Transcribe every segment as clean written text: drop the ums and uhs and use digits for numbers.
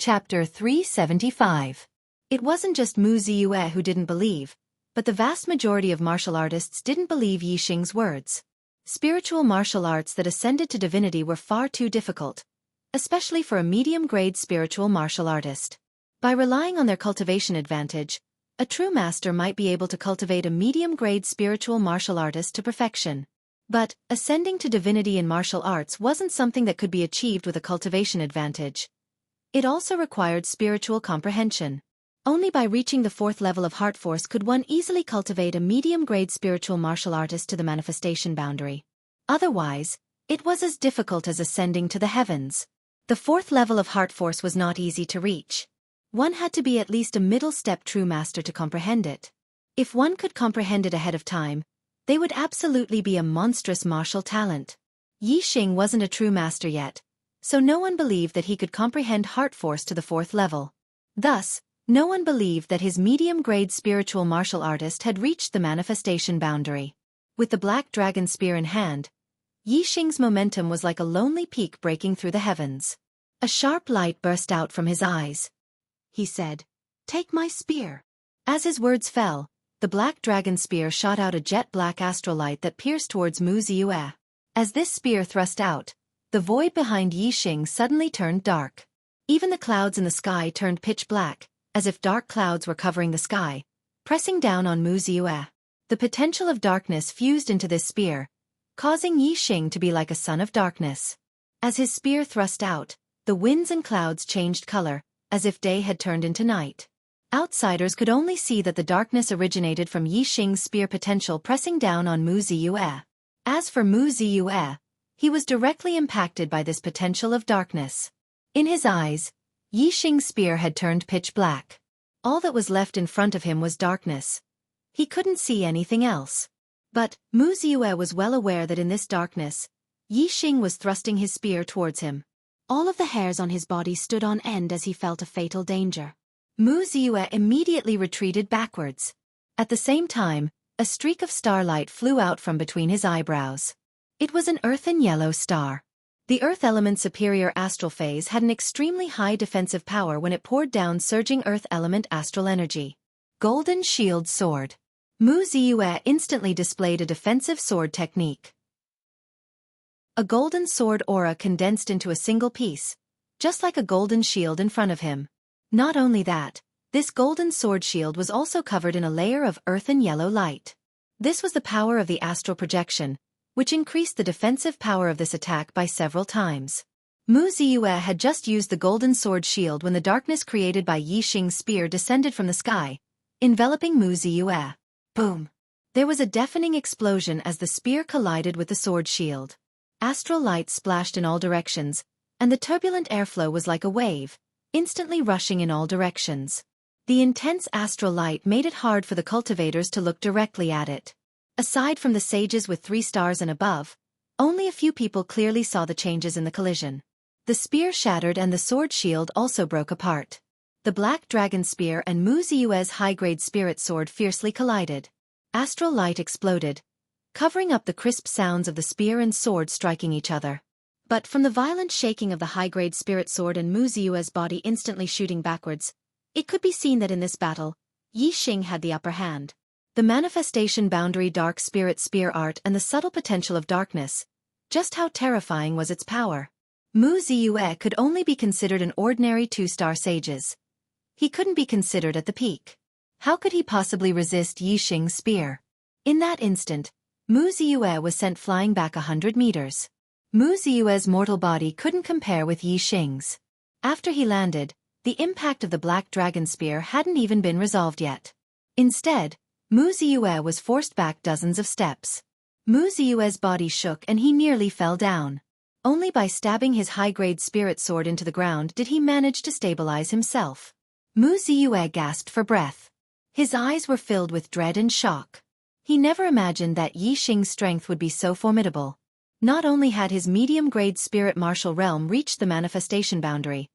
Chapter 375. It wasn't just Mu Ziyue who didn't believe, but the vast majority of martial artists didn't believe Yixing's words. Spiritual martial arts that ascended to divinity were far too difficult, especially for a medium-grade spiritual martial artist. By relying on their cultivation advantage, a true master might be able to cultivate a medium-grade spiritual martial artist to perfection. But, ascending to divinity in martial arts wasn't something that could be achieved with a cultivation advantage. It also required spiritual comprehension. Only by reaching the 4th level of heart force could one easily cultivate a medium-grade spiritual martial artist to the manifestation boundary. Otherwise, it was as difficult as ascending to the heavens. The 4th level of heart force was not easy to reach. One had to be at least a middle-step true master to comprehend it. If one could comprehend it ahead of time, they would absolutely be a monstrous martial talent. Yixing wasn't a true master yet, so no one believed that he could comprehend heart force to the 4th level. Thus, no one believed that his medium-grade spiritual martial artist had reached the manifestation boundary. With the black dragon spear in hand, Yixing's momentum was like a lonely peak breaking through the heavens. A sharp light burst out from his eyes. He said, "Take my spear." As his words fell, the black dragon spear shot out a jet-black astral light that pierced towards Mu Ziyue. As this spear thrust out, the void behind Yixing suddenly turned dark. Even the clouds in the sky turned pitch black, as if dark clouds were covering the sky, pressing down on Mu Ziyue. The potential of darkness fused into this spear, causing Yixing to be like a son of darkness. As his spear thrust out, the winds and clouds changed color, as if day had turned into night. Outsiders could only see that the darkness originated from Yixing's spear potential pressing down on Mu Ziyue. As for Mu Ziyue, he was directly impacted by this potential of darkness. In his eyes, Yixing's spear had turned pitch black. All that was left in front of him was darkness. He couldn't see anything else. But Mu Ziyue was well aware that in this darkness, Yixing was thrusting his spear towards him. All of the hairs on his body stood on end as he felt a fatal danger. Mu Ziyue immediately retreated backwards. At the same time, a streak of starlight flew out from between his eyebrows. It was an earthen yellow star. The Earth Element Superior Astral Phase had an extremely high defensive power when it poured down surging Earth Element astral energy. Golden Shield Sword. Mu Ziyue instantly displayed a defensive sword technique. A golden sword aura condensed into a single piece, just like a golden shield in front of him. Not only that, this golden sword shield was also covered in a layer of earthen yellow light. This was the power of the astral projection, which increased the defensive power of this attack by several times. Mu Ziyue had just used the golden sword shield when the darkness created by Yixing's spear descended from the sky, enveloping Mu Ziyue. Boom! There was a deafening explosion as the spear collided with the sword shield. Astral light splashed in all directions, and the turbulent airflow was like a wave, instantly rushing in all directions. The intense astral light made it hard for the cultivators to look directly at it. Aside from the sages with 3 stars and above, only a few people clearly saw the changes in the collision. The spear shattered and the sword shield also broke apart. The black dragon spear and Mu Ziyue's high-grade spirit sword fiercely collided. Astral light exploded, covering up the crisp sounds of the spear and sword striking each other. But from the violent shaking of the high-grade spirit sword and Mu Ziyue's body instantly shooting backwards, it could be seen that in this battle, Yixing had the upper hand. The manifestation boundary dark spirit spear art and the subtle potential of darkness. Just how terrifying was its power? Mu Ziyue could only be considered an ordinary 2-star sages. He couldn't be considered at the peak. How could he possibly resist Yixing's spear? In that instant, Mu Ziyue was sent flying back 100 meters. Mu Ziyue's mortal body couldn't compare with Yixing's. After he landed, the impact of the black dragon spear hadn't even been resolved yet. Instead, Mu Ziyue was forced back dozens of steps. Mu Ziyue's body shook and he nearly fell down. Only by stabbing his high-grade spirit sword into the ground did he manage to stabilize himself. Mu Ziyue gasped for breath. His eyes were filled with dread and shock. He never imagined that Yixing's strength would be so formidable. Not only had his medium-grade spirit martial realm reached the manifestation boundary,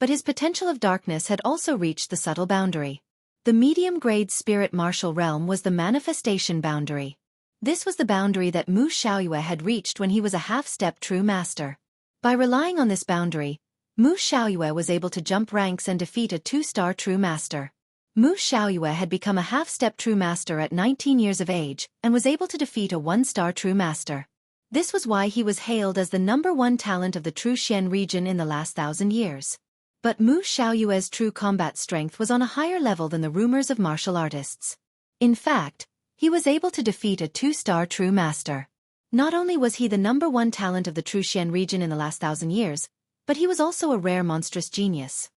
but his potential of darkness had also reached the subtle boundary. The medium-grade spirit martial realm was the manifestation boundary. This was the boundary that Mu Xiaoyue had reached when he was a half-step true master. By relying on this boundary, Mu Xiaoyue was able to jump ranks and defeat a 2-star true master. Mu Xiaoyue had become a half-step true master at 19 years of age and was able to defeat a 1-star true master. This was why he was hailed as the #1 talent of the True Xian region in the last 1,000 years. But Mu Xiaoyue's true combat strength was on a higher level than the rumors of martial artists. In fact, he was able to defeat a 2-star true master. Not only was he the #1 talent of the True Xian region in the last 1,000 years, but he was also a rare monstrous genius.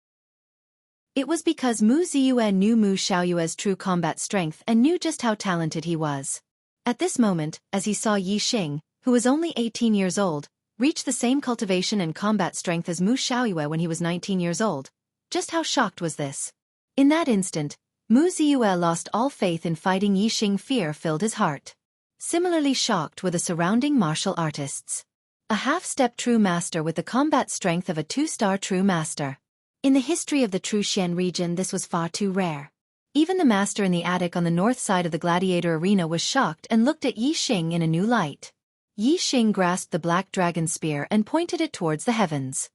It was because Mu Ziyue knew Mu Xiaoyue's true combat strength and knew just how talented he was. At this moment, as he saw Yixing, who was only 18 years old, reach the same cultivation and combat strength as Mu Xiaoyue when he was 19 years old, just how shocked was this? In that instant, Mu Ziyue lost all faith in fighting Yixing. Fear filled his heart. Similarly shocked were the surrounding martial artists. A half-step true master with the combat strength of a 2-star true master. In the history of the True Xian region, this was far too rare. Even the master in the attic on the north side of the gladiator arena was shocked and looked at Yixing in a new light. Yixing grasped the black dragon spear and pointed it towards the heavens.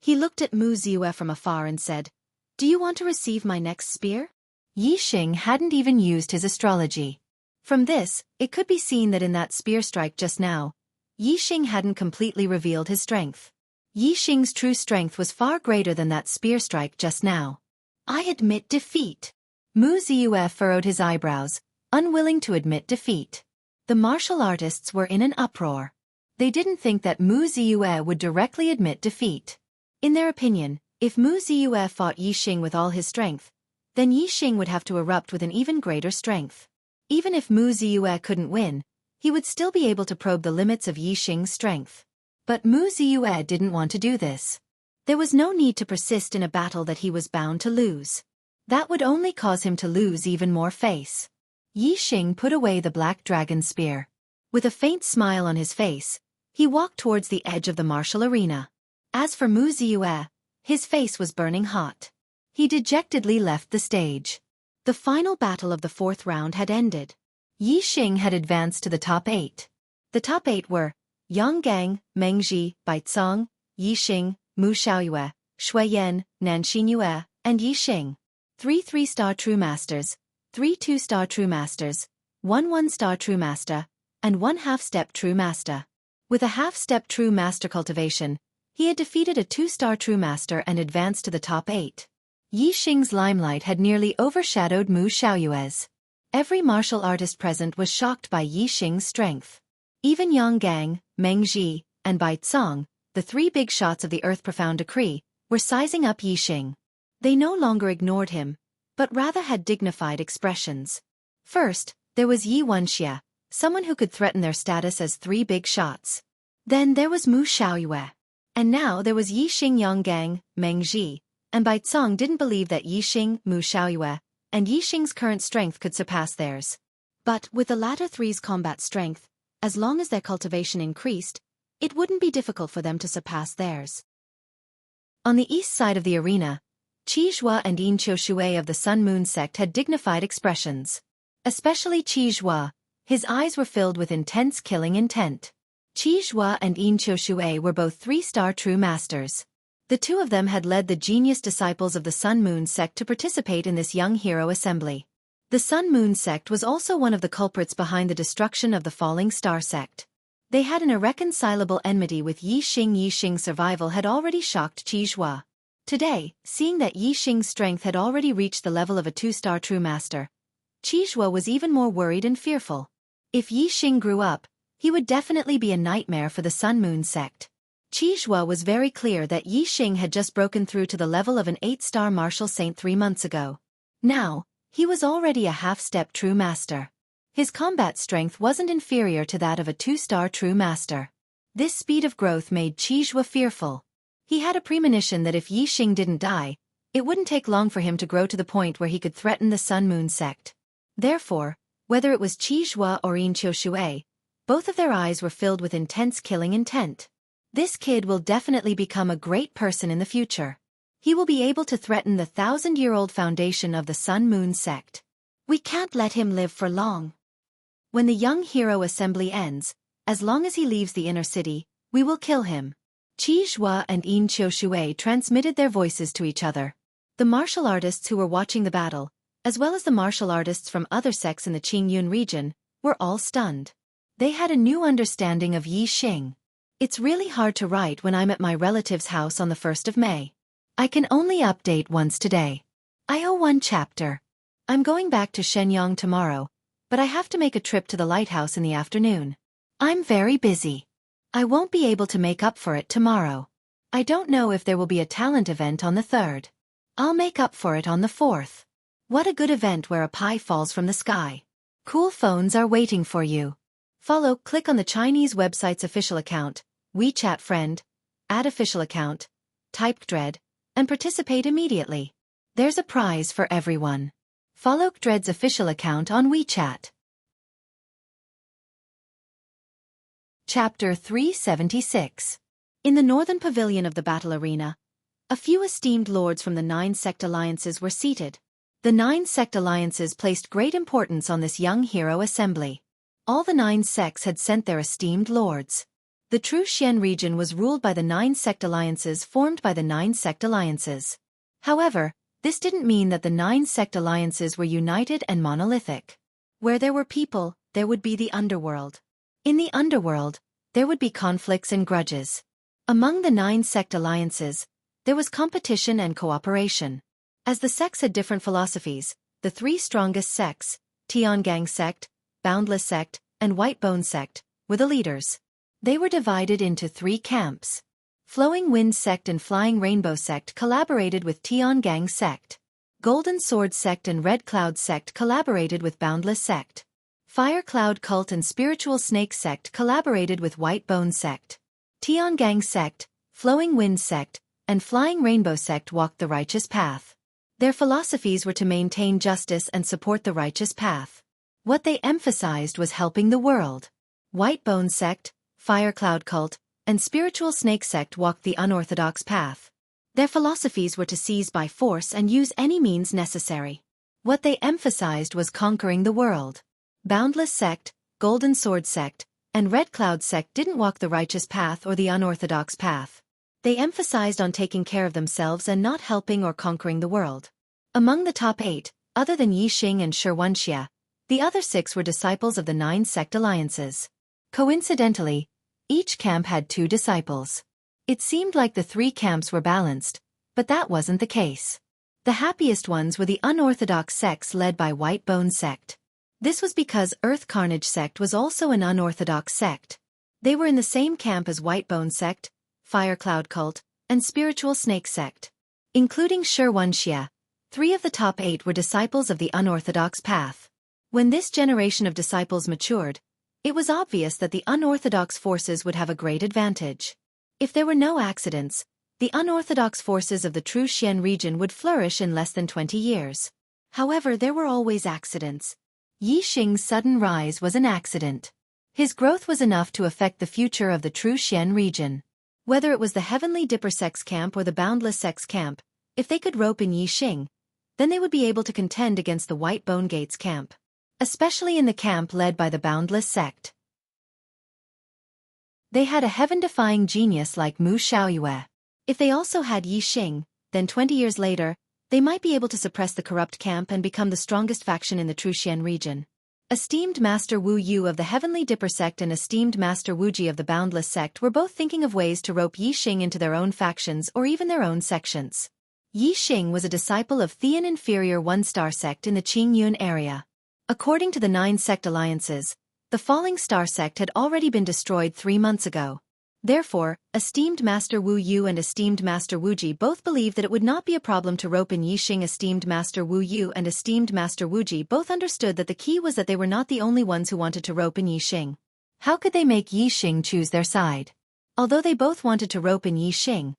He looked at Mu Ziyue from afar and said, "Do you want to receive my next spear?" Yixing hadn't even used his astrology. From this, it could be seen that in that spear strike just now, Yixing hadn't completely revealed his strength. Yixing's true strength was far greater than that spear strike just now. "I admit defeat." Mu Ziyue furrowed his eyebrows, unwilling to admit defeat. The martial artists were in an uproar. They didn't think that Mu Ziyue would directly admit defeat. In their opinion, if Mu Ziyue fought Yixing with all his strength, then Yixing would have to erupt with an even greater strength. Even if Mu Ziyue couldn't win, he would still be able to probe the limits of Yixing's strength. But Mu Ziyue didn't want to do this. There was no need to persist in a battle that he was bound to lose. That would only cause him to lose even more face. Yixing put away the black dragon spear. With a faint smile on his face, he walked towards the edge of the martial arena. As for Mu Ziyue, his face was burning hot. He dejectedly left the stage. The final battle of the 4th round had ended. Yixing had advanced to the top 8. The top 8 were Yang Gang, Meng Ji, Baicong, Yixing, Mu Xiaoyue, Shui Yan, Nanxin Yue, and Yixing. 3 3-star true masters, 3 2-star true masters, 1 1-star true master, and 1 half-step true master. With a half-step true master cultivation, he had defeated a 2-star true master and advanced to the top 8. Yixing's limelight had nearly overshadowed Mu Xiaoyue's. Every martial artist present was shocked by Yixing's strength. Even Yang Gang, Meng Ji, and Baicong, the 3 big shots of the Earth Profound Decree, were sizing up Yixing. They no longer ignored him, but rather had dignified expressions. First, there was Wuxia, someone who could threaten their status as 3 big shots. Then there was Mu Xiaoyue. And now there was Yixing. Yang Gang, Meng Ji, and Baicong didn't believe that Yixing, Mu Xiaoyue, and Yixing's current strength could surpass theirs. But with the latter three's combat strength, as long as their cultivation increased, it wouldn't be difficult for them to surpass theirs. On the east side of the arena, Qi Zhua and Yin Qiushui of the Sun Moon sect had dignified expressions. Especially Qi Zhua, his eyes were filled with intense killing intent. Qi Zhua and Yin Qiushui were both 3-star true masters. The two of them had led the genius disciples of the Sun Moon sect to participate in this young hero assembly. The Sun Moon sect was also one of the culprits behind the destruction of the Falling Star sect. They had an irreconcilable enmity with Yixing. Yixing's survival had already shocked Qi Zhua. Today, seeing that Yixing's strength had already reached the level of a 2-star true master, Qi Zhua was even more worried and fearful. If Yixing grew up, he would definitely be a nightmare for the Sun Moon sect. Qi Zhua was very clear that Yixing had just broken through to the level of an 8-star martial saint 3 months ago. Now, he was already a half-step true master. His combat strength wasn't inferior to that of a 2-star true master. This speed of growth made Qi Zhua fearful. He had a premonition that if Yixing didn't die, it wouldn't take long for him to grow to the point where he could threaten the Sun Moon sect. Therefore, whether it was Qi Zhua or Yin Qiushui, both of their eyes were filled with intense killing intent. This kid will definitely become a great person in the future. He will be able to threaten the 1,000-year-old foundation of the Sun Moon sect. We can't let him live for long. When the young hero assembly ends, as long as he leaves the inner city, we will kill him. Qi Zhua and Yin Qiushui transmitted their voices to each other. The martial artists who were watching the battle, as well as the martial artists from other sects in the Qingyun region, were all stunned. They had a new understanding of Yi Xing. It's really hard to write when I'm at my relative's house on the 1st of May. I can only update once today. I owe one chapter. I'm going back to Shenyang tomorrow, but I have to make a trip to the lighthouse in the afternoon. I'm very busy. I won't be able to make up for it tomorrow. I don't know if there will be a talent event on the 3rd. I'll make up for it on the 4th. What a good event where a pie falls from the sky. Cool phones are waiting for you. Click on the Chinese website's official account, WeChat friend, add official account, type Dread, and participate immediately. There's a prize for everyone. Follow Dread's official account on WeChat. Chapter 376. In the northern pavilion of the battle arena, a few esteemed lords from the 9 sect alliances were seated. The 9 sect alliances placed great importance on this young hero assembly. All the 9 sects had sent their esteemed lords. The true Xian region was ruled by the 9 sect alliances formed by the 9 sect alliances. However, this didn't mean that the 9 sect alliances were united and monolithic. Where there were people, there would be the underworld. In the underworld, there would be conflicts and grudges. Among the 9 sect alliances, there was competition and cooperation. As the sects had different philosophies, the 3 strongest sects, Tiangang sect, Boundless sect, and White Bone sect, were the leaders. They were divided into 3 camps. Flowing Wind sect and Flying Rainbow sect collaborated with Tiangang sect. Golden Sword sect and Red Cloud sect collaborated with Boundless sect. Fire Cloud cult and Spiritual Snake sect collaborated with White Bone sect. Tiangang sect, Flowing Wind sect, and Flying Rainbow sect walked the righteous path. Their philosophies were to maintain justice and support the righteous path. What they emphasized was helping the world. White Bone sect, Fire Cloud cult, and Spiritual Snake sect walked the unorthodox path. Their philosophies were to seize by force and use any means necessary. What they emphasized was conquering the world. Boundless sect, Golden Sword sect, and Red Cloud sect didn't walk the righteous path or the unorthodox path. They emphasized on taking care of themselves and not helping or conquering the world. Among the top 8, other than Yi Xing and Xianxia, the other 6 were disciples of the 9 sect alliances. Coincidentally, each camp had 2 disciples. It seemed like the 3 camps were balanced, but that wasn't the case. The happiest ones were the unorthodox sects led by White Bone sect. This was because Earth Carnage sect was also an unorthodox sect. They were in the same camp as White Bone sect, Fire Cloud cult, and Spiritual Snake sect. Including Xianxia, 3 of the top 8 were disciples of the unorthodox path. When this generation of disciples matured, it was obvious that the unorthodox forces would have a great advantage. If there were no accidents, the unorthodox forces of the true Xian region would flourish in less than 20 years. However, there were always accidents. Yi Xing's sudden rise was an accident. His growth was enough to affect the future of the true Xian region. Whether it was the Heavenly Dipper Sect's camp or the Boundless Sect's camp, if they could rope in Yi Xing, then they would be able to contend against the White Bone Gate's camp. Especially in the camp led by the Boundless sect. They had a heaven-defying genius like Mu Xiaoyue. If they also had Yi Xing, then 20 years later, they might be able to suppress the corrupt camp and become the strongest faction in the true Xian region. Esteemed Master Wu Yu of the Heavenly Dipper sect and esteemed Master Wuji of the Boundless sect were both thinking of ways to rope Yi Xing into their own factions or even their own sections. Yi Xing was a disciple of Thean Inferior 1-star sect in the Qingyun area. According to the 9 sect alliances, the Falling Star sect had already been destroyed 3 months ago. Therefore, esteemed Master Wu Yu and esteemed Master Wuji both believed that it would not be a problem to rope in Yi Xing. Esteemed Master Wu Yu and esteemed Master Wuji both understood that the key was that they were not the only ones who wanted to rope in Yi Xing. How could they make Yi Xing choose their side? Although they both wanted to rope in Yi Xing,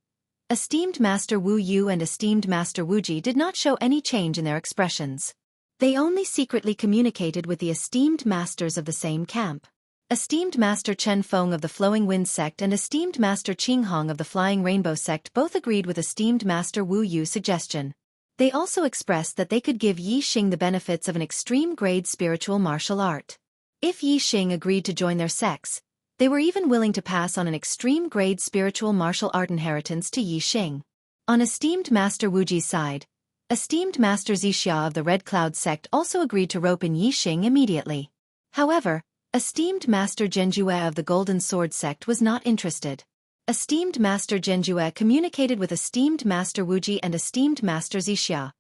esteemed Master Wu Yu and esteemed Master Wuji did not show any change in their expressions. They only secretly communicated with the esteemed masters of the same camp. Esteemed Master Chen Feng of the Flowing Wind sect and esteemed Master Qing Hong of the Flying Rainbow sect both agreed with esteemed Master Wu Yu's suggestion. They also expressed that they could give Yi Xing the benefits of an extreme-grade spiritual martial art. If Yi Xing agreed to join their sects, They were even willing to pass on an extreme-grade spiritual martial art inheritance to Yixing. On esteemed Master Wuji's side, esteemed Master Xianxia of the Red Cloud sect also agreed to rope in Yixing immediately. However, esteemed Master Jianghu of the Golden Sword sect was not interested. Esteemed Master Jianghu communicated with esteemed Master Wuji and esteemed Master Xianxia.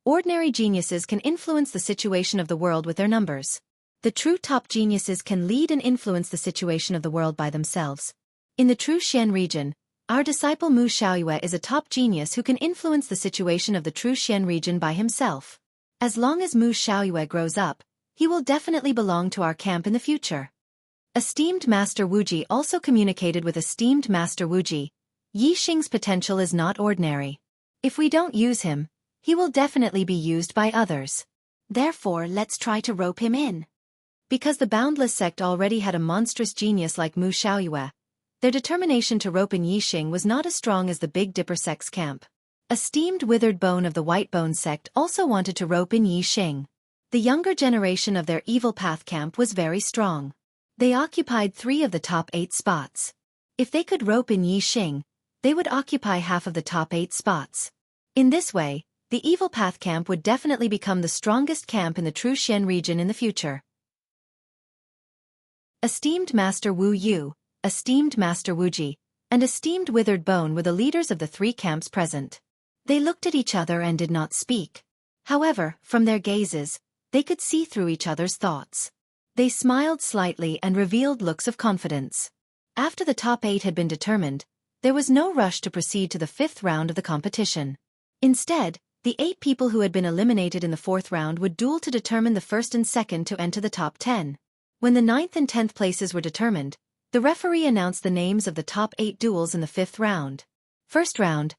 Ordinary geniuses can influence the situation of the world with their numbers. The true top geniuses can lead and influence the situation of the world by themselves. In the true Xian region, our disciple Mu Xiaoyue is a top genius who can influence the situation of the true Xian region by himself. As long as Mu Xiaoyue grows up, he will definitely belong to our camp in the future. Esteemed Master Wuji also communicated with esteemed Master Wuji. Yixing's potential is not ordinary. If we don't use him, he will definitely be used by others. Therefore, let's try to rope him in. Because the Boundless sect already had a monstrous genius like Mu Xiaoyue, their determination to rope in Yixing was not as strong as the Big Dipper sect's camp. Esteemed Withered Bone of the White Bone sect also wanted to rope in Yixing. The younger generation of their Evil Path camp was very strong. They occupied 3 of the top 8 spots. If they could rope in Yixing, they would occupy half of the top 8 spots. In this way, the Evil Path camp would definitely become the strongest camp in the true Xian region in the future. Esteemed Master Wu Yu, esteemed Master Wuji, and esteemed Withered Bone were the leaders of the 3 camps present. They looked at each other and did not speak. However, from their gazes, they could see through each other's thoughts. They smiled slightly and revealed looks of confidence. After the top 8 had been determined, there was no rush to proceed to the 5th round of the competition. Instead, the 8 people who had been eliminated in the 4th round would duel to determine the 1st and 2nd to enter the top 10. When the 9th and 10th places were determined, the referee announced the names of the top 8 duels in the 5th round. First round,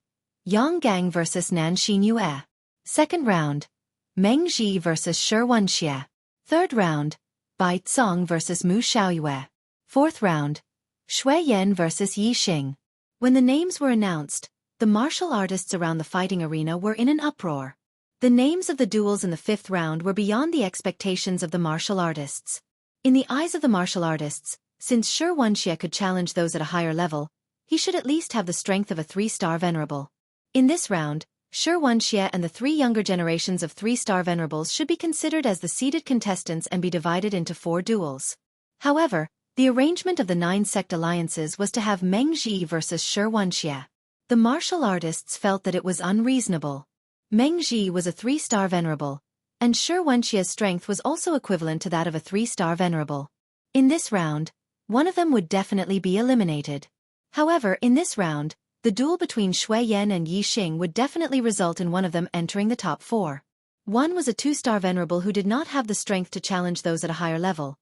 Yang Gang vs Nan Xinyue. Second round, Meng Ji vs Xianxia. Third round, Bai Tsong vs Mu Xiaoyue. Fourth round, Shui Yan vs Yixing. When the names were announced, the martial artists around the fighting arena were in an uproar. The names of the duels in the 5th round were beyond the expectations of the martial artists. In the eyes of the martial artists, since Xianxia could challenge those at a higher level, he should at least have the strength of a 3-star venerable. In this round, Xianxia and the 3 younger generations of 3-star venerables should be considered as the seeded contestants and be divided into 4 duels. However, the arrangement of the 9 sect alliances was to have Meng Ji versus Xianxia. The martial artists felt that it was unreasonable. Meng Ji was a 3-star venerable, and Xianxia's strength was also equivalent to that of a 3-star venerable. In this round, one of them would definitely be eliminated. However, in this round, the duel between Shui Yan and Yixing would definitely result in one of them entering the top 4. One was a 2-star venerable who did not have the strength to challenge those at a higher level,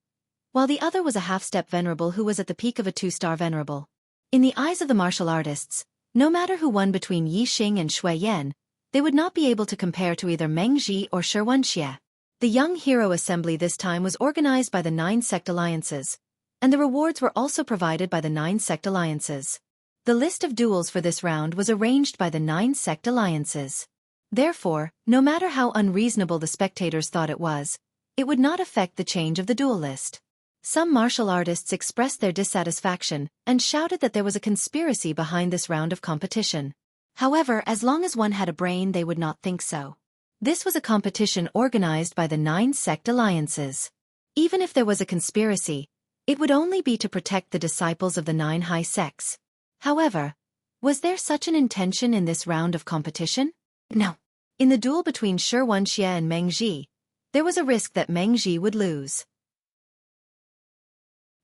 while the other was a half-step venerable who was at the peak of a 2-star venerable. In the eyes of the martial artists, no matter who won between Yixing and Shui Yan, they would not be able to compare to either Meng Ji or Xianxia. The Young Hero Assembly this time was organized by the 9 sect alliances, and the rewards were also provided by the 9 sect alliances. The list of duels for this round was arranged by the 9 sect alliances. Therefore, no matter how unreasonable the spectators thought it would not affect the change of the duel list. Some martial artists expressed their dissatisfaction and shouted that there was a conspiracy behind this round of competition. However, as long as one had a brain, they would not think so. This was a competition organized by the 9 sect alliances. Even if there was a conspiracy, it would only be to protect the disciples of the 9 high sects. However, was there such an intention in this round of competition? No. In the duel between Xianxia and Meng Ji, there was a risk that Meng Ji would lose.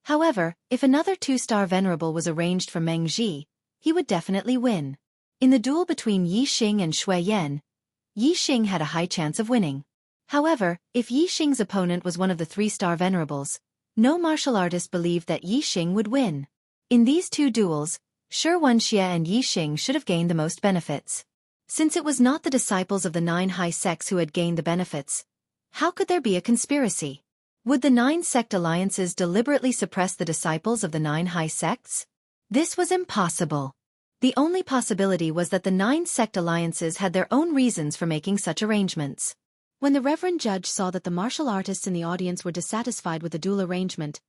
However, if another 2-star venerable was arranged for Meng Ji, he would definitely win. In the duel between Yixing and Shui Yan, Yixing had a high chance of winning. However, if Yixing's opponent was one of the 3-star venerables, no martial artist believed that Yixing would win. In these 2 duels, Xianxia and Yixing should have gained the most benefits. Since it was not the disciples of the 9 high sects who had gained the benefits, how could there be a conspiracy? Would the 9 sect alliances deliberately suppress the disciples of the 9 high sects? This was impossible. The only possibility was that the 9 sect alliances had their own reasons for making such arrangements. When the Reverend Judge saw that the martial artists in the audience were dissatisfied with the duel arrangement,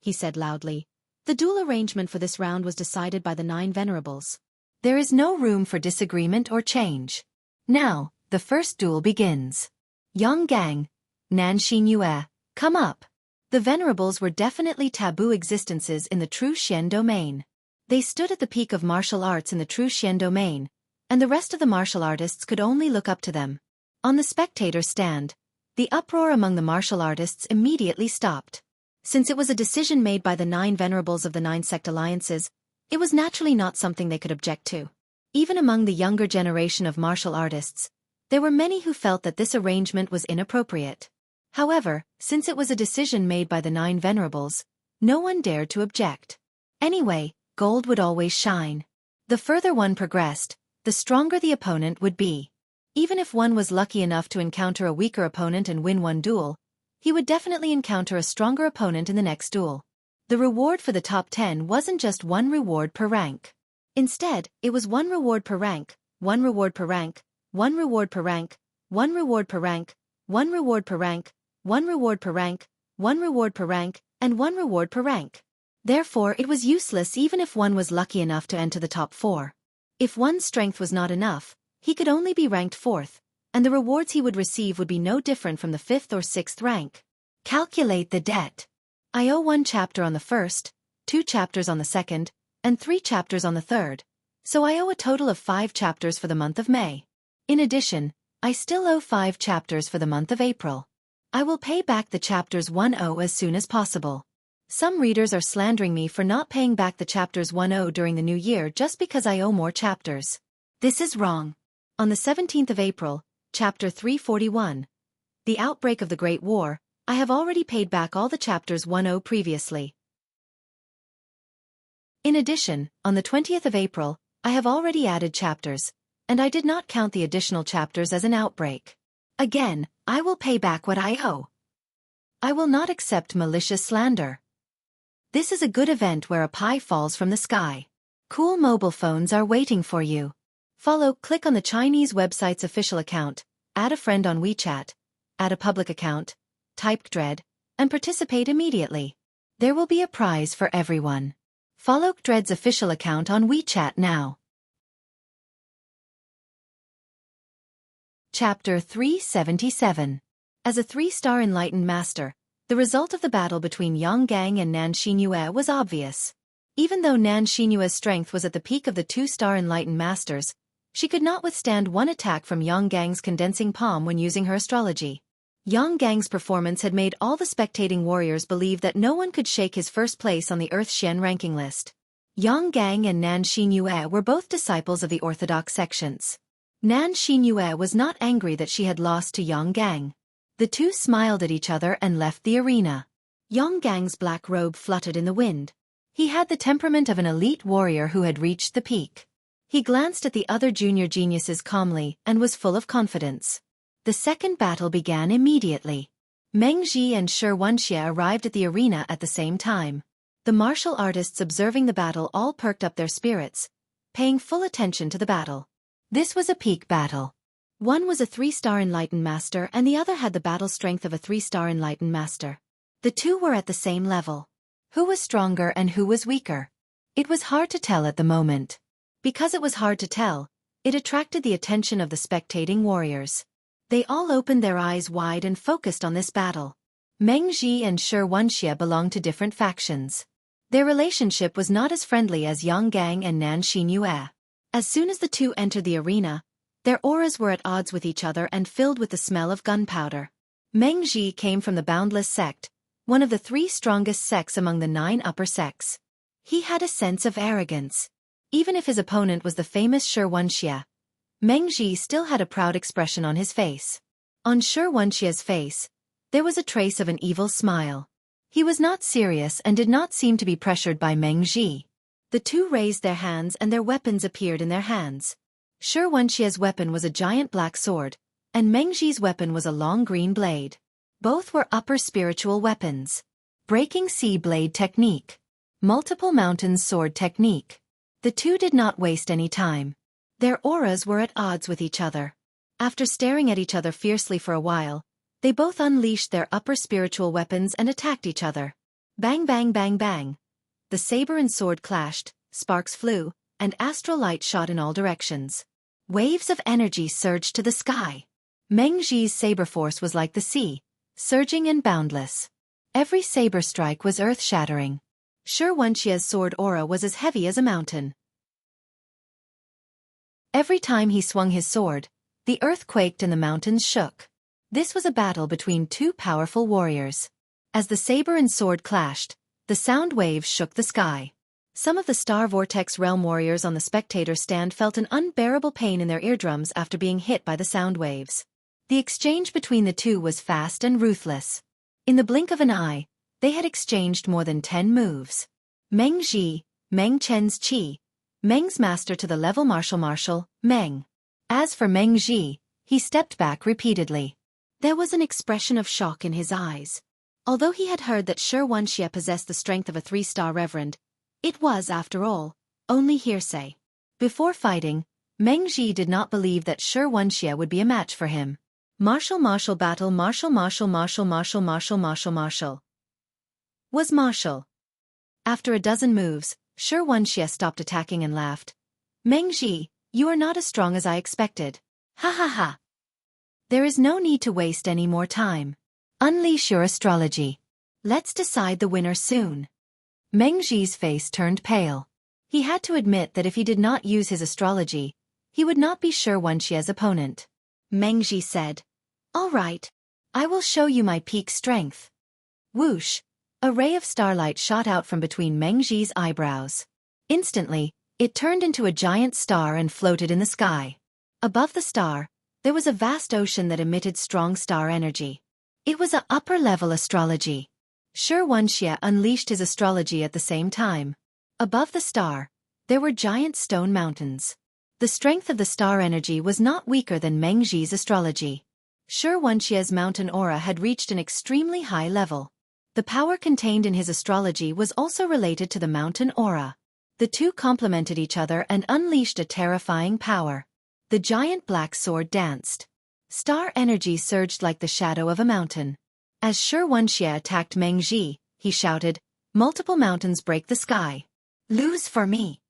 he said loudly, The duel arrangement for this round was decided by the 9 venerables. There is no room for disagreement or change. Now, the first duel begins. Yang Gang, Nanshin Yue, come up. The venerables were definitely taboo existences in the true Xian domain. They stood at the peak of martial arts in the true Xian domain, and the rest of the martial artists could only look up to them. On the spectator stand, the uproar among the martial artists immediately stopped. Since it was a decision made by the 9 venerables of the 9 sect alliances, it was naturally not something they could object to. Even among the younger generation of martial artists, there were many who felt that this arrangement was inappropriate. However, since it was a decision made by the 9 venerables, no one dared to object. Anyway, gold would always shine. The further one progressed, the stronger the opponent would be. Even if one was lucky enough to encounter a weaker opponent and win one duel, he would definitely encounter a stronger opponent in the next duel. The reward for the top 10 wasn't just one reward per rank. Instead, it was one reward per rank, one reward per rank, one reward per rank, one reward per rank, one reward per rank, one reward per rank, one reward per rank, and one reward per rank. Therefore, it was useless even if one was lucky enough to enter the top 4. If one's strength was not enough, he could only be ranked 4th, and the rewards he would receive would be no different from the 5th or 6th rank. Calculate the debt. I owe 1 chapter on the 1st, 2 chapters on the 2nd, and 3 chapters on the 3rd, so I owe a total of 5 chapters for the month of May. In addition, I still owe 5 chapters for the month of April. I will pay back the chapters 1/0 as soon as possible. Some readers are slandering me for not paying back the chapters 1/0 during the new year just because I owe more chapters. This is wrong. On the 17th of April, chapter 341, the outbreak of the Great War, I have already paid back all the chapters 1/0 previously. In addition, on the 20th of April, I have already added chapters, and I did not count the additional chapters as an outbreak. Again, I will pay back what I owe. I will not accept malicious slander. This is a good event where a pie falls from the sky. Cool mobile phones are waiting for you. Click on the Chinese website's official account, add a friend on WeChat, add a public account, type Dread, and participate immediately. There will be a prize for everyone. Follow Dread's official account on WeChat now. Chapter 377. As a 3-star enlightened master, the result of the battle between Yang Gang and Nanshin Yue was obvious. Even though Nanshin Yue's strength was at the peak of the 2-star enlightened masters, she could not withstand one attack from Yang Gang's condensing palm when using her astrology. Yang Gang's performance had made all the spectating warriors believe that no one could shake his first place on the Earth Xian ranking list. Yang Gang and Nanshin Yue were both disciples of the orthodox sections. Nanshin Yue was not angry that she had lost to Yang Gang. The two smiled at each other and left the arena. Yang Gang's black robe fluttered in the wind. He had the temperament of an elite warrior who had reached the peak. He glanced at the other junior geniuses calmly and was full of confidence. The second battle began immediately. Meng Ji and Xianxia arrived at the arena at the same time. The martial artists observing the battle all perked up their spirits, paying full attention to the battle. This was a peak battle. One was a 3-star enlightened master and the other had the battle strength of a 3-star enlightened master. The two were at the same level. Who was stronger and who was weaker? It was hard to tell at the moment. Because it was hard to tell, it attracted the attention of the spectating warriors. They all opened their eyes wide and focused on this battle. Meng Ji and Xianxia belonged to different factions. Their relationship was not as friendly as Yang Gang and Nanshin Yue. As soon as the two entered the arena, their auras were at odds with each other and filled with the smell of gunpowder. Meng Ji came from the Boundless sect, one of the 3 strongest sects among the 9 upper sects. He had a sense of arrogance. Even if his opponent was the famous Xianxia, Meng Ji still had a proud expression on his face. On Xianxia's face, there was a trace of an evil smile. He was not serious and did not seem to be pressured by Meng Ji. The two raised their hands and their weapons appeared in their hands. Xianxia's weapon was a giant black sword, and Meng Ji's weapon was a long green blade. Both were upper spiritual weapons. Breaking Sea Blade Technique. Multiple Mountains Sword Technique. The two did not waste any time. Their auras were at odds with each other. After staring at each other fiercely for a while, they both unleashed their upper spiritual weapons and attacked each other. Bang bang bang bang. the saber and sword clashed, sparks flew, and astral light shot in all directions. Waves of energy surged to the sky. Meng Zhi's saber force was like the sea, surging and boundless. Every saber strike was earth-shattering. Xianxia's sword aura was as heavy as a mountain. Every time he swung his sword, the earth quaked and the mountains shook. This was a battle between two powerful warriors. As the saber and sword clashed, the sound waves shook the sky. Some of the Star Vortex realm warriors on the spectator stand felt an unbearable pain in their eardrums after being hit by the sound waves. The exchange between the two was fast and ruthless. In the blink of an eye, they had exchanged more than 10 moves. Meng Zhi, Meng Chen's Qi, Meng's master to the level martial, Meng. As for Meng Zhi, he stepped back repeatedly. There was an expression of shock in his eyes. Although he had heard that Xianxia possessed the strength of a 3-star reverend, it was, after all, only hearsay. Before fighting, Meng Zhi did not believe that Xianxia would be a match for him. Martial battle was martial. After a dozen moves, Xianxia stopped attacking and laughed. Meng Zhi, you are not as strong as I expected. Ha ha ha. There is no need to waste any more time. Unleash your astrology. Let's decide the winner soon. Meng Zhi's face turned pale. He had to admit that if he did not use his astrology, he would not be Xianxia's opponent. Meng Zhi said, "All right. I will show you my peak strength." Whoosh! A ray of starlight shot out from between Meng Zhi's eyebrows. Instantly, it turned into a giant star and floated in the sky. Above the star, there was a vast ocean that emitted strong star energy. It was a upper-level astrology. Xianxia unleashed his astrology at the same time. Above the star, there were giant stone mountains. The strength of the star energy was not weaker than Meng Zhi's astrology. Xianxia's mountain aura had reached an extremely high level. The power contained in his astrology was also related to the mountain aura. The two complemented each other and unleashed a terrifying power. The giant black sword danced. Star energy surged like the shadow of a mountain. As Xianxia attacked Meng Zhi, he shouted, "Multiple mountains break the sky. Lose for me."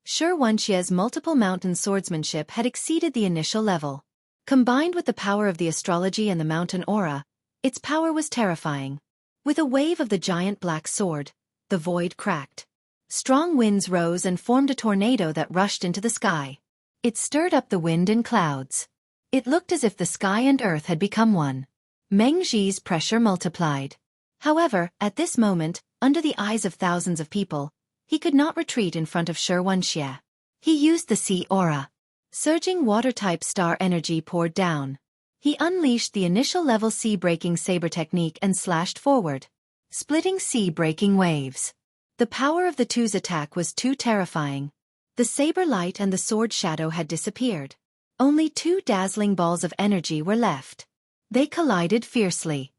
Xianxia's multiple mountain swordsmanship had exceeded the initial level. Combined with the power of the astrology and the mountain aura, its power was terrifying. With a wave of the giant black sword, the void cracked. Strong winds rose and formed a tornado that rushed into the sky. It stirred up the wind and clouds. It looked as if the sky and earth had become one. Meng Zhi's pressure multiplied. However, at this moment, under the eyes of thousands of people, he could not retreat in front of Xianxia. He used the sea aura. Surging water-type star energy poured down. He unleashed the initial level sea-breaking saber technique and slashed forward, splitting sea-breaking waves. The power of the two's attack was too terrifying. The saber light and the sword shadow had disappeared. Only 2 dazzling balls of energy were left. They collided fiercely.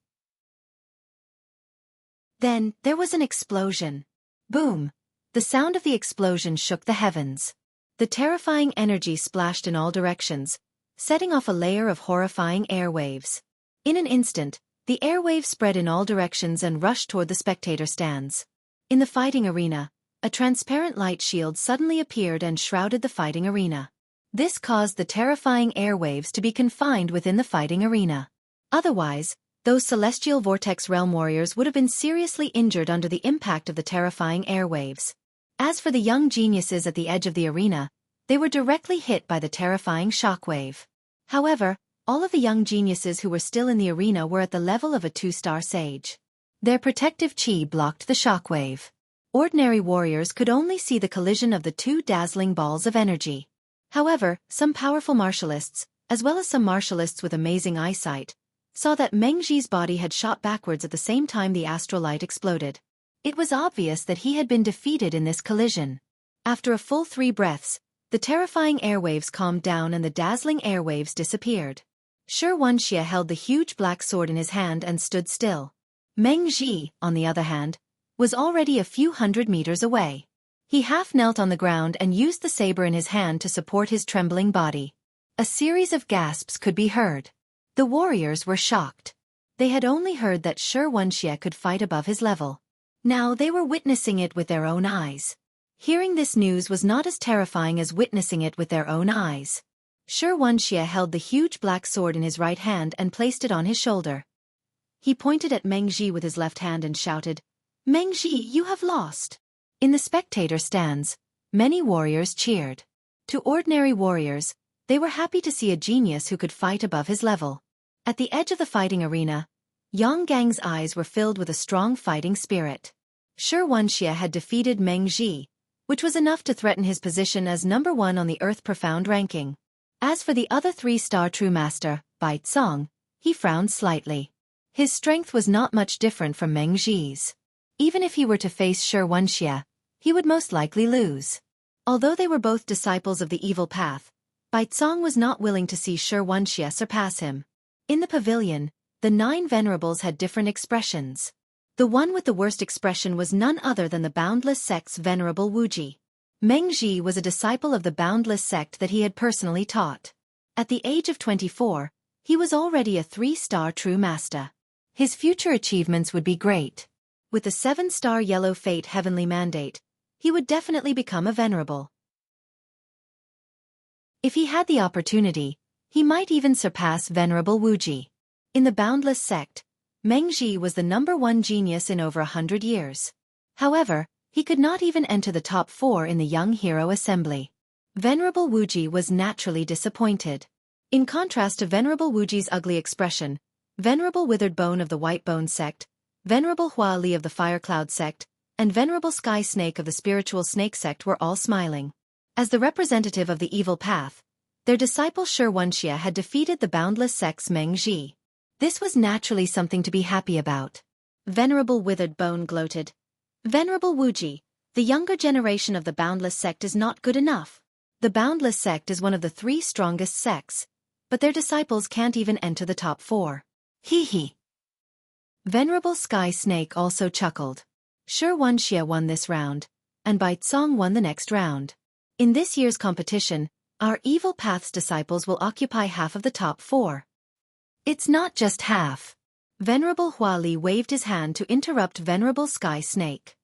Then, there was an explosion. Boom! The sound of the explosion shook the heavens. The terrifying energy splashed in all directions, setting off a layer of horrifying airwaves. In an instant, the airwaves spread in all directions and rushed toward the spectator stands. In the fighting arena, a transparent light shield suddenly appeared and shrouded the fighting arena. This caused the terrifying airwaves to be confined within the fighting arena. Otherwise, those celestial vortex realm warriors would have been seriously injured under the impact of the terrifying airwaves. As for the young geniuses at the edge of the arena, they were directly hit by the terrifying shockwave. However, all of the young geniuses who were still in the arena were at the level of a 2-star sage. Their protective chi blocked the shockwave. Ordinary warriors could only see the collision of the 2 dazzling balls of energy. However, some powerful martialists, as well as some martialists with amazing eyesight, saw that Meng Zhi's body had shot backwards at the same time the astral light exploded. It was obvious that he had been defeated in this collision. After a full 3 breaths, the terrifying airwaves calmed down and the dazzling airwaves disappeared. Xianxia held the huge black sword in his hand and stood still. Meng Zhi, on the other hand, was already a few hundred meters away. He half knelt on the ground and used the saber in his hand to support his trembling body. A series of gasps could be heard. The warriors were shocked. They had only heard that Xianxia could fight above his level. Now they were witnessing it with their own eyes. Hearing this news was not as terrifying as witnessing it with their own eyes. Xianxia held the huge black sword in his right hand and placed it on his shoulder. He pointed at Meng Ji with his left hand and shouted, "Meng Ji, you have lost." In the spectator stands, many warriors cheered. To ordinary warriors, they were happy to see a genius who could fight above his level. At the edge of the fighting arena, Yang Gang's eyes were filled with a strong fighting spirit. Xianxia had defeated Meng Ji, which was enough to threaten his position as number 1 on the Earth Profound ranking. As for the other 3-star true master, Bai Zong, he frowned slightly. His strength was not much different from Meng Ji's. Even if he were to face Xianxia, he would most likely lose. Although they were both disciples of the evil path, Bai Zong was not willing to see Xianxia surpass him. In the pavilion, the 9 venerables had different expressions. The one with the worst expression was none other than the Boundless Sect's venerable Wuji. Meng Ji was a disciple of the Boundless Sect that he had personally taught. At the age of 24, he was already a 3-star true master. His future achievements would be great. With the 7-star Yellow Fate Heavenly Mandate, he would definitely become a venerable. If he had the opportunity, he might even surpass Venerable Wuji. In the Boundless Sect, Meng Ji was the number 1 genius in over 100 years. However, he could not even enter the top 4 in the Young Hero Assembly. Venerable Wuji was naturally disappointed. In contrast to Venerable Wuji's ugly expression, Venerable Withered Bone of the White Bone Sect, Venerable Hua Li of the Fire Cloud Sect, and Venerable Sky Snake of the Spiritual Snake Sect were all smiling. As the representative of the evil path, their disciple Xianxia had defeated the Boundless Sect's Meng Ji. This was naturally something to be happy about. Venerable Withered Bone gloated, "Venerable Wuji, the younger generation of the Boundless Sect is not good enough. The Boundless Sect is one of the 3 strongest sects, but their disciples can't even enter the top 4. Hee hee." Venerable Sky Snake also chuckled. Xianxia won this round, and Bai Zong won the next round. In this year's competition, our evil path's disciples will occupy half of the top 4. It's not just half. Venerable Hua Li waved his hand to interrupt Venerable Sky Snake.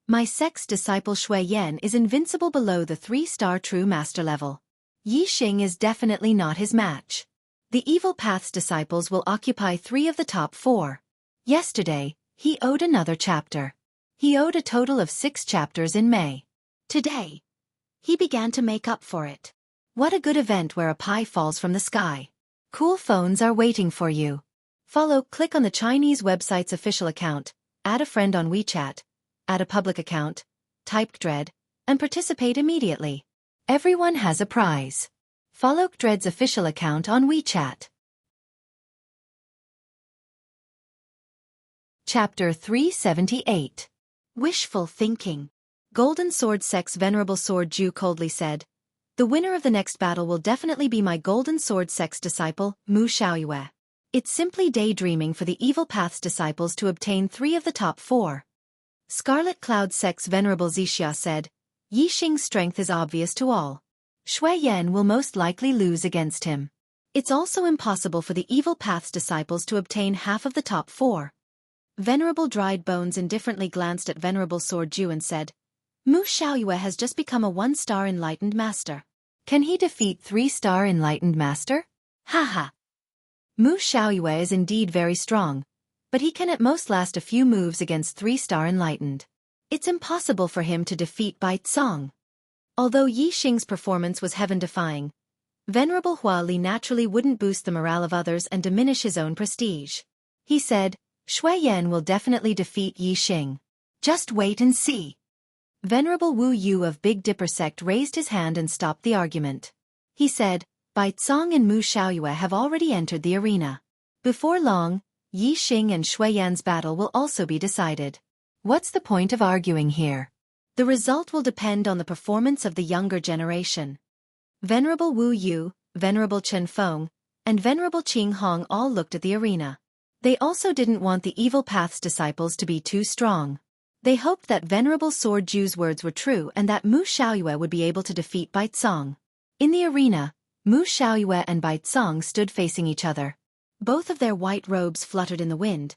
My sect's disciple Shui Yan is invincible below the 3-star true master level. Yi Xing is definitely not his match. The evil path's disciples will occupy 3 of the top 4. Yesterday, he owed another chapter. He owed a total of 6 chapters in May. Today, he began to make up for it. What a good event where a pie falls from the sky. Cool phones are waiting for you. Click on the Chinese website's official account, add a friend on WeChat, add a public account, type Dread, and participate immediately. Everyone has a prize. Follow Dread's official account on WeChat. Chapter 378. Wishful Thinking. Golden Sword Sect's Venerable Sword Ju coldly said, "The winner of the next battle will definitely be my Golden Sword Sect's disciple, Mu Xiaoyue. It's simply daydreaming for the evil path's disciples to obtain 3 of the top 4. Scarlet Cloud Sect's Venerable Xianxia said, "Yi Xing's strength is obvious to all. Shui Yan will most likely lose against him. It's also impossible for the evil path's disciples to obtain half of the top 4. Venerable Dried Bones indifferently glanced at Venerable Sword Ju and said, "Mu Xiaoyue has just become a 1-star enlightened master. Can he defeat 3-star enlightened master? Haha. Mu Xiaoyue is indeed very strong, but he can at most last a few moves against 3-star enlightened. It's impossible for him to defeat Bai Zong." Although Yi Xing's performance was heaven-defying, Venerable Hua Li naturally wouldn't boost the morale of others and diminish his own prestige. He said, "Shui Yan will definitely defeat Yi Xing. Just wait and see." Venerable Wu Yu of Big Dipper Sect raised his hand and stopped the argument. He said, "Bai Zong and Mu Xiaoyue have already entered the arena. Before long, Yi Xing and Shui Yan's battle will also be decided. What's the point of arguing here? The result will depend on the performance of the younger generation." Venerable Wu Yu, Venerable Chen Feng, and Venerable Qing Hong all looked at the arena. They also didn't want the evil path's disciples to be too strong. They hoped that Venerable Sword Ju's words were true and that Mu Xiaoyue would be able to defeat Bai Zong. In the arena, Mu Xiaoyue and Bai Zong stood facing each other. Both of their white robes fluttered in the wind,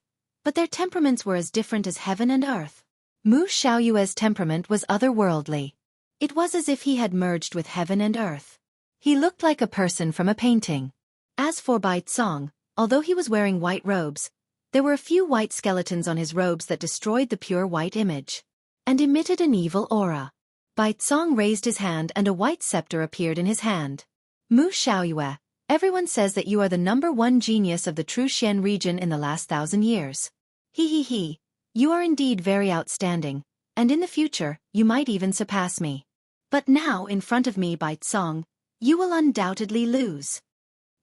but their temperaments were as different as heaven and earth. Mu Xiaoyue's temperament was otherworldly. It was as if he had merged with heaven and earth. He looked like a person from a painting. As for Bai Cong, although he was wearing white robes, there were a few white skeletons on his robes that destroyed the pure white image and emitted an evil aura. Bai Cong raised his hand and a white scepter appeared in his hand. Mu Xiaoyue, everyone says that you are the #1 genius of the True Xian region in the last 1,000 years. He. You are indeed very outstanding, and in the future, you might even surpass me. But now in front of me, Bai Cong, you will undoubtedly lose.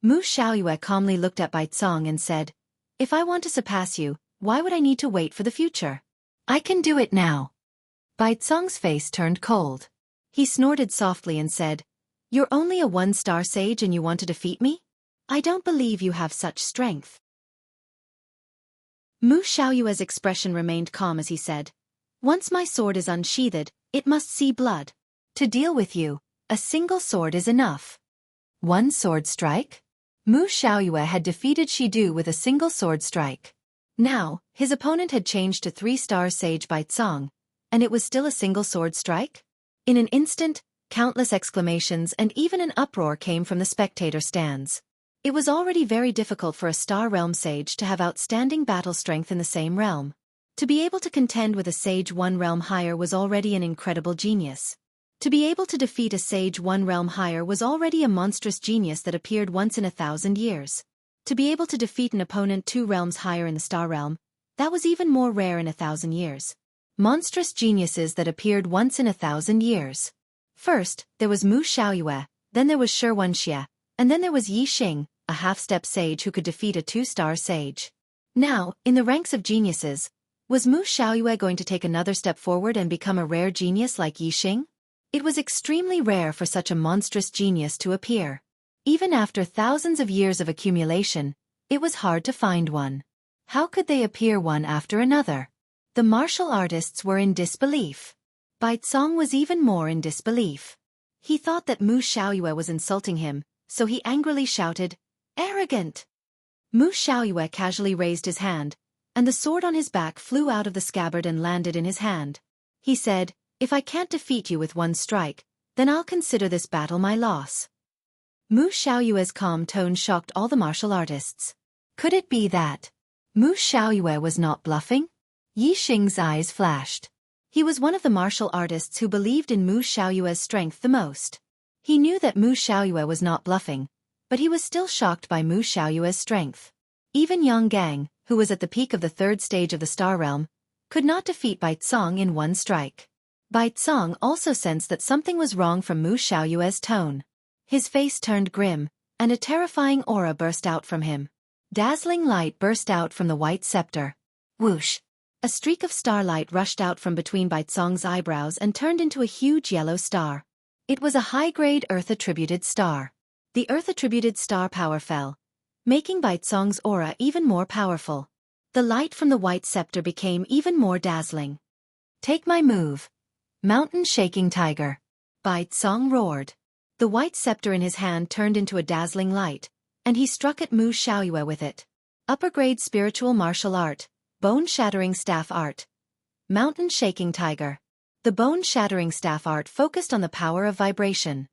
Mu Xiaoyue calmly looked at Bai Cong and said, if I want to surpass you, why would I need to wait for the future? I can do it now. Bai Cong's face turned cold. He snorted softly and said, you're only a 1-star sage and you want to defeat me? I don't believe you have such strength. Mu Xiaoyue's expression remained calm as he said, once my sword is unsheathed, it must see blood. To deal with you, a single sword is enough. 1 sword strike? Mu Xiaoyue had defeated Shidu with a single sword strike. Now, his opponent had changed to 3-star sage Bai Cong, and it was still a single sword strike? In an instant, countless exclamations and even an uproar came from the spectator stands. It was already very difficult for a Star Realm sage to have outstanding battle strength in the same realm. To be able to contend with a sage 1 realm higher was already an incredible genius. To be able to defeat a sage 1 realm higher was already a monstrous genius that appeared once in 1,000 years. To be able to defeat an opponent 2 realms higher in the Star Realm, that was even more rare in 1,000 years. Monstrous geniuses that appeared once in 1,000 years. First, there was Mu Xiaoyue, then there was Xianxia, and then there was Yixing, a half-step sage who could defeat a 2-star sage. Now, in the ranks of geniuses, was Mu Xiaoyue going to take another step forward and become a rare genius like Yixing? It was extremely rare for such a monstrous genius to appear. Even after thousands of years of accumulation, it was hard to find one. How could they appear one after another? The martial artists were in disbelief. Bai Cong was even more in disbelief. He thought that Mu Xiaoyue was insulting him, so he angrily shouted, arrogant! Mu Xiaoyue casually raised his hand, and the sword on his back flew out of the scabbard and landed in his hand. He said, if I can't defeat you with 1 strike, then I'll consider this battle my loss. Mu Xiaoyue's calm tone shocked all the martial artists. Could it be that Mu Xiaoyue was not bluffing? Yixing's eyes flashed. He was one of the martial artists who believed in Mu Xiaoyue's strength the most. He knew that Mu Xiaoyue was not bluffing, but he was still shocked by Mu Xiaoyue's strength. Even Yang Gang, who was at the peak of the 3rd stage of the Star Realm, could not defeat Bai Cong in 1 strike. Bai Cong also sensed that something was wrong from Mu Xiaoyue's tone. His face turned grim, and a terrifying aura burst out from him. Dazzling light burst out from the white scepter. Whoosh! A streak of starlight rushed out from between Bai Cong's eyebrows and turned into a huge yellow star. It was a high-grade Earth-attributed star. The Earth-attributed star power fell, making Bai Cong's aura even more powerful. The light from the white scepter became even more dazzling. Take my move. Mountain Shaking Tiger. Bai Cong roared. The white scepter in his hand turned into a dazzling light, and he struck at Mu Xiaoyue with it. Upper-grade spiritual martial art, bone-shattering staff art. Mountain Shaking Tiger. The bone-shattering staff art focused on the power of vibration.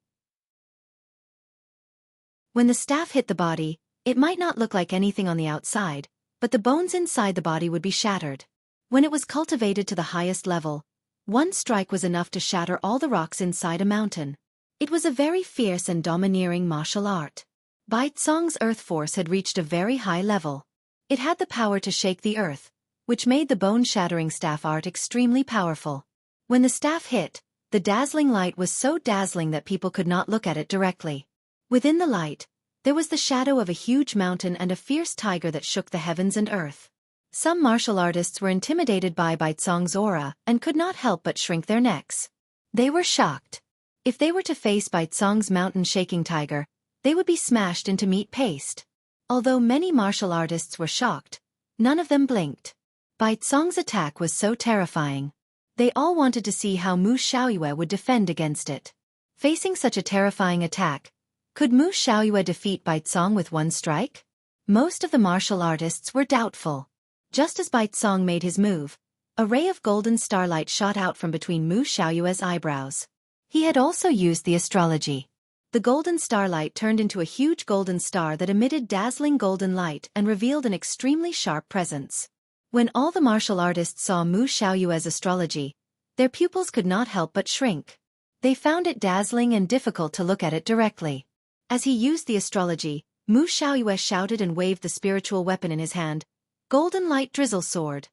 When the staff hit the body, it might not look like anything on the outside, but the bones inside the body would be shattered. When it was cultivated to the highest level, 1 strike was enough to shatter all the rocks inside a mountain. It was a very fierce and domineering martial art. Bai Cong's earth force had reached a very high level. It had the power to shake the earth, which made the bone-shattering staff art extremely powerful. When the staff hit, the dazzling light was so dazzling that people could not look at it directly. Within the light, there was the shadow of a huge mountain and a fierce tiger that shook the heavens and earth. Some martial artists were intimidated by Bai Cong's aura and could not help but shrink their necks. They were shocked. If they were to face Bai Cong's mountain-shaking tiger, they would be smashed into meat paste. Although many martial artists were shocked, none of them blinked. Bai Cong's attack was so terrifying. They all wanted to see how Mu Xiaoyue would defend against it. Facing such a terrifying attack, could Mu Xiaoyue defeat Bai Cong with 1 strike? Most of the martial artists were doubtful. Just as Baizong made his move, a ray of golden starlight shot out from between Mu Xiaoyue's eyebrows. He had also used the astrology. The golden starlight turned into a huge golden star that emitted dazzling golden light and revealed an extremely sharp presence. When all the martial artists saw Mu Xiaoyue's astrology, their pupils could not help but shrink. They found it dazzling and difficult to look at it directly. As he used the astrology, Mu Xiaoyue shouted and waved the spiritual weapon in his hand, Golden Light Drizzle Sword.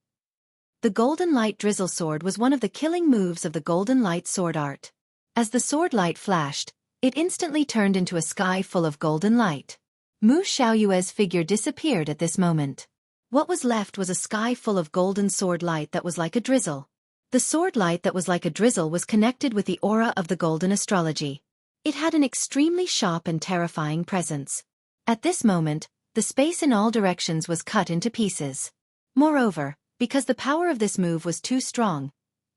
The Golden Light Drizzle Sword was one of the killing moves of the Golden Light Sword art. As the sword light flashed, it instantly turned into a sky full of golden light. Mu Xiaoyue's figure disappeared at this moment. What was left was a sky full of golden sword light that was like a drizzle. The sword light that was like a drizzle was connected with the aura of the golden astrology. It had an extremely sharp and terrifying presence. At this moment, the space in all directions was cut into pieces. Moreover, because the power of this move was too strong,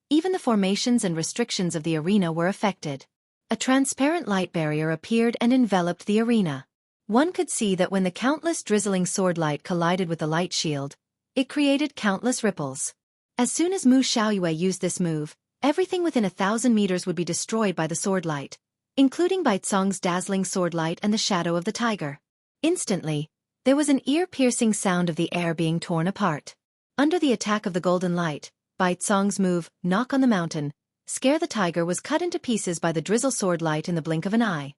even the formations and restrictions of the arena were affected. A transparent light barrier appeared and enveloped the arena. One could see that when the countless drizzling sword light collided with the light shield, it created countless ripples. As soon as Mu Xiaoyue used this move, everything within 1,000 meters would be destroyed by the sword light, including Baizong's dazzling sword light and the shadow of the tiger. Instantly, there was an ear-piercing sound of the air being torn apart. Under the attack of the golden light, Baizong's move, Knock on the Mountain, Scare the Tiger, was cut into pieces by the drizzle sword light in the blink of an eye.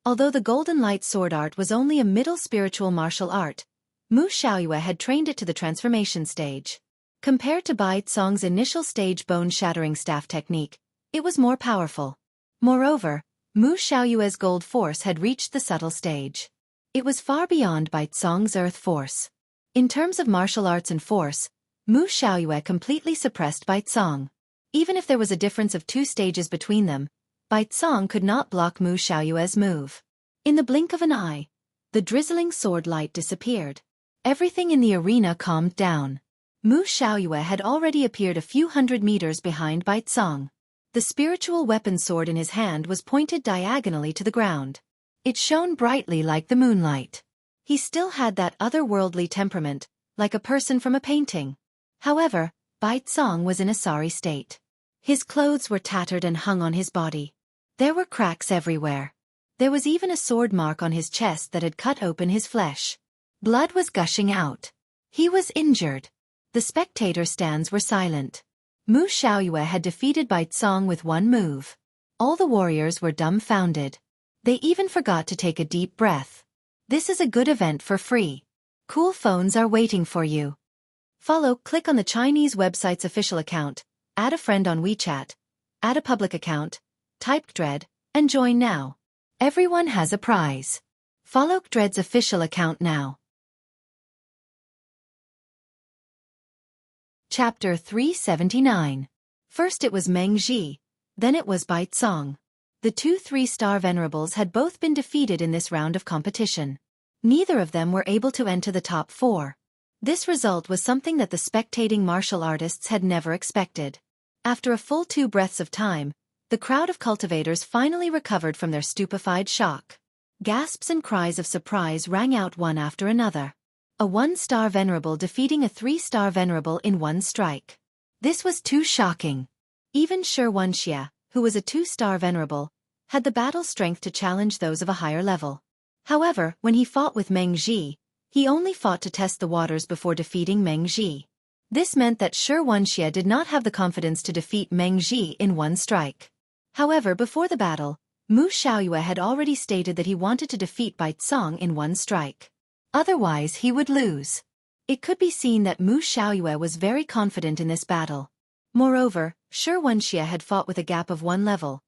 Although the golden light sword art was only a middle spiritual martial art, Mu Xiaoyue had trained it to the transformation stage. Compared to Baizong's initial stage bone-shattering staff technique, it was more powerful. Moreover, Mu Xiaoyue's gold force had reached the subtle stage. It was far beyond Baizong's earth force. In terms of martial arts and force, Mu Xiaoyue completely suppressed Baizong. Even if there was a difference of 2 stages between them, Baizong could not block Mu Xiaoyue's move. In the blink of an eye, the drizzling sword light disappeared. Everything in the arena calmed down. Mu Xiaoyue had already appeared a few hundred meters behind Baizong. The spiritual weapon sword in his hand was pointed diagonally to the ground. It shone brightly like the moonlight. He still had that otherworldly temperament, like a person from a painting. However, Baizong was in a sorry state. His clothes were tattered and hung on his body. There were cracks everywhere. There was even a sword mark on his chest that had cut open his flesh. Blood was gushing out. He was injured. The spectator stands were silent. Mu Xiaoyue had defeated Baizong with one move. All the warriors were dumbfounded. They even forgot to take a deep breath. This is a good event for free. Cool phones are waiting for you. Click on the Chinese website's official account, add a friend on WeChat, add a public account, type Dread, and join now. Everyone has a prize. Follow Dread's official account now. Chapter 379. First it was Meng Ji, then it was Baizong. The 2 3-star venerables had both been defeated in this round of competition. Neither of them were able to enter the top 4. This result was something that the spectating martial artists had never expected. After a full 2 breaths of time, the crowd of cultivators finally recovered from their stupefied shock. Gasps and cries of surprise rang out one after another. A 1-star venerable defeating a 3-star venerable in one strike. This was too shocking. Even Xianxia, who was a 2-star venerable, had the battle strength to challenge those of a higher level. However, when he fought with Meng Ji, he only fought to test the waters before defeating Meng Ji. This meant that Xianxia did not have the confidence to defeat Meng Ji in one strike. However, before the battle, Mu Xiaoyue had already stated that he wanted to defeat Baizong in one strike. Otherwise he would lose. It could be seen that Mu Xiaoyue was very confident in this battle. Moreover, Xianxia had fought with a gap of 1 level,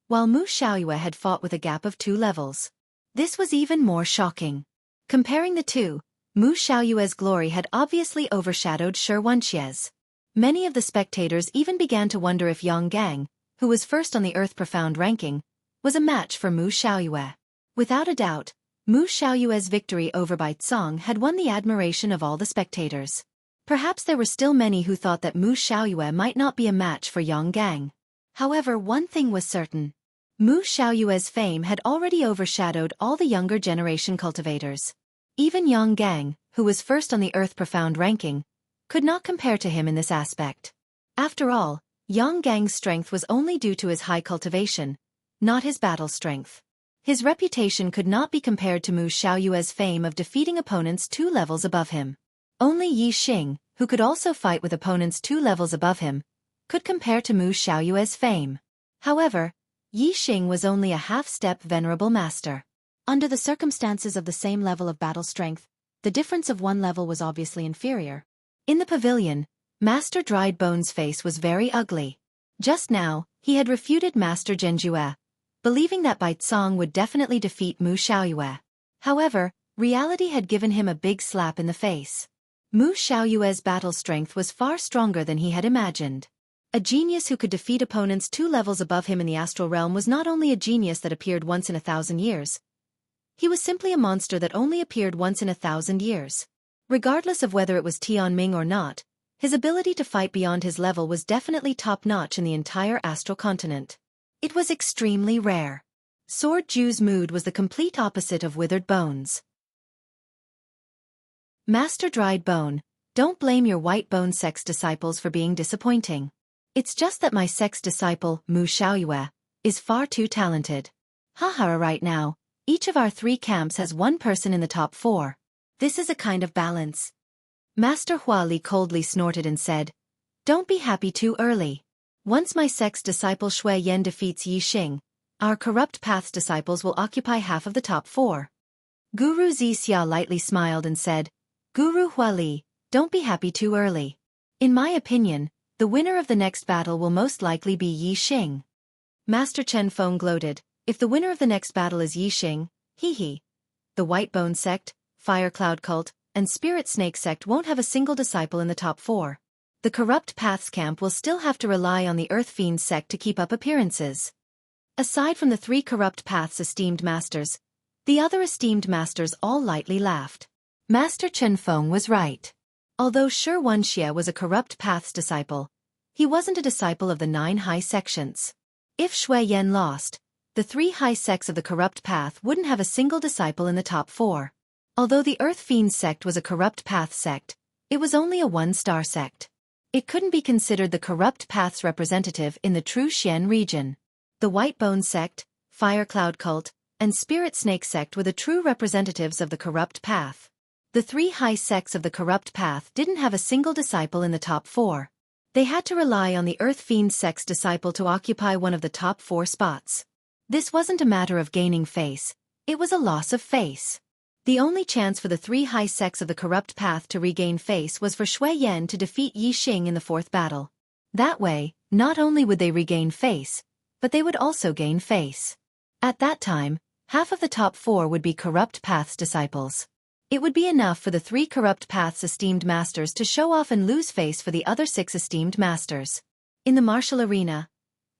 while Mu Xiaoyue had fought with a gap of 2 levels. This was even more shocking. Comparing the two, Mu Xiaoyue's glory had obviously overshadowed Xianxia's. Many of the spectators even began to wonder if Yang, who was first on the Earth Profound ranking, was a match for Mu Xiaoyue. Without a doubt, Mu Xiaoyue's victory over Baizong had won the admiration of all the spectators. Perhaps there were still many who thought that Mu Xiaoyue might not be a match for Yang. However, one thing was certain. Mu Xiaoyue's fame had already overshadowed all the younger generation cultivators. Even Yang, who was first on the Earth Profound ranking, could not compare to him in this aspect. After all, Yang Gang's strength was only due to his high cultivation, not his battle strength. His reputation could not be compared to Mu Xiaoyue's fame of defeating opponents 2 levels above him. Only Yi Xing, who could also fight with opponents 2 levels above him, could compare to Mu Xiaoyue's fame. However, Yi Xing was only a half-step venerable master. Under the circumstances of the same level of battle strength, the difference of 1 level was obviously inferior. In the pavilion, Master Dried Bone's face was very ugly. Just now, he had refuted Master Zhenjue, believing that Bai Cong would definitely defeat Mu Xiaoyue. However, reality had given him a big slap in the face. Mu Xiaoyue's battle strength was far stronger than he had imagined. A genius who could defeat opponents 2 levels above him in the astral realm was not only a genius that appeared once in 1,000 years. He was simply a monster that only appeared once in 1,000 years. Regardless of whether it was Tianming or not, his ability to fight beyond his level was definitely top-notch in the entire astral continent. It was extremely rare. Sword Ju's mood was the complete opposite of withered bones. Master Dried Bone, don't blame your white bone sex disciples for being disappointing. It's just that my sex disciple, Mu Xiaoyue, is far too talented. Haha, right now, each of our 3 camps has 1 person in the top 4. This is a kind of balance. Master Hua Li coldly snorted and said, don't be happy too early. Once my sex disciple Shui Yan defeats Yi Xing, our corrupt path's disciples will occupy half of the top 4. Guru Zixia lightly smiled and said, Guru Hua Li, don't be happy too early. In my opinion, the winner of the next battle will most likely be Yi Xing. Master Chen Feng gloated, if the winner of the next battle is Yi Xing, hee. The White Bone Sect, Fire Cloud Cult, and Spirit Snake Sect won't have a single disciple in the top 4. The Corrupt Paths camp will still have to rely on the Earth Fiend Sect to keep up appearances. Aside from the 3 Corrupt Paths esteemed masters, the other esteemed masters all lightly laughed. Master Chen Feng was right. Although Xianxia was a Corrupt Paths disciple, he wasn't a disciple of the 9 high sections. If Shui Yan lost, the 3 high sects of the Corrupt Path wouldn't have a single disciple in the top 4. Although the Earth Fiend Sect was a Corrupt Path sect, it was only a 1-star sect. It couldn't be considered the Corrupt Path's representative in the true Xian region. The White Bone Sect, Fire Cloud Cult, and Spirit Snake Sect were the true representatives of the Corrupt Path. The 3 high sects of the Corrupt Path didn't have a single disciple in the top 4. They had to rely on the Earth Fiend Sect's disciple to occupy one of the top 4 spots. This wasn't a matter of gaining face, it was a loss of face. The only chance for the 3 high sects of the Corrupt Path to regain face was for Shui Yan to defeat Yi Xing in the 4th battle. That way, not only would they regain face, but they would also gain face. At that time, half of the top 4 would be Corrupt Path's disciples. It would be enough for the 3 Corrupt Path's esteemed masters to show off and lose face for the other 6 esteemed masters. In the martial arena,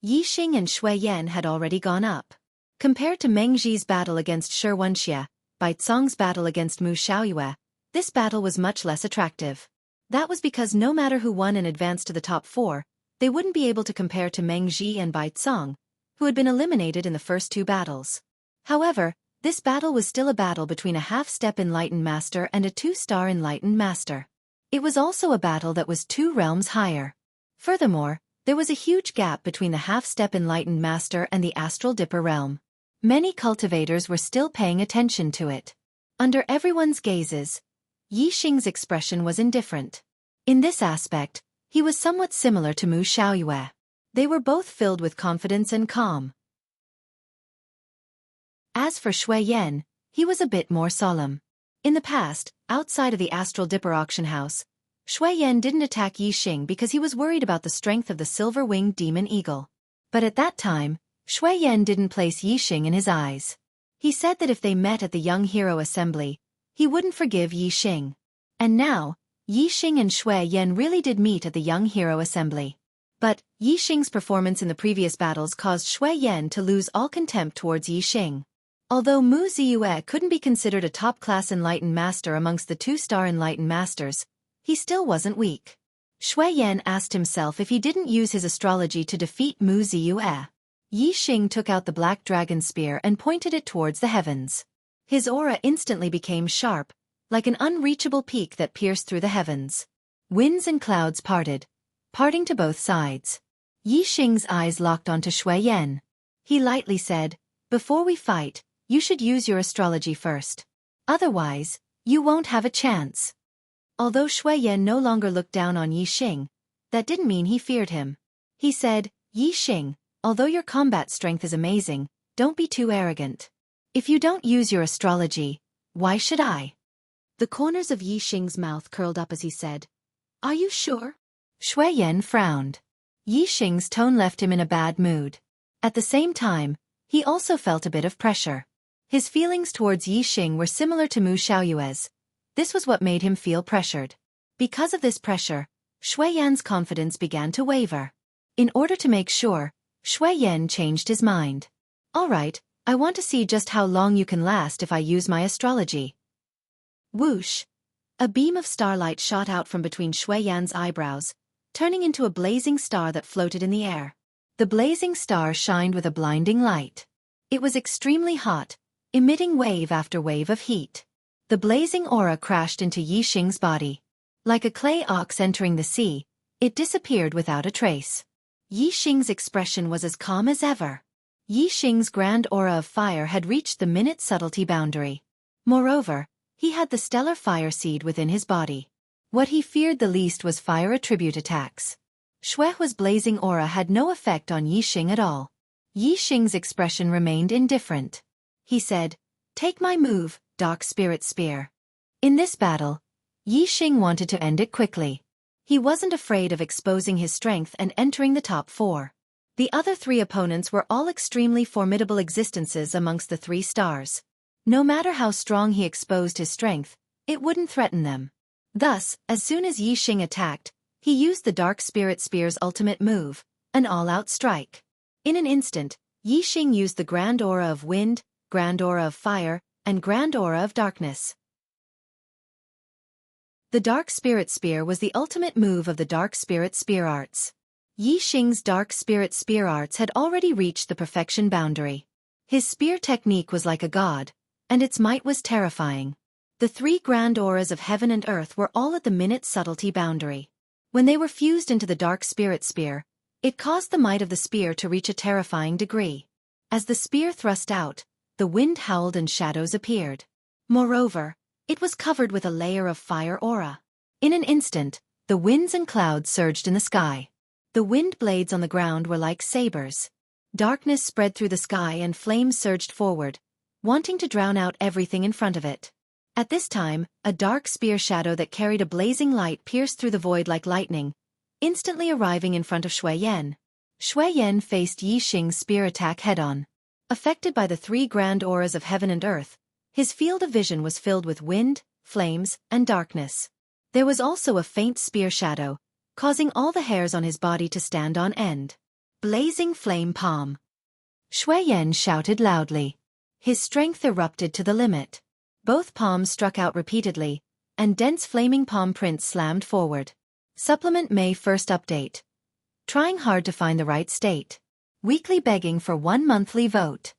Yi Xing and Shui Yan had already gone up. Compared to Meng Ji's battle against Xianxia, Bai Cong's battle against Mu Xiaoyue, this battle was much less attractive. That was because no matter who won and advanced to the top 4, they wouldn't be able to compare to Meng Ji and Bai Cong, who had been eliminated in the first 2 battles. However, this battle was still a battle between a half-step enlightened master and a 2-star enlightened master. It was also a battle that was 2 realms higher. Furthermore, there was a huge gap between the half-step enlightened master and the astral dipper realm. Many cultivators were still paying attention to it. Under everyone's gazes, Yi Xing's expression was indifferent. In this aspect, he was somewhat similar to Mu Xiaoyue. They were both filled with confidence and calm. As for Shui Yan, he was a bit more solemn. In the past, outside of the astral dipper auction house, Shui Yan didn't attack Yi Xing because he was worried about the strength of the silver-winged demon eagle. But at that time, Shui Yan didn't place Yi Xing in his eyes. He said that if they met at the Young Hero Assembly, he wouldn't forgive Yi Xing. And now, Yi Xing and Shui Yan really did meet at the Young Hero Assembly. But, Yi Xing's performance in the previous battles caused Shui Yan to lose all contempt towards Yi Xing. Although Mu Ziyue couldn't be considered a top-class enlightened master amongst the 2-star enlightened masters, he still wasn't weak. Shui Yan asked himself if he didn't use his astrology to defeat Mu Ziyue. Yi Xing took out the black dragon spear and pointed it towards the heavens. His aura instantly became sharp, like an unreachable peak that pierced through the heavens. Winds and clouds parting to both sides. Yi Xing's eyes locked onto Shui Yan. He lightly said, "Before we fight, you should use your astrology first. Otherwise, you won't have a chance." Although Shui Yan no longer looked down on Yi Xing, that didn't mean he feared him. He said, "Yi Xing, although your combat strength is amazing, don't be too arrogant. If you don't use your astrology, why should I?" The corners of Yi Xing's mouth curled up as he said, "Are you sure?" Shui Yan frowned. Yi Xing's tone left him in a bad mood. At the same time, he also felt a bit of pressure. His feelings towards Yi Xing were similar to Mu Xiaoyue's. This was what made him feel pressured. Because of this pressure, Shui Yan's confidence began to waver. In order to make sure, Shui Yan changed his mind. "All right, I want to see just how long you can last if I use my astrology." Whoosh! A beam of starlight shot out from between Shui Yan's eyebrows, turning into a blazing star that floated in the air. The blazing star shined with a blinding light. It was extremely hot, emitting wave after wave of heat. The blazing aura crashed into Yi Xing's body. Like a clay ox entering the sea, it disappeared without a trace. Yi Xing's expression was as calm as ever. Yi Xing's grand aura of fire had reached the minute subtlety boundary. Moreover, he had the stellar fire seed within his body. What he feared the least was fire attribute attacks. Shuehua's blazing aura had no effect on Yi Xing at all. Yi Xing's expression remained indifferent. He said, "Take my move, Dark Spirit Spear." In this battle, Yi Xing wanted to end it quickly. He wasn't afraid of exposing his strength and entering the top 4. The other 3 opponents were all extremely formidable existences amongst the 3 stars. No matter how strong he exposed his strength, it wouldn't threaten them. Thus, as soon as Yi Xing attacked, he used the Dark Spirit Spear's ultimate move, an all-out strike. In an instant, Yi Xing used the Grand Aura of Wind, Grand Aura of Fire, and Grand Aura of Darkness. The Dark Spirit Spear was the ultimate move of the Dark Spirit Spear Arts. Yi Xing's Dark Spirit Spear Arts had already reached the perfection boundary. His spear technique was like a god, and its might was terrifying. The 3 grand auras of heaven and earth were all at the minute subtlety boundary. When they were fused into the Dark Spirit Spear, it caused the might of the spear to reach a terrifying degree. As the spear thrust out, the wind howled and shadows appeared. Moreover, it was covered with a layer of fire aura. In an instant, the winds and clouds surged in the sky. The wind blades on the ground were like sabers. Darkness spread through the sky and flames surged forward, wanting to drown out everything in front of it. At this time, a dark spear shadow that carried a blazing light pierced through the void like lightning, instantly arriving in front of Shui Yan. Shui Yan faced Yi Xing's spear attack head-on. Affected by the 3 grand auras of heaven and earth, his field of vision was filled with wind, flames, and darkness. There was also a faint spear shadow, causing all the hairs on his body to stand on end. Blazing flame palm. Shui Yan shouted loudly. His strength erupted to the limit. Both palms struck out repeatedly, and dense flaming palm prints slammed forward. Supplement May 1st update. Trying hard to find the right state. Weekly begging for 1 monthly vote.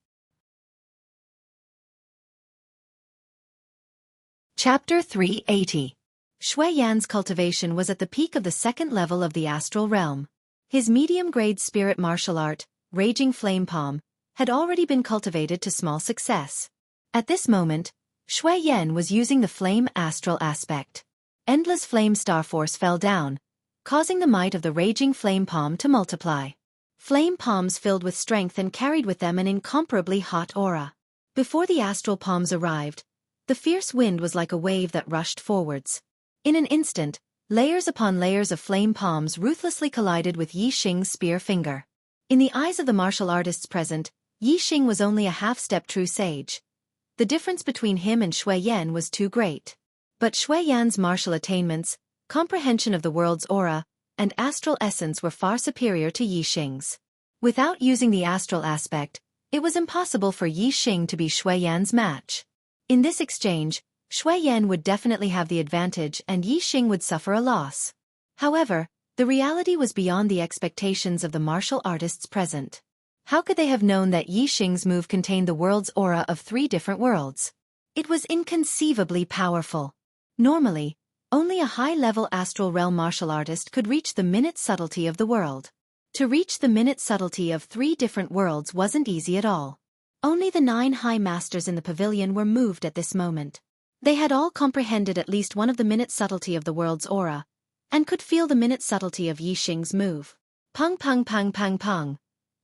Chapter 380. Shui Yan's cultivation was at the peak of the 2nd level of the astral realm. His medium-grade spirit martial art, Raging Flame Palm, had already been cultivated to small success. At this moment, Shui Yan was using the flame astral aspect. Endless flame star force fell down, causing the might of the Raging Flame Palm to multiply. Flame palms filled with strength and carried with them an incomparably hot aura. Before the astral palms arrived, the fierce wind was like a wave that rushed forwards. In an instant, layers upon layers of flame palms ruthlessly collided with Yi Xing's spear finger. In the eyes of the martial artists present, Yi Xing was only a half-step true sage. The difference between him and Shui Yan was too great. But Shui Yan's martial attainments, comprehension of the world's aura, and astral essence were far superior to Yi Xing's. Without using the astral aspect, it was impossible for Yi Xing to be Shui Yan's match. In this exchange, Shui Yan would definitely have the advantage and Yi Xing would suffer a loss. However, the reality was beyond the expectations of the martial artists present. How could they have known that Yi Xing's move contained the world's aura of 3 different worlds? It was inconceivably powerful. Normally, only a high-level astral realm martial artist could reach the minute subtlety of the world. To reach the minute subtlety of 3 different worlds wasn't easy at all. Only the 9 high masters in the pavilion were moved at this moment. They had all comprehended at least one of the minute subtlety of the world's aura, and could feel the minute subtlety of Yixing's move. Pung pung pung pung pung.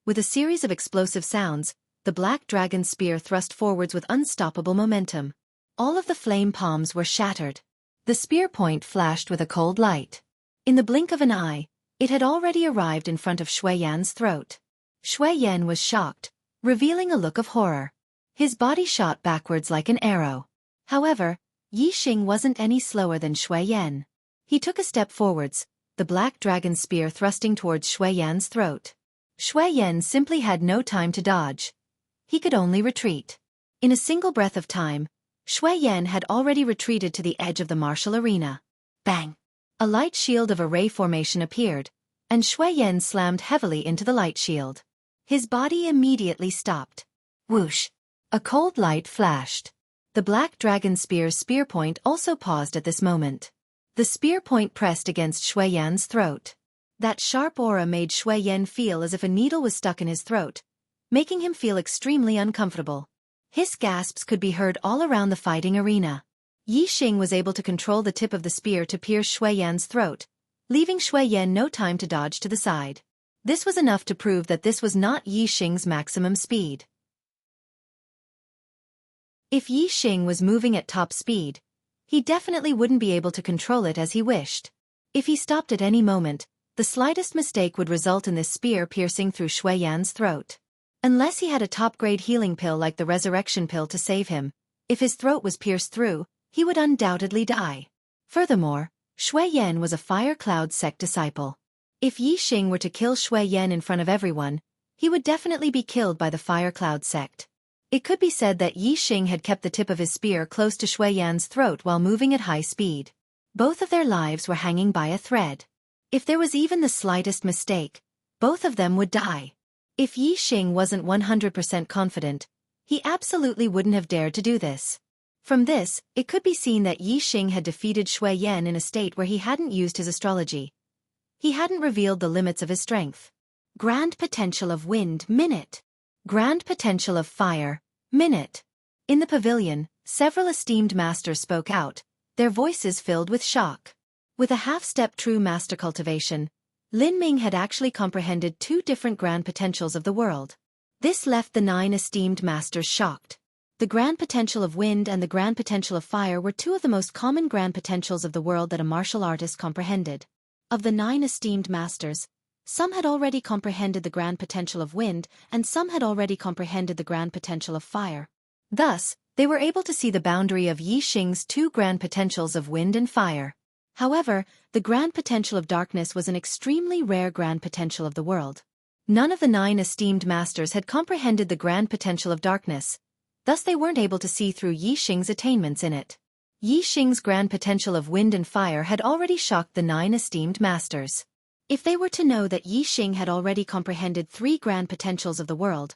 With a series of explosive sounds, the black dragon spear thrust forwards with unstoppable momentum. All of the flame palms were shattered. The spear point flashed with a cold light. In the blink of an eye, it had already arrived in front of Shui Yan's throat. Shui Yan was shocked, revealing a look of horror. His body shot backwards like an arrow. However, Yixing wasn't any slower than Shui Yan. He took a step forwards, the black dragon spear thrusting towards Shui Yan's throat. Shui Yan simply had no time to dodge. He could only retreat. In a single breath of time, Shui Yan had already retreated to the edge of the martial arena. Bang! A light shield of array formation appeared, and Shui Yan slammed heavily into the light shield. His body immediately stopped. Whoosh! A cold light flashed. The black dragon spear's spear point also paused at this moment. The spear point pressed against Shui Yan's throat. That sharp aura made Shui Yan feel as if a needle was stuck in his throat, making him feel extremely uncomfortable. His gasps could be heard all around the fighting arena. Yixing was able to control the tip of the spear to pierce Shui Yan's throat, leaving Shui Yan no time to dodge to the side. This was enough to prove that this was not Yixing's maximum speed. If Yixing was moving at top speed, he definitely wouldn't be able to control it as he wished. If he stopped at any moment, the slightest mistake would result in this spear piercing through Shui Yan's throat. Unless he had a top-grade healing pill like the resurrection pill to save him, if his throat was pierced through, he would undoubtedly die. Furthermore, Shui Yan was a Fire Cloud sect disciple. If Yixing were to kill Shui Yan in front of everyone, he would definitely be killed by the Fire Cloud sect. It could be said that Yixing had kept the tip of his spear close to Shui Yan's throat while moving at high speed. Both of their lives were hanging by a thread. If there was even the slightest mistake, both of them would die. If Yixing wasn't 100% confident, he absolutely wouldn't have dared to do this. From this, it could be seen that Yixing had defeated Shui Yan in a state where he hadn't used his astrology. He hadn't revealed the limits of his strength. Grand potential of wind, minute. Grand potential of fire, minute. In the pavilion, several esteemed masters spoke out, their voices filled with shock. With a half-step true master cultivation, Lin Ming had actually comprehended 2 different grand potentials of the world. This left the 9 esteemed masters shocked. The grand potential of wind and the grand potential of fire were 2 of the most common grand potentials of the world that a martial artist comprehended. Of the 9 esteemed masters, some had already comprehended the grand potential of wind and some had already comprehended the grand potential of fire. Thus, they were able to see the boundary of Yixing's 2 grand potentials of wind and fire. However, the grand potential of darkness was an extremely rare grand potential of the world. None of the 9 esteemed masters had comprehended the grand potential of darkness, thus they weren't able to see through Yixing's attainments in it. Yixing's grand potential of wind and fire had already shocked the 9 esteemed masters. If they were to know that Yixing had already comprehended 3 grand potentials of the world,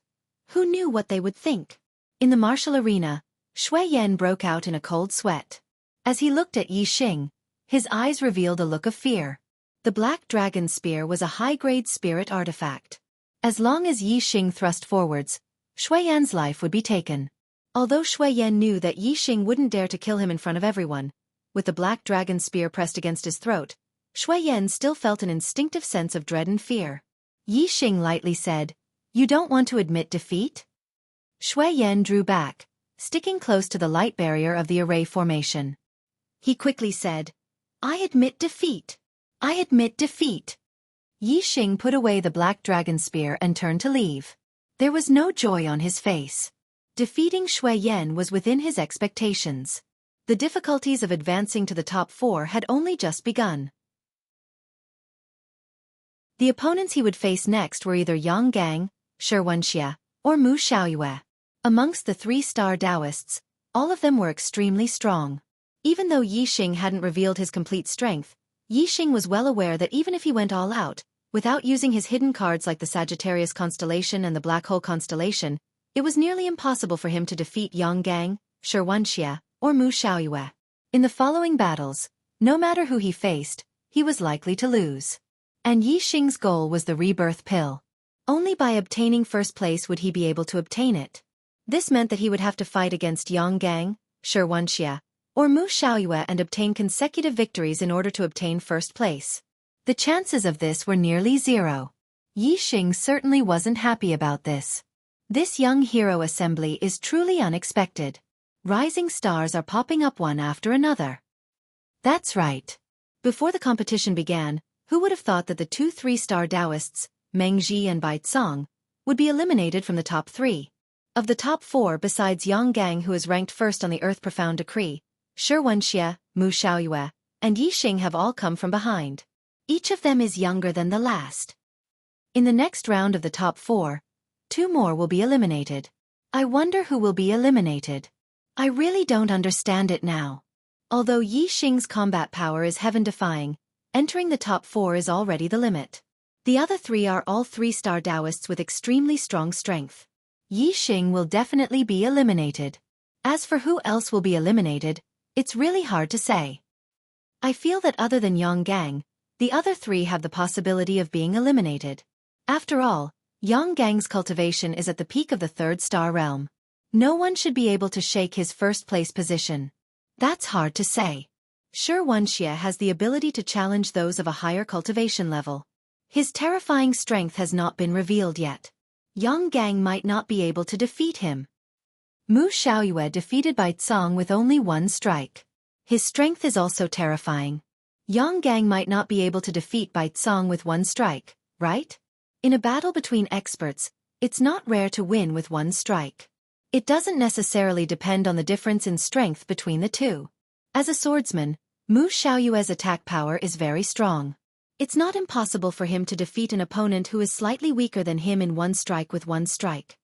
who knew what they would think? In the martial arena, Shui Yan broke out in a cold sweat. As he looked at Yixing, his eyes revealed a look of fear. The black dragon spear was a high-grade spirit artifact. As long as Yixing thrust forwards, Shui Yan's life would be taken. Although Shui Yan knew that Yixing wouldn't dare to kill him in front of everyone, with the black dragon spear pressed against his throat, Shui Yan still felt an instinctive sense of dread and fear. Yixing lightly said, "You don't want to admit defeat?" Shui Yan drew back, sticking close to the light barrier of the array formation. He quickly said, "I admit defeat. I admit defeat." Yixing put away the black dragon spear and turned to leave. There was no joy on his face. Defeating Shui Yan was within his expectations. The difficulties of advancing to the top 4 had only just begun. The opponents he would face next were either Yang Gang, Xianxia, or Mu Xiaoyue. Amongst the 3-star Taoists, all of them were extremely strong. Even though Yixing hadn't revealed his complete strength, Yixing was well aware that even if he went all out, without using his hidden cards like the Sagittarius constellation and the Black Hole constellation, it was nearly impossible for him to defeat Yang Gang, Xianxia, or Mu Xiaoyue. In the following battles, no matter who he faced, he was likely to lose. And Yixing's goal was the rebirth pill. Only by obtaining first place would he be able to obtain it. This meant that he would have to fight against Yang Gang, Xianxia, or Mu Xiaoyue and obtain consecutive victories in order to obtain first place. The chances of this were nearly zero. Yixing certainly wasn't happy about this. This young hero assembly is truly unexpected. Rising stars are popping up one after another. That's right. Before the competition began, who would have thought that the two 3-star Taoists, Meng Ji and Bai Cong, would be eliminated from the top 3? Of the top 4 besides Yang Gang, who is ranked first on the Earth Profound Decree, Xianxia, Mu Xiaoyue, and Yixing have all come from behind. Each of them is younger than the last. In the next round of the top 4, 2 more will be eliminated. I wonder who will be eliminated. I really don't understand it now. Although Yixing's combat power is heaven-defying, entering the top 4 is already the limit. The other 3 are all 3-star Taoists with extremely strong strength. Yixing will definitely be eliminated. As for who else will be eliminated, it's really hard to say. I feel that other than Yang Gang, the other 3 have the possibility of being eliminated. After all, Yang Gang's cultivation is at the peak of the 3rd-star realm. No one should be able to shake his first-place position. That's hard to say. Xianxia has the ability to challenge those of a higher cultivation level. His terrifying strength has not been revealed yet. Yang Gang might not be able to defeat him. Mu Xiaoyue defeated Bai Cong with only 1 strike. His strength is also terrifying. Yang Gang might not be able to defeat Bai Cong with 1 strike, right? In a battle between experts, it's not rare to win with 1 strike. It doesn't necessarily depend on the difference in strength between the 2. As a swordsman, Mu Xiaoyue's attack power is very strong. It's not impossible for him to defeat an opponent who is slightly weaker than him in 1 strike with 1 strike.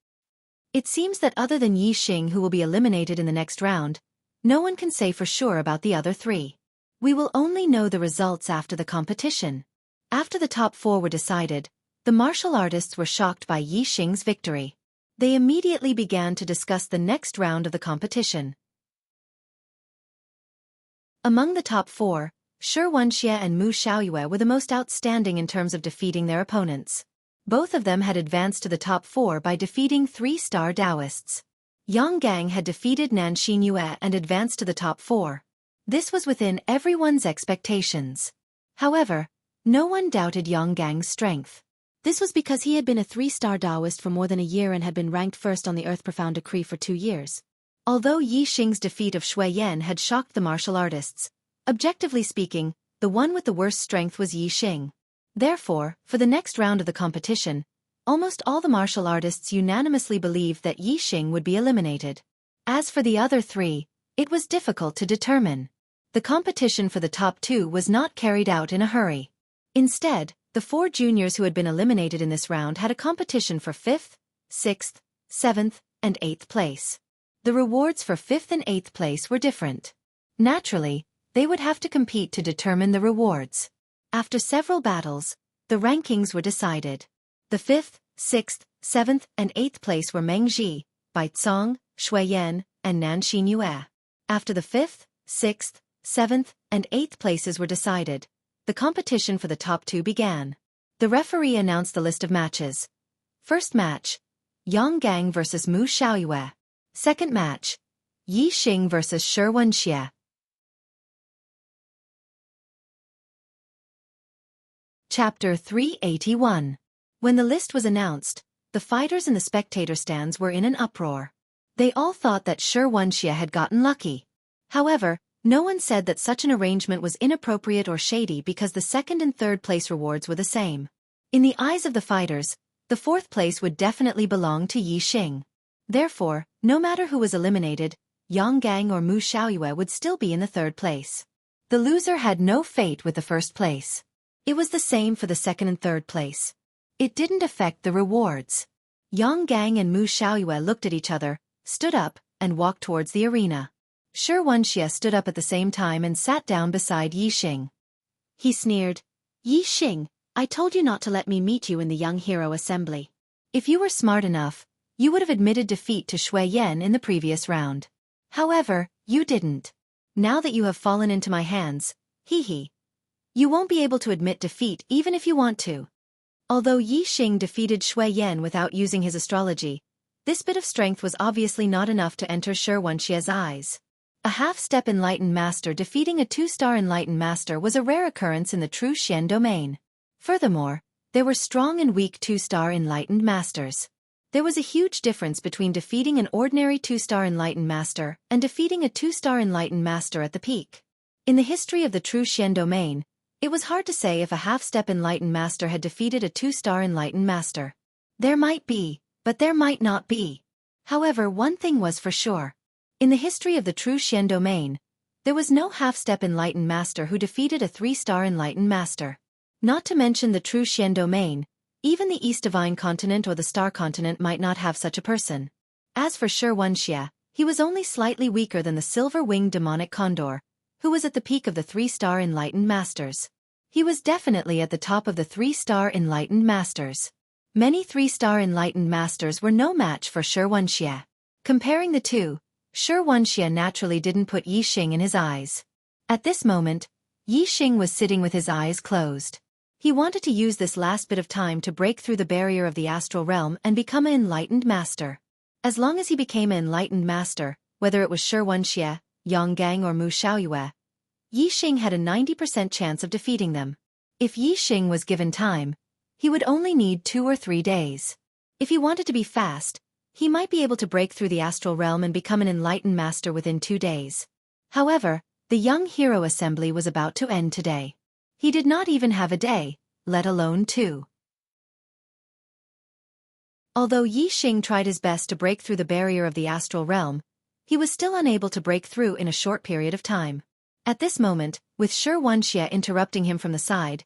It seems that other than Yixing, who will be eliminated in the next round, no one can say for sure about the other 3. We will only know the results after the competition. After the top 4 were decided, the martial artists were shocked by Yixing's victory. They immediately began to discuss the next round of the competition. Among the top 4, Xianxia and Mu Xiaoyue were the most outstanding in terms of defeating their opponents. Both of them had advanced to the top 4 by defeating 3-star Taoists. Yang Gang had defeated Nanshin Yue and advanced to the top 4. This was within everyone's expectations. However, no one doubted Yang Gang's strength. This was because he had been a 3-star Taoist for more than a year and had been ranked first on the Earth Profound Decree for 2 years. Although Yixing's defeat of Shui Yan had shocked the martial artists, objectively speaking, the one with the worst strength was Yixing. Therefore, for the next round of the competition, almost all the martial artists unanimously believed that Yixing would be eliminated. As for the other 3, it was difficult to determine. The competition for the top 2 was not carried out in a hurry. Instead, the 4 juniors who had been eliminated in this round had a competition for 5th, 6th, 7th, and 8th place. The rewards for 5th and 8th place were different. Naturally, they would have to compete to determine the rewards. After several battles, the rankings were decided. The 5th, 6th, 7th, and 8th place were Meng Ji, Bai Cong, Shui Yan, and Nanshin Yue. After the 5th, 6th, 7th, and 8th places were decided, the competition for the top 2 began. The referee announced the list of matches. First match, Yang Gang vs Mu Xiaoyue. Second match, Yixing vs Xianxia. Chapter 381. When the list was announced, the fighters in the spectator stands were in an uproar. They all thought that Xianxia had gotten lucky. However, no one said that such an arrangement was inappropriate or shady because the 2nd and 3rd place rewards were the same. In the eyes of the fighters, the 4th place would definitely belong to Yixing. Therefore, no matter who was eliminated, Yang Gang or Mu Xiaoyue would still be in the 3rd place. The loser had no fate with the 1st place. It was the same for the 2nd and 3rd place. It didn't affect the rewards. Yang Gang and Mu Xiaoyue looked at each other, stood up, and walked towards the arena. Xianxia stood up at the same time and sat down beside Yixing. He sneered, "Yixing, I told you not to let me meet you in the young hero assembly. If you were smart enough, you would have admitted defeat to Shui Yan in the previous round. However, you didn't. Now that you have fallen into my hands, hee. You won't be able to admit defeat even if you want to. Although Yi Xing defeated Shui Yan without using his astrology, this bit of strength was obviously not enough to enter Xianxia's eyes. A half-step enlightened master defeating a 2-star enlightened master was a rare occurrence in the true Xian domain. Furthermore, there were strong and weak 2-star enlightened masters. There was a huge difference between defeating an ordinary 2-star enlightened master and defeating a 2-star enlightened master at the peak. In the history of the true Xian domain, it was hard to say if a half-step enlightened master had defeated a 2-star enlightened master. There might be, but there might not be. However, one thing was for sure. In the history of the true Xian domain, there was no half-step enlightened master who defeated a 3-star enlightened master. Not to mention the true Xian domain, even the East Divine Continent or the Star Continent might not have such a person. As for Xianxia, he was only slightly weaker than the silver-winged demonic condor, who was at the peak of the 3-star enlightened masters. He was definitely at the top of the 3-star enlightened masters. Many 3-star enlightened masters were no match for Xianxia. Comparing the two, Xianxia naturally didn't put Yi Xing in his eyes. At this moment, Yi Xing was sitting with his eyes closed. He wanted to use this last bit of time to break through the barrier of the astral realm and become an enlightened master. As long as he became an enlightened master, whether it was Xianxia, Yang or Mu Xiaoyue, Yi Xing had a 90% chance of defeating them. If Yi Xing was given time, he would only need 2 or 3 days. If he wanted to be fast, he might be able to break through the astral realm and become an enlightened master within 2 days. However, the young hero assembly was about to end today. He did not even have a day, let alone 2. Although Yi Xing tried his best to break through the barrier of the astral realm, he was still unable to break through in a short period of time. At this moment, with Xianxia interrupting him from the side,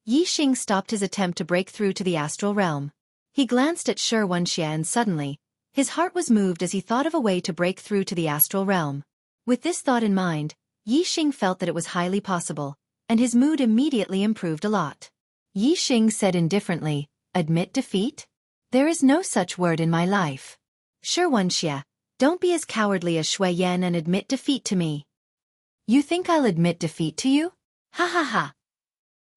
Yi Xing stopped his attempt to break through to the astral realm. He glanced at Xianxia and suddenly, his heart was moved as he thought of a way to break through to the astral realm. With this thought in mind, Yi Xing felt that it was highly possible, and his mood immediately improved a lot. Yi Xing said indifferently, "Admit defeat? There is no such word in my life. Xianxia, don't be as cowardly as Shui Yan and admit defeat to me." "You think I'll admit defeat to you? Ha ha ha."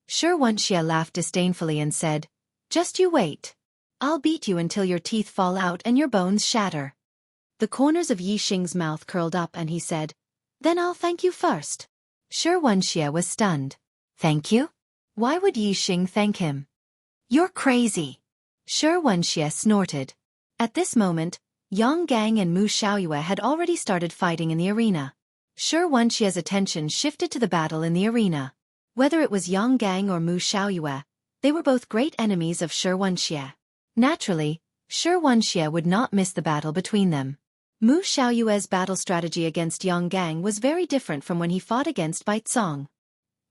Xianxia laughed disdainfully and said, "Just you wait. I'll beat you until your teeth fall out and your bones shatter." The corners of Yi Xing's mouth curled up and he said, "Then I'll thank you first." Xianxia was stunned. "Thank you? Why would Yi Xing thank him?" "You're crazy." Xianxia snorted. At this moment, Yang and Mu Xiaoyue had already started fighting in the arena. Xianxia's attention shifted to the battle in the arena. Whether it was Yang or Mu Xiaoyue, they were both great enemies of Xianxia. Naturally, Xianxia would not miss the battle between them. Mu Xiaoyue's battle strategy against Yang was very different from when he fought against Baizong.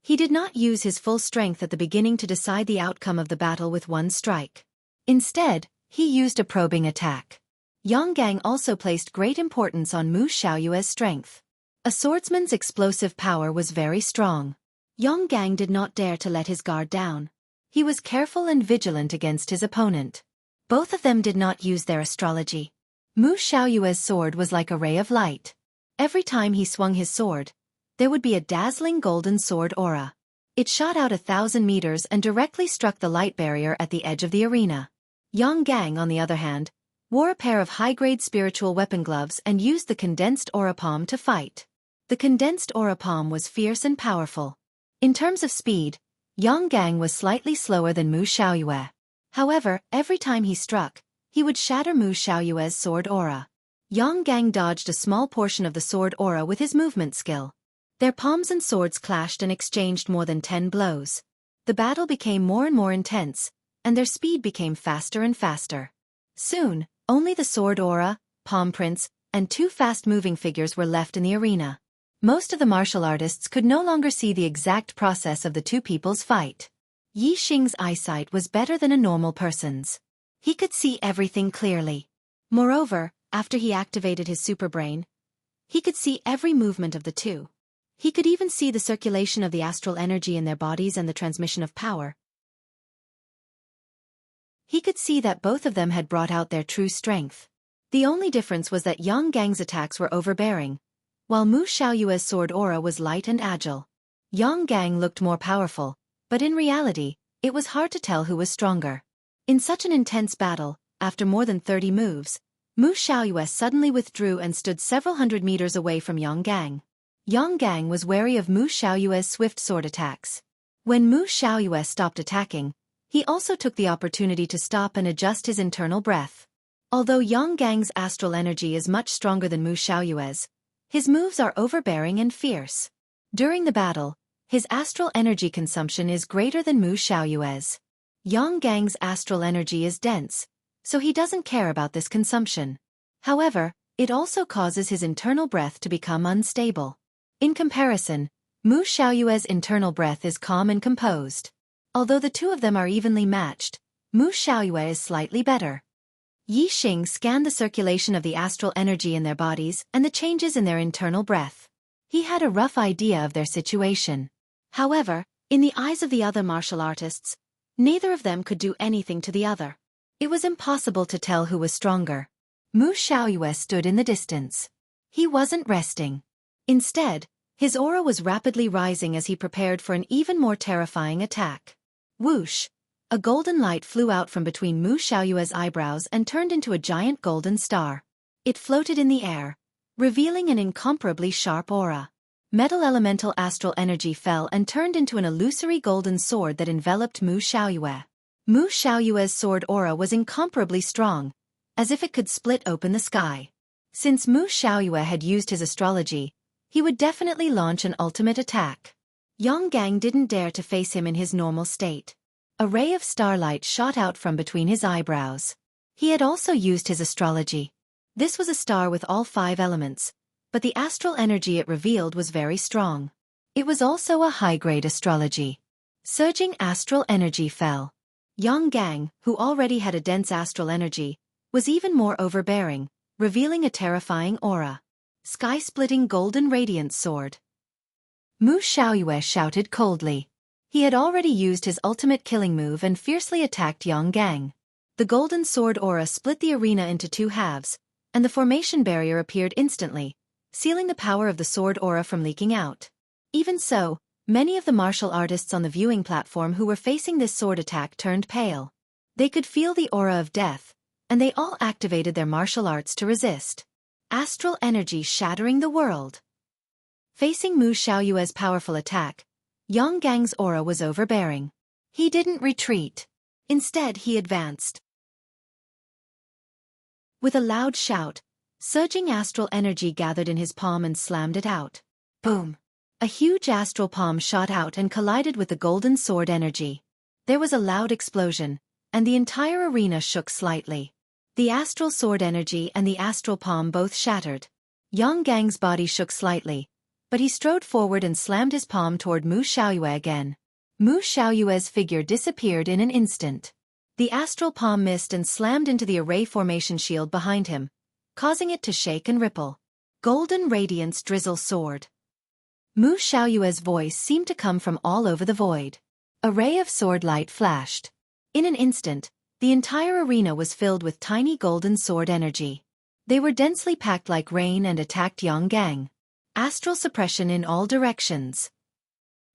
He did not use his full strength at the beginning to decide the outcome of the battle with one strike. Instead, he used a probing attack. Yang also placed great importance on Mu Xiaoyue's strength. A swordsman's explosive power was very strong. Yang did not dare to let his guard down. He was careful and vigilant against his opponent. Both of them did not use their astrology. Mu Xiaoyue's sword was like a ray of light. Every time he swung his sword, there would be a dazzling golden sword aura. It shot out 1,000 meters and directly struck the light barrier at the edge of the arena. Yang, on the other hand, wore a pair of high-grade spiritual weapon gloves and used the condensed aura palm to fight. The condensed aura palm was fierce and powerful. In terms of speed, Yang was slightly slower than Mu Xiaoyue. However, every time he struck, he would shatter Mu Xiaoyue's sword aura. Yang dodged a small portion of the sword aura with his movement skill. Their palms and swords clashed and exchanged more than 10 blows. The battle became more and more intense, and their speed became faster and faster. Soon, only the sword aura, palm prints, and 2 fast-moving figures were left in the arena. Most of the martial artists could no longer see the exact process of the two people's fight. Yi Xing's eyesight was better than a normal person's. He could see everything clearly. Moreover, after he activated his superbrain, he could see every movement of the two. He could even see the circulation of the astral energy in their bodies and the transmission of power. He could see that both of them had brought out their true strength. The only difference was that Yang attacks were overbearing, while Mu Xiaoyue's sword aura was light and agile. Yang Gang looked more powerful, but in reality, it was hard to tell who was stronger. In such an intense battle, after more than 30 moves, Mu Xiaoyue suddenly withdrew and stood several hundred meters away from Yang Gang. Yang Gang was wary of Mu Xiaoyue's swift sword attacks. When Mu Xiaoyue stopped attacking, he also took the opportunity to stop and adjust his internal breath. Although Yang Gang's astral energy is much stronger than Mu Xiaoyue's, his moves are overbearing and fierce. During the battle, his astral energy consumption is greater than Mu Xiaoyue's. Yang Gang's astral energy is dense, so he doesn't care about this consumption. However, it also causes his internal breath to become unstable. In comparison, Mu Xiaoyue's internal breath is calm and composed. Although the two of them are evenly matched, Mu Xiaoyue is slightly better. Yixing scanned the circulation of the astral energy in their bodies and the changes in their internal breath. He had a rough idea of their situation. However, in the eyes of the other martial artists, neither of them could do anything to the other. It was impossible to tell who was stronger. Mu Xiaoyue stood in the distance. He wasn't resting. Instead, his aura was rapidly rising as he prepared for an even more terrifying attack. Whoosh! A golden light flew out from between Mu Xiaoyue's eyebrows and turned into a giant golden star. It floated in the air, revealing an incomparably sharp aura. Metal elemental astral energy fell and turned into an illusory golden sword that enveloped Mu Xiaoyue. Mu Xiaoyue's sword aura was incomparably strong, as if it could split open the sky. Since Mu Xiaoyue had used his astrology, he would definitely launch an ultimate attack. Yang Gang didn't dare to face him in his normal state. A ray of starlight shot out from between his eyebrows. He had also used his astrology. This was a star with all 5 elements, but the astral energy it revealed was very strong. It was also a high-grade astrology. Surging astral energy fell. Yang Gang, who already had a dense astral energy, was even more overbearing, revealing a terrifying aura. Sky-splitting golden radiance sword. Mu Xiaoyue shouted coldly. He had already used his ultimate killing move and fiercely attacked Yang Gang. The golden sword aura split the arena into 2 halves, and the formation barrier appeared instantly, sealing the power of the sword aura from leaking out. Even so, many of the martial artists on the viewing platform who were facing this sword attack turned pale. They could feel the aura of death, and they all activated their martial arts to resist. Astral energy shattering the world. Facing Mu Xiaoyue's powerful attack, Yang Gang's aura was overbearing. He didn't retreat. Instead, he advanced. With a loud shout, surging astral energy gathered in his palm and slammed it out. Boom! A huge astral palm shot out and collided with the golden sword energy. There was a loud explosion, and the entire arena shook slightly. The astral sword energy and the astral palm both shattered. Yang Gang's body shook slightly, but he strode forward and slammed his palm toward Mu Xiaoyue again. Mu Xiaoyue's figure disappeared in an instant. The astral palm missed and slammed into the array formation shield behind him, causing it to shake and ripple. Golden radiance drizzle sword. Mu Xiaoyue's voice seemed to come from all over the void. A ray of sword light flashed. In an instant, the entire arena was filled with tiny golden sword energy. They were densely packed like rain and attacked Yang Gang. Astral suppression in all directions.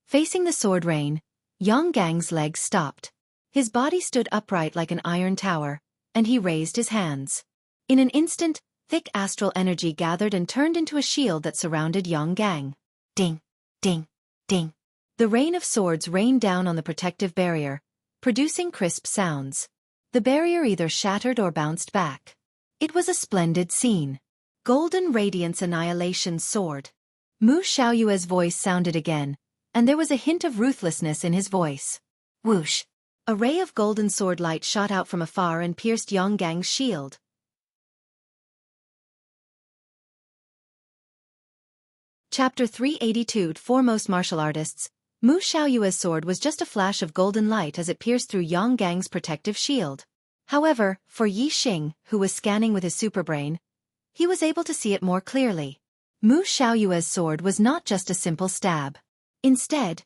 Facing the sword rain, Yang Gang's legs stopped. His body stood upright like an iron tower, and he raised his hands. In an instant, thick astral energy gathered and turned into a shield that surrounded Yang Gang. Ding, ding, ding. The rain of swords rained down on the protective barrier, producing crisp sounds. The barrier either shattered or bounced back. It was a splendid scene. Golden Radiance Annihilation Sword. Mu Xiaoyue's voice sounded again, and there was a hint of ruthlessness in his voice. Whoosh! A ray of golden sword light shot out from afar and pierced Yang Gang's shield. Chapter 382. Foremost martial artists. Mu Xiaoyue's sword was just a flash of golden light as it pierced through Yang Gang's protective shield. However, for Yixing, who was scanning with his superbrain, he was able to see it more clearly. Mu Xiaoyue's sword was not just a simple stab. Instead,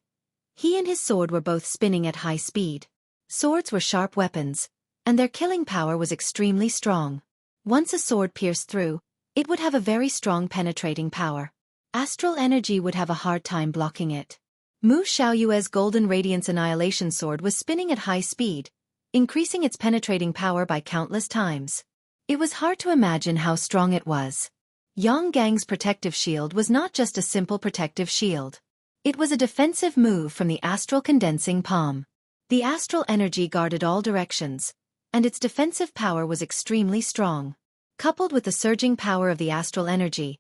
he and his sword were both spinning at high speed. Swords were sharp weapons, and their killing power was extremely strong. Once a sword pierced through, it would have a very strong penetrating power. astral energy would have a hard time blocking it. Mu Xiaoyue's Golden Radiance Annihilation Sword was spinning at high speed, increasing its penetrating power by countless times. It was hard to imagine how strong it was. Yang Gang's protective shield was not just a simple protective shield. It was a defensive move from the astral condensing palm. The astral energy guarded all directions, and its defensive power was extremely strong. Coupled with the surging power of the astral energy,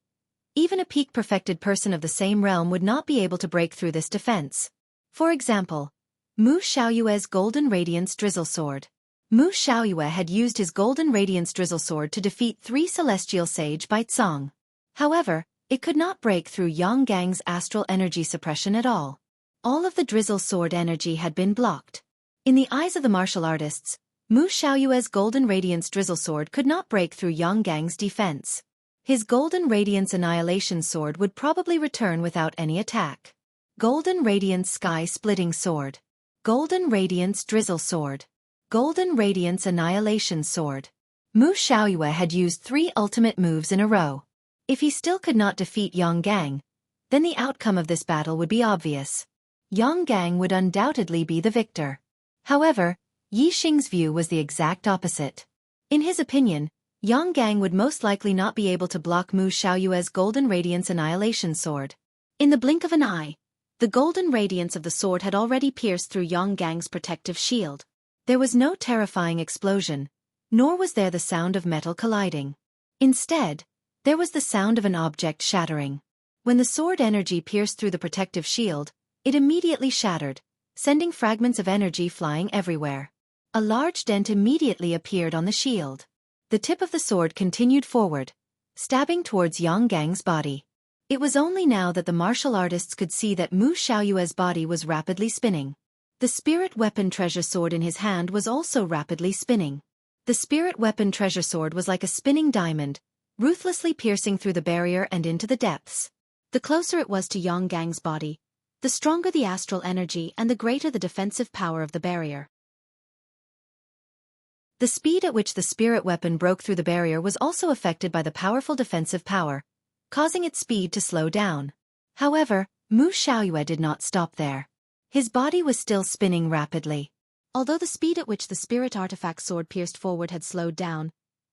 even a peak-perfected person of the same realm would not be able to break through this defense. For example, Mu Xiaoyue's Golden Radiance Drizzle Sword. Mu Xiaoyue had used his Golden Radiance Drizzle Sword to defeat 3 Celestial Sage by Tsang. However, it could not break through Yang Gang's astral energy suppression at all. All of the Drizzle Sword energy had been blocked. In the eyes of the martial artists, Mu Xiaoyue's Golden Radiance Drizzle Sword could not break through Yang Gang's defense. His Golden Radiance Annihilation Sword would probably return without any attack. Golden Radiance Sky Splitting Sword. Golden Radiance Drizzle Sword. Golden Radiance Annihilation Sword. Mu Xiaoyue had used 3 ultimate moves in a row. If he still could not defeat Yang Gang, then the outcome of this battle would be obvious. Yang Gang would undoubtedly be the victor. However, Yixing's view was the exact opposite. In his opinion, Yang Gang would most likely not be able to block Mu Xiaoyue's Golden Radiance Annihilation Sword. In the blink of an eye, the golden radiance of the sword had already pierced through Yang Gang's protective shield. There was no terrifying explosion, nor was there the sound of metal colliding. Instead, there was the sound of an object shattering. When the sword energy pierced through the protective shield, it immediately shattered, sending fragments of energy flying everywhere. A large dent immediately appeared on the shield. The tip of the sword continued forward, stabbing towards Yang Gang's body. It was only now that the martial artists could see that Mu Xiaoyue's body was rapidly spinning. The spirit weapon treasure sword in his hand was also rapidly spinning. The spirit weapon treasure sword was like a spinning diamond, ruthlessly piercing through the barrier and into the depths. The closer it was to Yang Gang's body, the stronger the astral energy and the greater the defensive power of the barrier. The speed at which the spirit weapon broke through the barrier was also affected by the powerful defensive power, causing its speed to slow down. However, Mu Xiaoyue did not stop there. His body was still spinning rapidly. Although the speed at which the spirit artifact sword pierced forward had slowed down,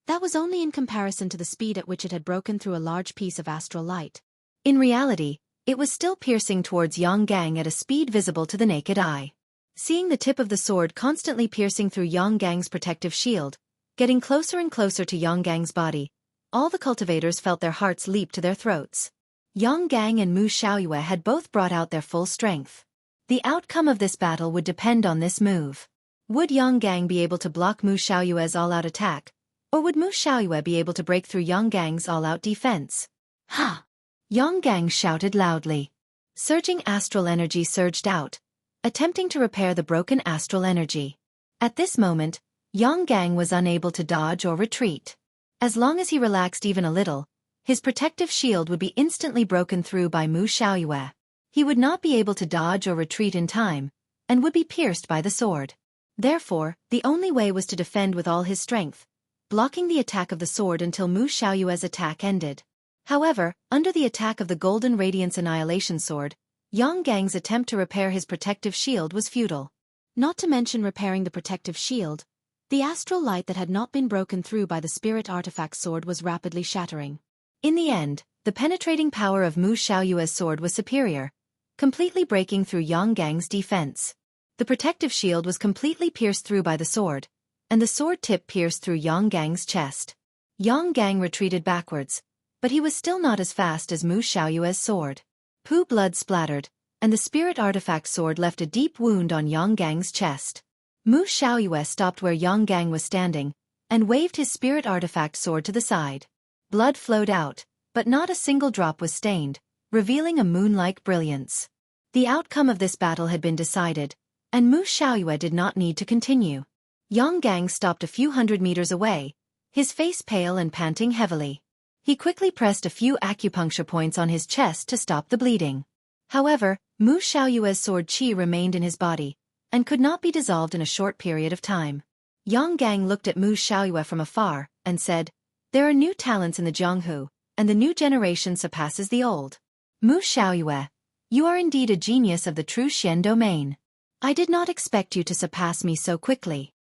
that was only in comparison to the speed at which it had broken through a large piece of astral light. In reality, it was still piercing towards Yang Gang at a speed visible to the naked eye. Seeing the tip of the sword constantly piercing through Yang Gang's protective shield, getting closer and closer to Yang Gang's body, all the cultivators felt their hearts leap to their throats. Yang Gang and Mu Xiaoyue had both brought out their full strength. The outcome of this battle would depend on this move. Would Yang Gang be able to block Mu Xiaoyue's all-out attack, or would Mu Xiaoyue be able to break through Yang Gang's all-out defense? Ha! Yang Gang shouted loudly. Surging astral energy surged out, attempting to repair the broken astral energy. At this moment, Yang Gang was unable to dodge or retreat. As long as he relaxed even a little, his protective shield would be instantly broken through by Mu Xiaoyue. He would not be able to dodge or retreat in time, and would be pierced by the sword. Therefore, the only way was to defend with all his strength, blocking the attack of the sword until Mu Xiaoyue's attack ended. However, under the attack of the Golden Radiance Annihilation Sword, Yang Gang's attempt to repair his protective shield was futile. Not to mention repairing the protective shield, the astral light that had not been broken through by the spirit artifact sword was rapidly shattering. In the end, the penetrating power of Mu Xiaoyue's sword was superior, completely breaking through Yang Gang's defense. The protective shield was completely pierced through by the sword, and the sword tip pierced through Yang Gang's chest. Yang Gang retreated backwards, but he was still not as fast as Mu Xiaoyue's sword. Poo blood splattered, and the spirit artifact sword left a deep wound on Yang Gang's chest. Mu Xiaoyue stopped where Yang Gang was standing, and waved his spirit artifact sword to the side. Blood flowed out, but not a single drop was stained, revealing a moon-like brilliance. The outcome of this battle had been decided, and Mu Xiaoyue did not need to continue. Yang Gang stopped a few hundred meters away, his face pale and panting heavily. He quickly pressed a few acupuncture points on his chest to stop the bleeding. However, Mu Xiaoyue's sword qi remained in his body, and could not be dissolved in a short period of time. Yang Gang looked at Mu Xiaoyue from afar, and said, "There are new talents in the Jianghu, and the new generation surpasses the old." Mu Xiaoyue, you are indeed a genius of the true Xian domain. I did not expect you to surpass me so quickly.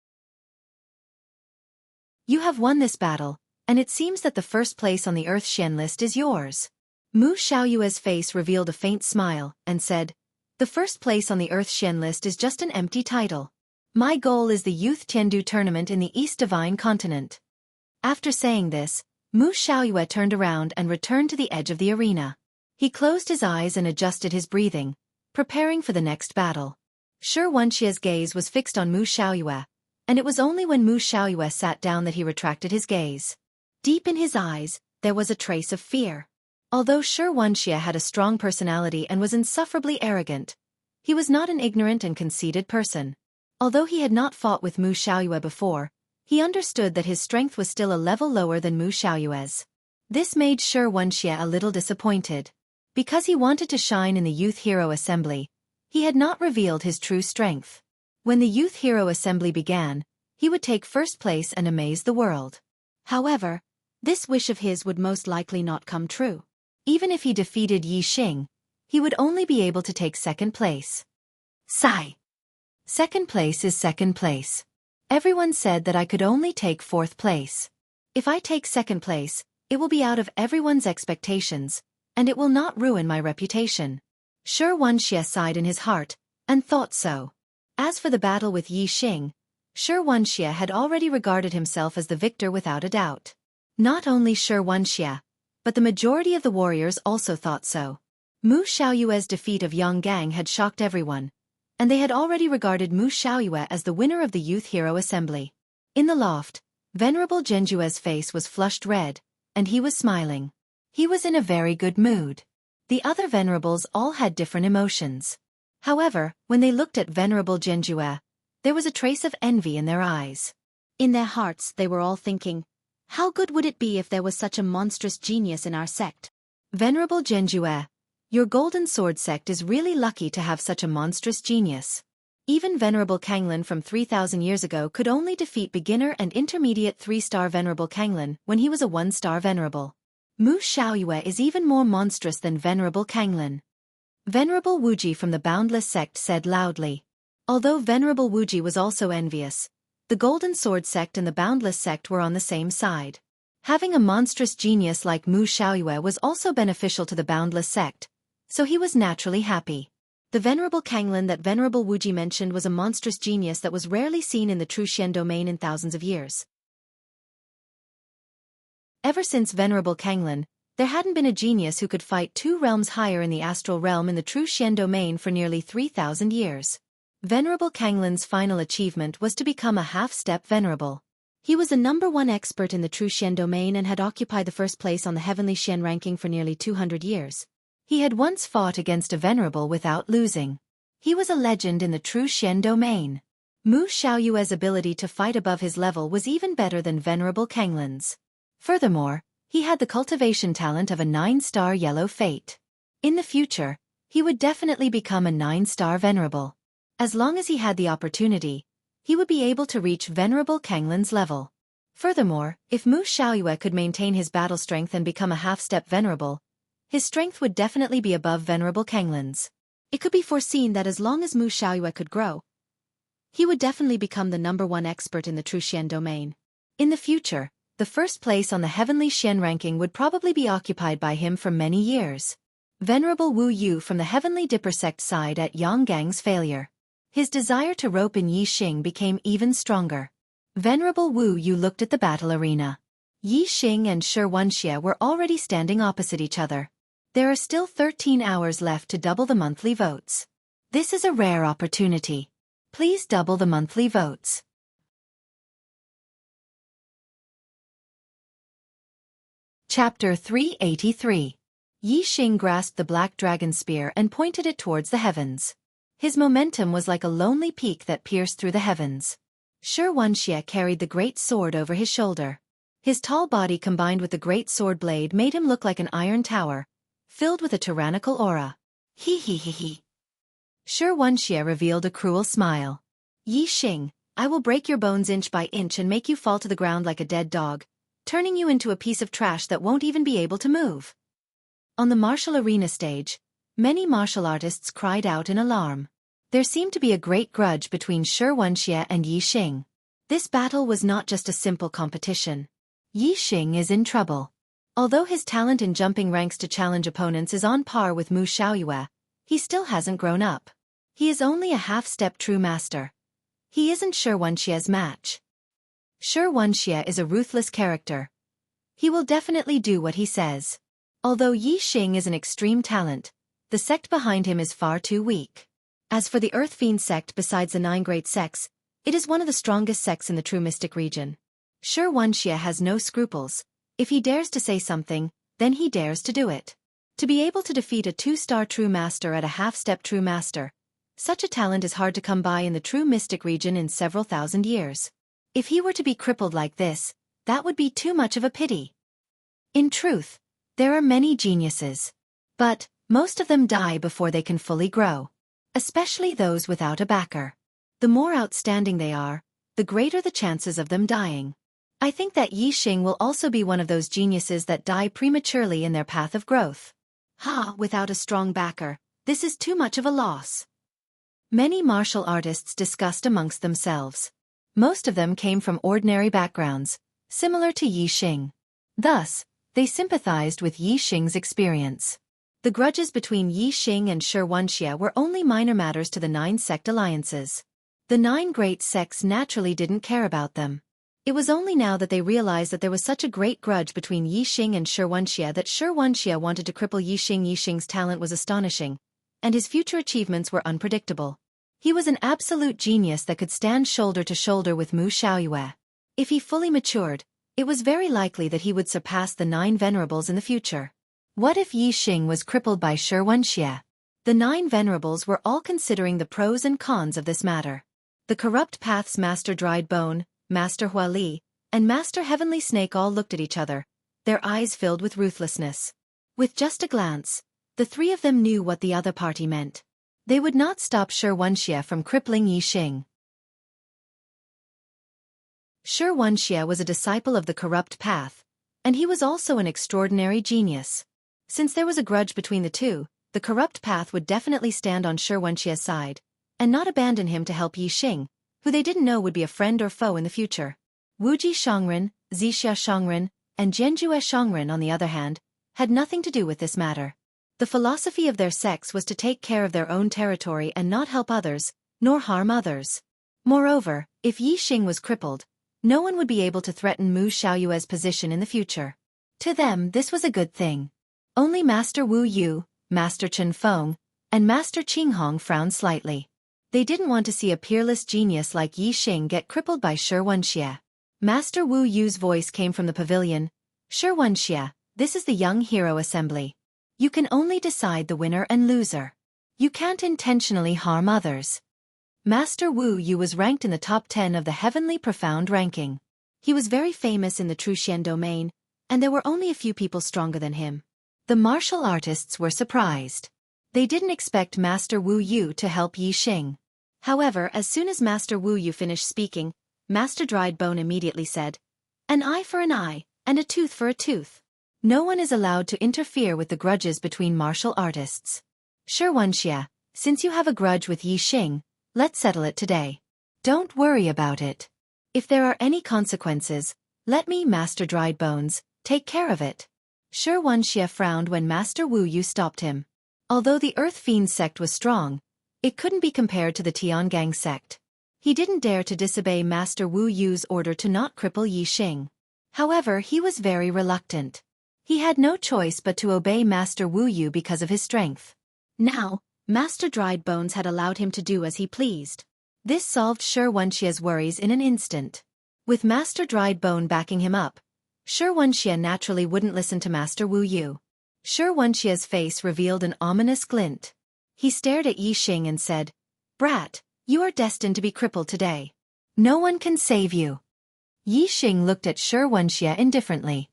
You have won this battle, and it seems that the first place on the Earth Xian list is yours. Mu Xiaoyue's face revealed a faint smile, and said, the first place on the Earth Xian list is just an empty title. My goal is the Youth Tiandu tournament in the East Divine Continent. After saying this, Mu Xiaoyue turned around and returned to the edge of the arena. He closed his eyes and adjusted his breathing, preparing for the next battle. Xianxia's gaze was fixed on Mu Xiaoyue, and it was only when Mu Xiaoyue sat down that he retracted his gaze. Deep in his eyes, there was a trace of fear. Although Xianxia had a strong personality and was insufferably arrogant, he was not an ignorant and conceited person. Although he had not fought with Mu Xiaoyue before, he understood that his strength was still a level lower than Mu Xiaoyue's. This made Xianxia a little disappointed. Because he wanted to shine in the Youth Hero Assembly, he had not revealed his true strength. When the Youth Hero Assembly began, he would take first place and amaze the world. However, this wish of his would most likely not come true. Even if he defeated Yi Xing, he would only be able to take second place. Sigh. Second place is second place. Everyone said that I could only take fourth place. If I take second place, it will be out of everyone's expectations, and it will not ruin my reputation. Xianxia sighed in his heart, and thought so. As for the battle with Yi Xing, Xianxia had already regarded himself as the victor without a doubt. Not only Xianxia, but the majority of the warriors also thought so. Mu Xiaoyue's defeat of Yang Gang had shocked everyone, and they had already regarded Mu Xiaoyue as the winner of the Youth Hero Assembly. In the loft, Venerable Zhenjue's face was flushed red, and he was smiling. He was in a very good mood. The other venerables all had different emotions. However, when they looked at Venerable Zhenjue, there was a trace of envy in their eyes. In their hearts they were all thinking, how good would it be if there was such a monstrous genius in our sect? Venerable Zhenjue, your golden sword sect is really lucky to have such a monstrous genius. Even Venerable Kanglin from 3,000 years ago could only defeat beginner and intermediate 3-star Venerable Kanglin when he was a 1-star Venerable. Mu Xiaoyue is even more monstrous than Venerable Kanglin. Venerable Wuji from the Boundless sect said loudly. Although Venerable Wuji was also envious, the Golden Sword sect and the Boundless sect were on the same side. Having a monstrous genius like Mu Xiaoyue was also beneficial to the Boundless sect, so he was naturally happy. The Venerable Kanglin that Venerable Wuji mentioned was a monstrous genius that was rarely seen in the true Xian domain in thousands of years. Ever since Venerable Kanglin, there hadn't been a genius who could fight 2 realms higher in the astral realm in the true Xian domain for nearly 3,000 years. Venerable Kanglin's final achievement was to become a half-step venerable. He was the #1 expert in the true Xian domain and had occupied the first place on the heavenly Xian ranking for nearly 200 years. He had once fought against a venerable without losing. He was a legend in the true Xian domain. Mu Xiaoyue's ability to fight above his level was even better than Venerable Kanglin's. Furthermore, he had the cultivation talent of a 9-star yellow fate. In the future, he would definitely become a 9-star venerable. As long as he had the opportunity, he would be able to reach Venerable Kanglin's level. Furthermore, if Mu Xiaoyue could maintain his battle strength and become a half-step venerable, his strength would definitely be above Venerable Kanglin's. It could be foreseen that as long as Mu Xiaoyue could grow, he would definitely become the #1 expert in the true Xian domain. In the future, the first place on the heavenly Xian ranking would probably be occupied by him for many years. Venerable Wu Yu from the Heavenly Dipper sect sighed at Yang Gang's failure. His desire to rope in Yi Xing became even stronger. Venerable Wu Yu looked at the battle arena. Yi Xing and Xianxia were already standing opposite each other. There are still 13 hours left to double the monthly votes. This is a rare opportunity. Please double the monthly votes. Chapter 383. Yi Xing grasped the black dragon spear and pointed it towards the heavens. His momentum was like a lonely peak that pierced through the heavens. Xianxia carried the great sword over his shoulder. His tall body combined with the great sword blade made him look like an iron tower, filled with a tyrannical aura. He. Xianxia revealed a cruel smile. Yi Xing, I will break your bones inch by inch and make you fall to the ground like a dead dog, turning you into a piece of trash that won't even be able to move. On the martial arena stage, many martial artists cried out in alarm. There seemed to be a great grudge between Xianxia and Yixing. This battle was not just a simple competition. Yixing is in trouble. Although his talent in jumping ranks to challenge opponents is on par with Mu Xiaoyue, he still hasn't grown up. He is only a half-step true master. He isn't Xianxia's match. Xianxia is a ruthless character. He will definitely do what he says. Although Yixing is an extreme talent, the sect behind him is far too weak. As for the Earth Fiend sect besides the 9 great sects, it is one of the strongest sects in the true mystic region. Xianxia has no scruples. If he dares to say something, then he dares to do it. To be able to defeat a 2-star true master at a half-step true master, such a talent is hard to come by in the true mystic region in several thousand years. If he were to be crippled like this, that would be too much of a pity. In truth, there are many geniuses. But, most of them die before they can fully grow. Especially those without a backer. The more outstanding they are, the greater the chances of them dying. I think that Yixing will also be one of those geniuses that die prematurely in their path of growth. Without a strong backer, this is too much of a loss. Many martial artists discussed amongst themselves. Most of them came from ordinary backgrounds, similar to Yixing. Thus, they sympathized with Yixing's experience. The grudges between Yixing and Xianxia were only minor matters to the 9 sect alliances. The 9 great sects naturally didn't care about them. It was only now that they realized that there was such a great grudge between Yixing and Xianxia that Xianxia wanted to cripple Yixing. Yixing's talent was astonishing, and his future achievements were unpredictable. He was an absolute genius that could stand shoulder to shoulder with Mu Xiaoyue. If he fully matured, it was very likely that he would surpass the 9 venerables in the future. What if Yixing was crippled by Xianxia? The 9 venerables were all considering the pros and cons of this matter. The Corrupt Path's Master Dried Bone, Master Huali, and Master Heavenly Snake all looked at each other, their eyes filled with ruthlessness. With just a glance, the 3 of them knew what the other party meant. They would not stop Xianxia from crippling Yixing. Xianxia was a disciple of the Corrupt Path, and he was also an extraordinary genius. Since there was a grudge between the 2, the Corrupt Path would definitely stand on Xianxia's side, and not abandon him to help Yixing, who they didn't know would be a friend or foe in the future. Wuji Shangren, Zixia Shangren, and Jianghu Shangren, on the other hand, had nothing to do with this matter. The philosophy of their sects was to take care of their own territory and not help others, nor harm others. Moreover, if Yixing was crippled, no one would be able to threaten Mu Xiaoyue's position in the future. To them this was a good thing. Only Master Wu Yu, Master Chen Feng, and Master Qinghong frowned slightly. They didn't want to see a peerless genius like Yixing get crippled by Xianxia. Master Wu Yu's voice came from the pavilion. Xianxia, this is the Young Hero Assembly. You can only decide the winner and loser. You can't intentionally harm others. Master Wu Yu was ranked in the top 10 of the Heavenly Profound ranking. He was very famous in the Truxian domain, and there were only a few people stronger than him. The martial artists were surprised. They didn't expect Master Wu Yu to help Yixing. However, as soon as Master Wu Yu finished speaking, Master Dried Bone immediately said, "An eye for an eye, and a tooth for a tooth." No one is allowed to interfere with the grudges between martial artists. Xianxia, since you have a grudge with Yixing, let's settle it today. Don't worry about it. If there are any consequences, let me, Master Dried Bones, take care of it. Xianxia frowned when Master Wu Yu stopped him. Although the Earth Fiend sect was strong, it couldn't be compared to the Tiangang sect. He didn't dare to disobey Master Wu Yu's order to not cripple Yixing. However, he was very reluctant. He had no choice but to obey Master Wu Yu because of his strength. Now, Master Dried Bones had allowed him to do as he pleased. This solved Xianxia's worries in an instant. With Master Dried Bone backing him up, Xianxia naturally wouldn't listen to Master Wu Yu. Xianxia's face revealed an ominous glint. He stared at Yixing and said, "Brat, you are destined to be crippled today. No one can save you." Yixing looked at Xianxia indifferently.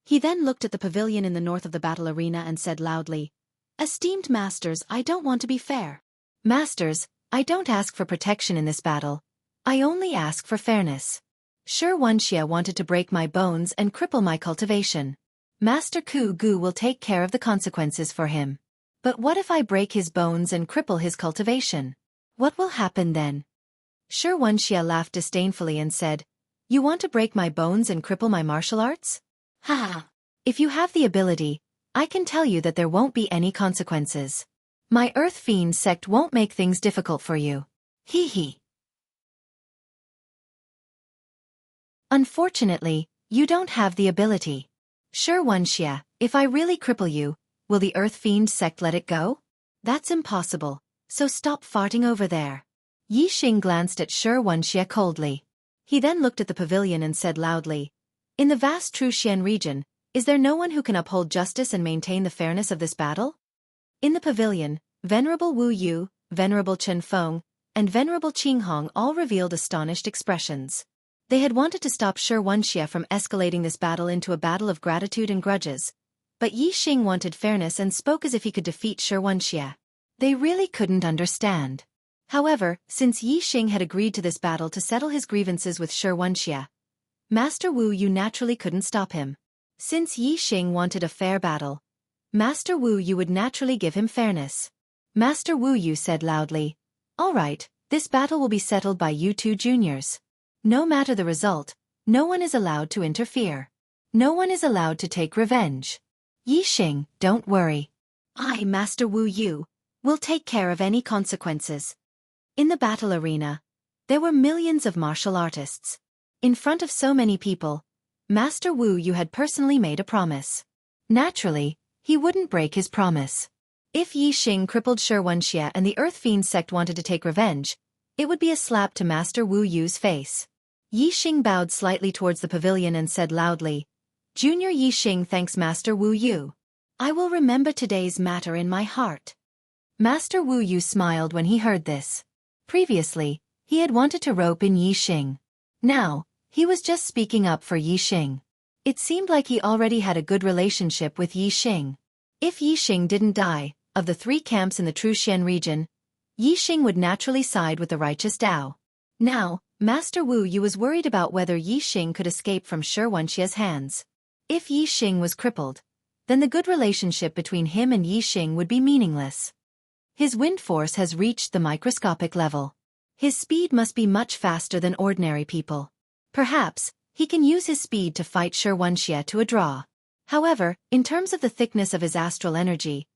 He then looked at the pavilion in the north of the battle arena and said loudly, "Esteemed masters, I don't want to be fair. Masters, I don't ask for protection in this battle. I only ask for fairness. Xianxia wanted to break my bones and cripple my cultivation. Master Ku Gu will take care of the consequences for him. But what if I break his bones and cripple his cultivation? What will happen then? Xianxia laughed disdainfully and said, "You want to break my bones and cripple my martial arts? Ha! If you have the ability, I can tell you that there won't be any consequences. My Earth Fiend sect won't make things difficult for you. Hee hee." Unfortunately, you don't have the ability. Xianxia, if I really cripple you, will the Earth Fiend sect let it go? That's impossible, so stop farting over there. Yixing glanced at Xianxia coldly. He then looked at the pavilion and said loudly, "In the vast Truxian region, is there no one who can uphold justice and maintain the fairness of this battle?" In the pavilion, Venerable Wu Yu, Venerable Chen Feng, and Venerable Qinghong all revealed astonished expressions. They had wanted to stop Xianxia from escalating this battle into a battle of gratitude and grudges, but Yixing wanted fairness and spoke as if he could defeat Xianxia. They really couldn't understand. However, since Yixing had agreed to this battle to settle his grievances with Xianxia, Master Wu Yu naturally couldn't stop him. Since Yixing wanted a fair battle, Master Wu Yu would naturally give him fairness. Master Wu Yu said loudly, "All right, this battle will be settled by you two juniors. No matter the result, no one is allowed to interfere. No one is allowed to take revenge. Yixing, don't worry. I, Master Wu Yu, will take care of any consequences." In the battle arena, there were millions of martial artists. In front of so many people, Master Wu Yu had personally made a promise. Naturally, he wouldn't break his promise. If Yixing crippled Xianxia and the Earth Fiend sect wanted to take revenge, it would be a slap to Master Wu Yu's face. Yixing bowed slightly towards the pavilion and said loudly, "Junior Yixing thanks Master Wu Yu. I will remember today's matter in my heart." Master Wu Yu smiled when he heard this. Previously, he had wanted to rope in Yixing. Now, he was just speaking up for Yixing. It seemed like he already had a good relationship with Yixing. If Yixing didn't die, of the three camps in the Truxian region, Yixing would naturally side with the righteous Dao. Now, Master Wu Yu was worried about whether Yixing could escape from Xianxia's hands. If Yixing was crippled, then the good relationship between him and Yixing would be meaningless. His wind force has reached the microscopic level. His speed must be much faster than ordinary people. Perhaps, he can use his speed to fight Xianxia to a draw. However, in terms of the thickness of his astral energy,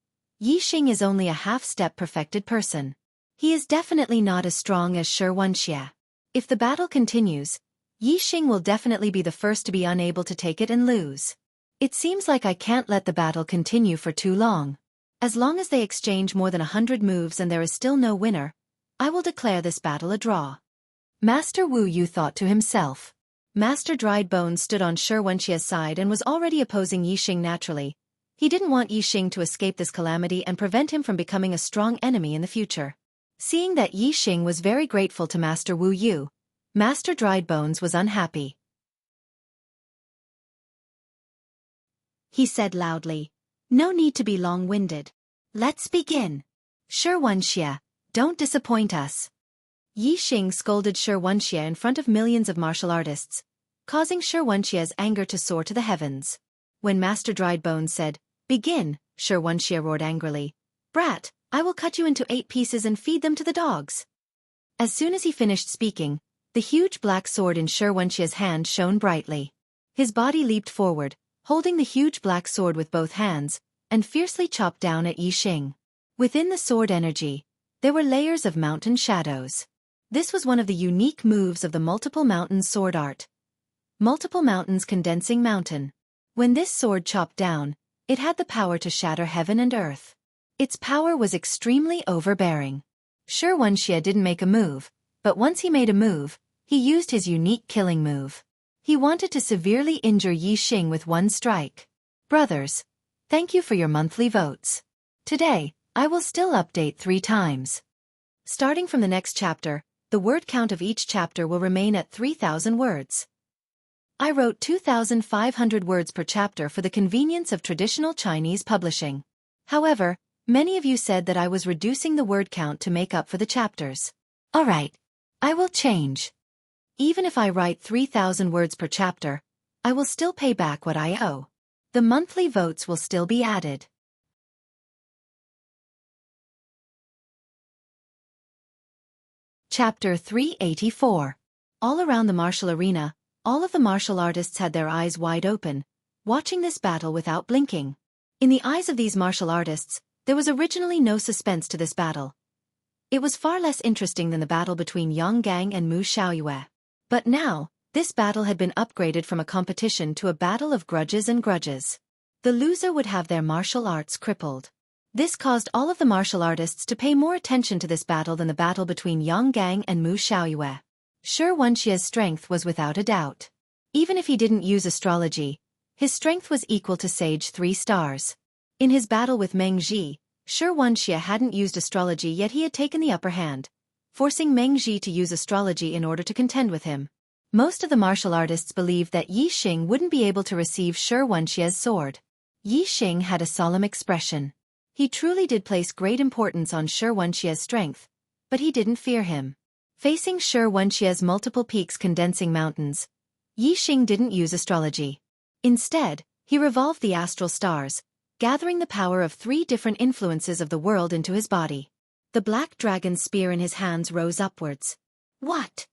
Yixing is only a half-step perfected person. He is definitely not as strong as Xianxia. If the battle continues, Yixing will definitely be the first to be unable to take it and lose. It seems like I can't let the battle continue for too long. As long as they exchange more than 100 moves and there is still no winner, I will declare this battle a draw. Master Wu Yu thought to himself. Master Dried Bones stood on Xianxia's side and was already opposing Yixing naturally. He didn't want Yixing to escape this calamity and prevent him from becoming a strong enemy in the future. Seeing that Yixing was very grateful to Master Wu Yu, Master Dried Bones was unhappy. He said loudly, "No need to be long-winded. Let's begin. Xianxia, don't disappoint us." Yixing scolded Xianxia in front of millions of martial artists, causing Xianxia's anger to soar to the heavens. When Master Dried Bones said, "Begin," Xianxia roared angrily, "Brat, I will cut you into 8 pieces and feed them to the dogs." As soon as he finished speaking, the huge black sword in Xianxia's hand shone brightly. His body leaped forward, holding the huge black sword with both hands, and fiercely chopped down at Yixing. Within the sword energy, there were layers of mountain shadows. This was one of the unique moves of the Multiple Mountains sword art. Multiple Mountains Condensing Mountain. When this sword chopped down, it had the power to shatter heaven and earth. Its power was extremely overbearing. Xianxia didn't make a move, but once he made a move, he used his unique killing move. He wanted to severely injure Yixing with one strike. Brothers, thank you for your monthly votes. Today, I will still update 3 times. Starting from the next chapter, the word count of each chapter will remain at 3,000 words. I wrote 2,500 words per chapter for the convenience of traditional Chinese publishing. However, many of you said that I was reducing the word count to make up for the chapters. Alright, I will change. Even if I write 3,000 words per chapter, I will still pay back what I owe. The monthly votes will still be added. Chapter 384. All around the martial arena, all of the martial artists had their eyes wide open, watching this battle without blinking. In the eyes of these martial artists, there was originally no suspense to this battle. It was far less interesting than the battle between Yang Gang and Mu Xiaoyue. But now, this battle had been upgraded from a competition to a battle of grudges and grudges. The loser would have their martial arts crippled. This caused all of the martial artists to pay more attention to this battle than the battle between Yang Gang and Mu Xiaoyue. Wuxia's strength was without a doubt. Even if he didn't use astrology, his strength was equal to Sage 3 stars. In his battle with Meng Ji, Wuxia hadn't used astrology, yet he had taken the upper hand, forcing Meng Ji to use astrology in order to contend with him. Most of the martial artists believed that Yixing wouldn't be able to receive Wuxia's sword. Yixing had a solemn expression. He truly did place great importance on Wuxia's strength, but he didn't fear him. Facing Wuxia's multiple peaks condensing mountains, Yixing didn't use astrology. Instead, he revolved the astral stars, gathering the power of 3 different influences of the world into his body. The black dragon spear in his hands rose upwards. What?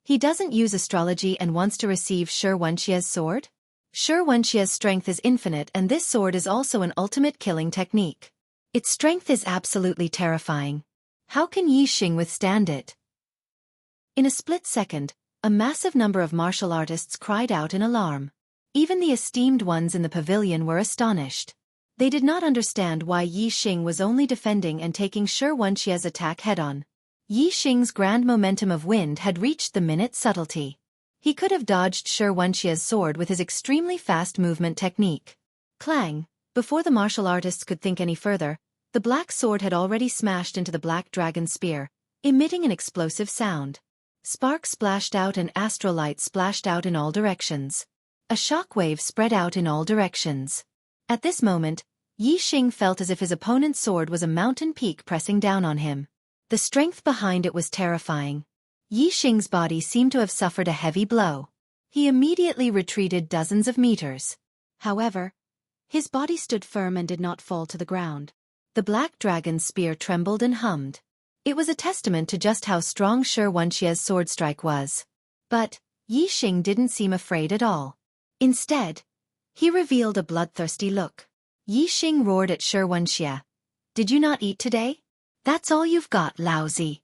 He doesn't use astrology and wants to receive Wuxia's sword? Wuxia's strength is infinite, and this sword is also an ultimate killing technique. Its strength is absolutely terrifying. How can Yixing withstand it? In a split second, a massive number of martial artists cried out in alarm. Even the esteemed ones in the pavilion were astonished. They did not understand why Yixing was only defending and taking Wuxia's attack head-on. Yixing's grand momentum of wind had reached the minute subtlety. He could have dodged Wuxia's sword with his extremely fast movement technique. Clang! Before the martial artists could think any further, the black sword had already smashed into the black dragon spear, emitting an explosive sound. Sparks splashed out and astral light splashed out in all directions. A shockwave spread out in all directions. At this moment, Yixing felt as if his opponent's sword was a mountain peak pressing down on him. The strength behind it was terrifying. Yixing's body seemed to have suffered a heavy blow. He immediately retreated dozens of meters. However, his body stood firm and did not fall to the ground. The black dragon's spear trembled and hummed. It was a testament to just how strong Wuxia's sword strike was. But Yixing didn't seem afraid at all. Instead, he revealed a bloodthirsty look. Yixing roared at Wuxia. "Did you not eat today? That's all you've got, lousy."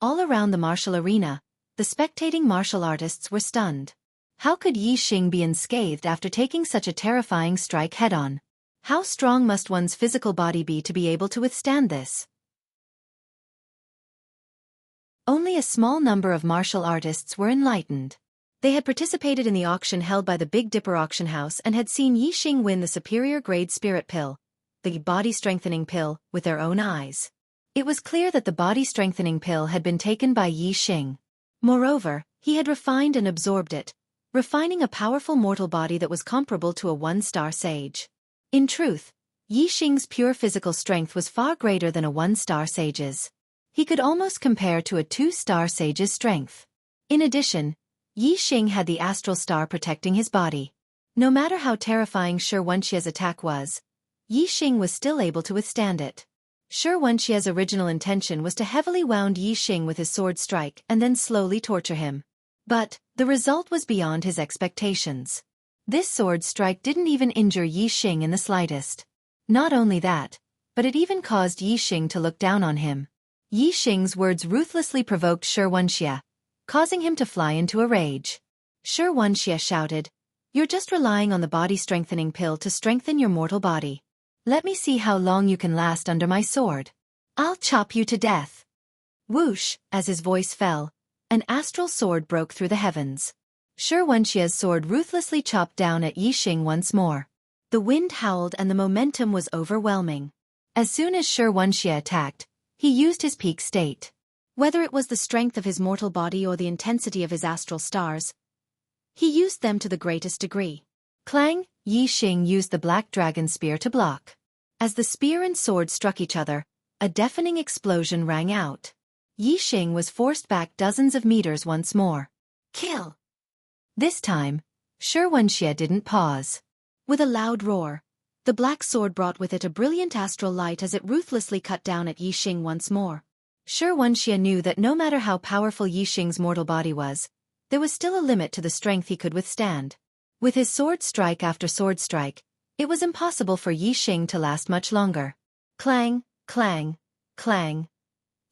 All around the martial arena, the spectating martial artists were stunned. How could Yixing be unscathed after taking such a terrifying strike head-on? How strong must one's physical body be to be able to withstand this? Only a small number of martial artists were enlightened. They had participated in the auction held by the Big Dipper auction house and had seen Yixing win the superior grade spirit pill, the body-strengthening pill, with their own eyes. It was clear that the body-strengthening pill had been taken by Yixing. Moreover, he had refined and absorbed it, refining a powerful mortal body that was comparable to a 1-star sage. In truth, Yixing's pure physical strength was far greater than a 1-star sage's. He could almost compare to a 2-star sage's strength. In addition, Yixing had the astral star protecting his body. No matter how terrifying Wuxia's attack was, Yixing was still able to withstand it. Wuxia's original intention was to heavily wound Yixing with his sword strike and then slowly torture him. But the result was beyond his expectations. This sword strike didn't even injure Yixing in the slightest. Not only that, but it even caused Yixing to look down on him. Yixing's words ruthlessly provoked Wuxia, causing him to fly into a rage. Wuxia shouted, "You're just relying on the body-strengthening pill to strengthen your mortal body. Let me see how long you can last under my sword. I'll chop you to death." Whoosh, as his voice fell, an astral sword broke through the heavens. Wuxia's sword ruthlessly chopped down at Yixing once more. The wind howled and the momentum was overwhelming. As soon as Wuxia attacked, he used his peak state. Whether it was the strength of his mortal body or the intensity of his astral stars, he used them to the greatest degree. Clang! Yixing used the black dragon spear to block. As the spear and sword struck each other, a deafening explosion rang out. Yixing was forced back dozens of meters once more. Kill! This time, Wuxia didn't pause. With a loud roar, the black sword brought with it a brilliant astral light as it ruthlessly cut down at Yixing once more. Xianxia knew that no matter how powerful Yixing's mortal body was, there was still a limit to the strength he could withstand. With his sword strike after sword strike, it was impossible for Yixing to last much longer. Clang, clang, clang.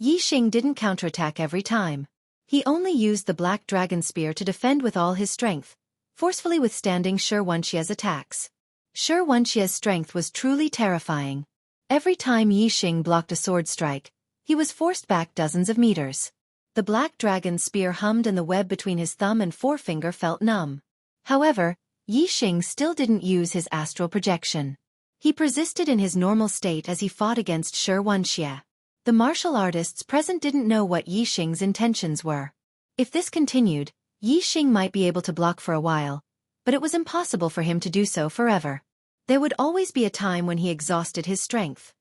Yixing didn't counterattack every time. He only used the black dragon spear to defend with all his strength, forcefully withstanding Xianxia's attacks. Xianxia's strength was truly terrifying. Every time Yixing blocked a sword strike, he was forced back dozens of meters. The black dragon's spear hummed and the web between his thumb and forefinger felt numb. However, Yixing still didn't use his astral projection. He persisted in his normal state as he fought against Xianxia. The martial artists present didn't know what Yixing's intentions were. If this continued, Yixing might be able to block for a while, but it was impossible for him to do so forever. There would always be a time when he exhausted his strength.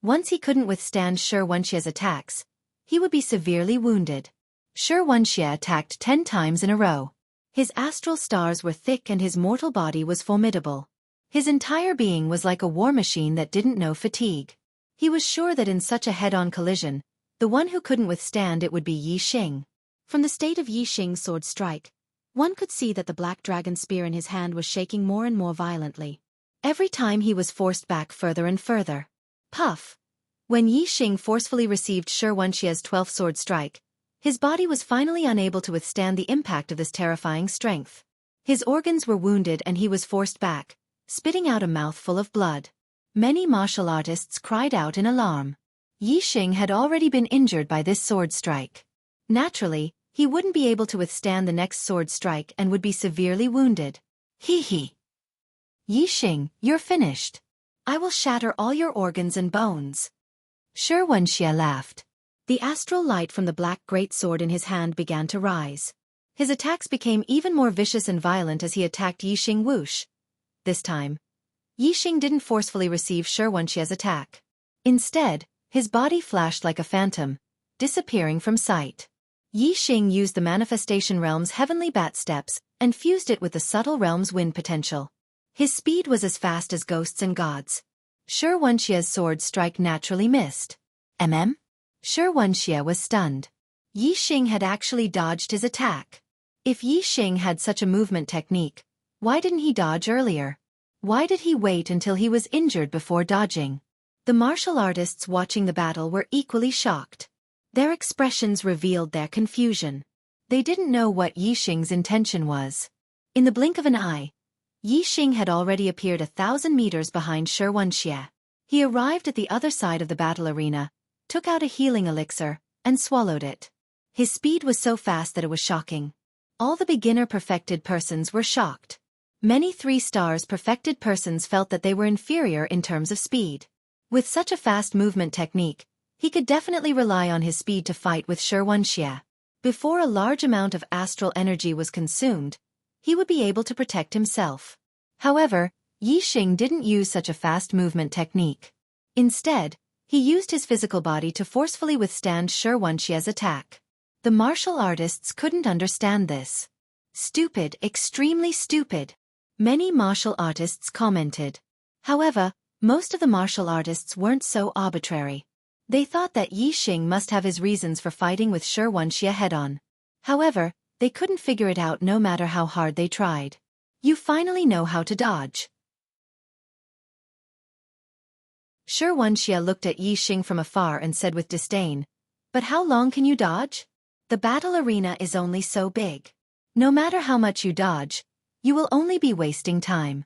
Once he couldn't withstand Xianxia's attacks, he would be severely wounded. Xianxia attacked 10 times in a row. His astral stars were thick and his mortal body was formidable. His entire being was like a war machine that didn't know fatigue. He was sure that in such a head-on collision, the one who couldn't withstand it would be Yixing. From the state of Yixing's sword strike, one could see that the black dragon spear in his hand was shaking more and more violently. Every time he was forced back further and further. Puff! When Yixing forcefully received Xianxia's 12th sword strike, his body was finally unable to withstand the impact of this terrifying strength. His organs were wounded and he was forced back, spitting out a mouthful of blood. Many martial artists cried out in alarm. Yixing had already been injured by this sword strike. Naturally, he wouldn't be able to withstand the next sword strike and would be severely wounded. Hee. Yixing, you're finished. I will shatter all your organs and bones. Xianxia laughed. The astral light from the black greatsword in his hand began to rise. His attacks became even more vicious and violent as he attacked Yixing whoosh. This time, Yixing didn't forcefully receive Xianxia's attack. Instead, his body flashed like a phantom, disappearing from sight. Yixing used the manifestation realm's heavenly bat steps and fused it with the subtle realm's wind potential. His speed was as fast as ghosts and gods. Xianxia's sword strike naturally missed. Xianxia was stunned. Yixing had actually dodged his attack. If Yixing had such a movement technique, why didn't he dodge earlier? Why did he wait until he was injured before dodging? The martial artists watching the battle were equally shocked. Their expressions revealed their confusion. They didn't know what Yixing's intention was. In the blink of an eye, Yixing had already appeared 1,000 meters behind Xianxia. He arrived at the other side of the battle arena, took out a healing elixir, and swallowed it. His speed was so fast that it was shocking. All the beginner perfected persons were shocked. Many 3-stars perfected persons felt that they were inferior in terms of speed. With such a fast movement technique, he could definitely rely on his speed to fight with Xianxia. Before a large amount of astral energy was consumed, he would be able to protect himself. However, Yixing didn't use such a fast movement technique. Instead, he used his physical body to forcefully withstand Xianxia's attack. The martial artists couldn't understand this. Stupid, extremely stupid. Many martial artists commented. However, most of the martial artists weren't so arbitrary. They thought that Yixing must have his reasons for fighting with Xianxia head-on. However, they couldn't figure it out no matter how hard they tried. You finally know how to dodge. Xianxia looked at Yixing from afar and said with disdain, "But how long can you dodge? The battle arena is only so big. No matter how much you dodge, you will only be wasting time."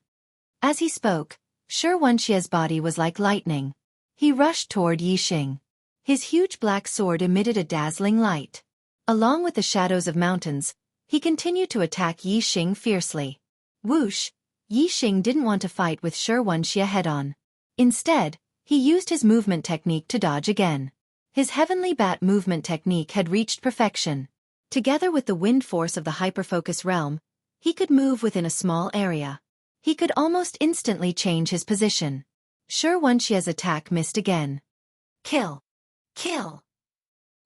As he spoke, Xianxia's body was like lightning. He rushed toward Yixing. His huge black sword emitted a dazzling light. Along with the shadows of mountains, he continued to attack Yixing fiercely. Whoosh! Yixing didn't want to fight with Xianxia head-on. Instead, he used his movement technique to dodge again. His heavenly bat movement technique had reached perfection. Together with the wind force of the hyperfocus realm, he could move within a small area. He could almost instantly change his position. Xianxia's attack missed again. Kill! Kill!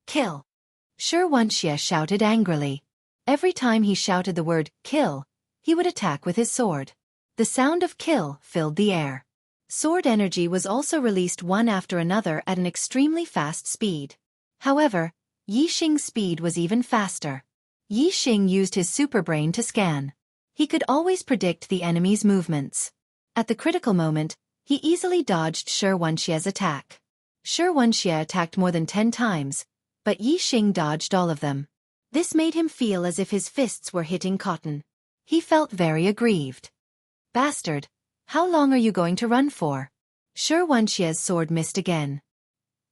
Kill! Xianxia shouted angrily. Every time he shouted the word kill, he would attack with his sword. The sound of kill filled the air. Sword energy was also released one after another at an extremely fast speed. However, Yixing's speed was even faster. Yixing used his superbrain to scan. He could always predict the enemy's movements. At the critical moment, he easily dodged Xianxia's attack. Xianxia attacked more than 10 times, but Yixing dodged all of them. This made him feel as if his fists were hitting cotton. He felt very aggrieved. Bastard, how long are you going to run for? Xianxia's sword missed again.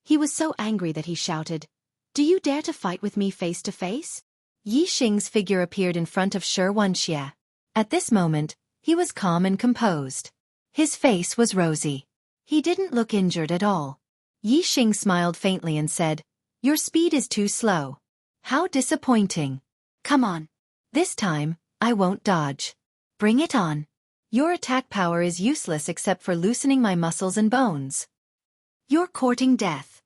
He was so angry that he shouted, "Do you dare to fight with me face to face?" Yixing's figure appeared in front of Xianxia. At this moment, he was calm and composed. His face was rosy. He didn't look injured at all. Yixing smiled faintly and said, "Your speed is too slow. How disappointing. Come on. This time, I won't dodge. Bring it on. Your attack power is useless except for loosening my muscles and bones. You're courting death."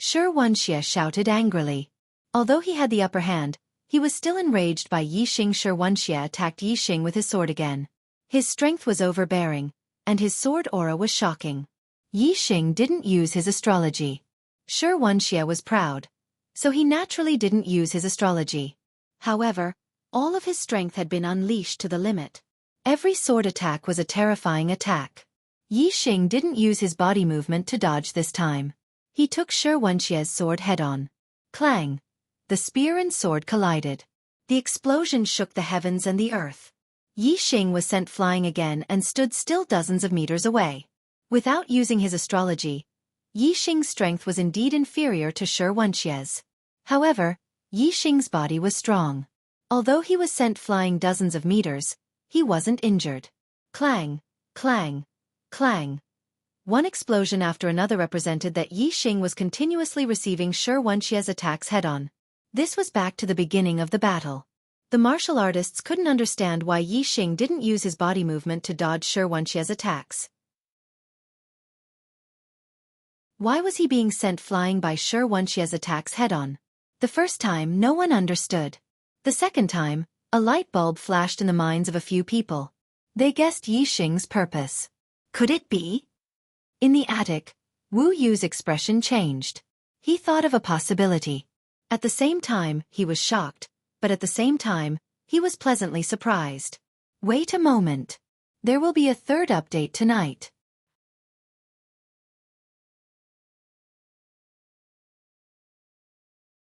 Xianxia shouted angrily. Although he had the upper hand, he was still enraged by Yixing. Xianxia attacked Yixing with his sword again. His strength was overbearing, and his sword aura was shocking. Yixing didn't use his astrology. Xianxia was proud, so he naturally didn't use his astrology. However, all of his strength had been unleashed to the limit. Every sword attack was a terrifying attack. Yixing didn't use his body movement to dodge this time. He took Xianxia's sword head-on. Clang! The spear and sword collided. The explosion shook the heavens and the earth. Yixing was sent flying again and stood still dozens of meters away. Without using his astrology, Yixing's strength was indeed inferior to Xianxia's. However, Yixing's body was strong. Although he was sent flying dozens of meters, he wasn't injured. Clang, clang, clang. One explosion after another represented that Yixing was continuously receiving Xianxia's attacks head-on. This was back to the beginning of the battle. The martial artists couldn't understand why Yixing didn't use his body movement to dodge Xianxia's attacks. Why was he being sent flying by Xianxia's attacks head-on? The first time, no one understood. The second time, a light bulb flashed in the minds of a few people. They guessed Yixing's purpose. Could it be? In the attic, Wu Yu's expression changed. He thought of a possibility. At the same time, he was shocked, but at the same time, he was pleasantly surprised. Wait a moment. There will be a third update tonight.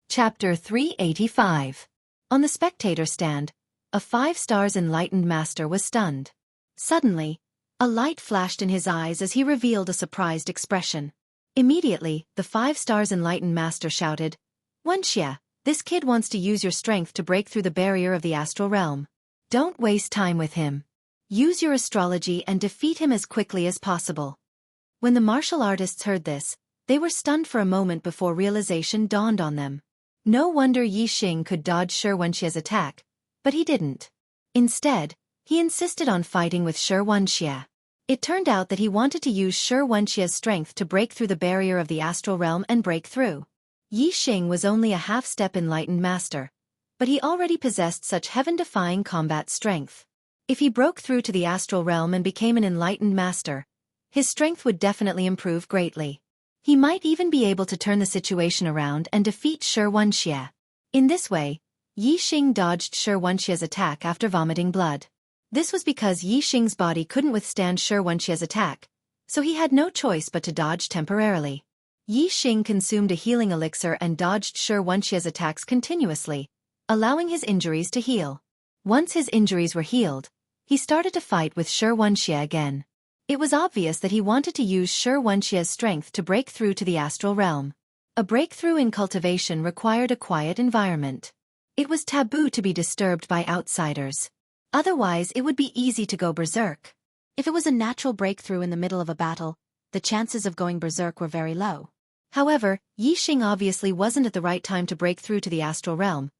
Chapter 385. On the spectator stand, a 5 stars enlightened master was stunned. Suddenly, a light flashed in his eyes as he revealed a surprised expression. Immediately, the 5 stars enlightened master shouted, "Wuxia, this kid wants to use your strength to break through the barrier of the astral realm. Don't waste time with him. Use your astrology and defeat him as quickly as possible." When the martial artists heard this, they were stunned for a moment before realization dawned on them. No wonder Yixing could dodge Xianxia's attack, but he didn't. Instead, he insisted on fighting with Xianxia. It turned out that he wanted to use Xianxia's strength to break through the barrier of the astral realm and break through. Yixing was only a half-step enlightened master, but he already possessed such heaven-defying combat strength. If he broke through to the astral realm and became an enlightened master, his strength would definitely improve greatly. He might even be able to turn the situation around and defeat Xianxia. In this way, Yixing dodged Xianxia's attack after vomiting blood. This was because Yixing's body couldn't withstand Xianxia's attack, so he had no choice but to dodge temporarily. Yixing consumed a healing elixir and dodged Xianxia's attacks continuously, allowing his injuries to heal. Once his injuries were healed, he started to fight with Xianxia again. It was obvious that he wanted to use Xianxia's strength to break through to the astral realm. A breakthrough in cultivation required a quiet environment. It was taboo to be disturbed by outsiders. Otherwise, it would be easy to go berserk. If it was a natural breakthrough in the middle of a battle, the chances of going berserk were very low. However, Yixing obviously wasn't at the right time to break through to the astral realm,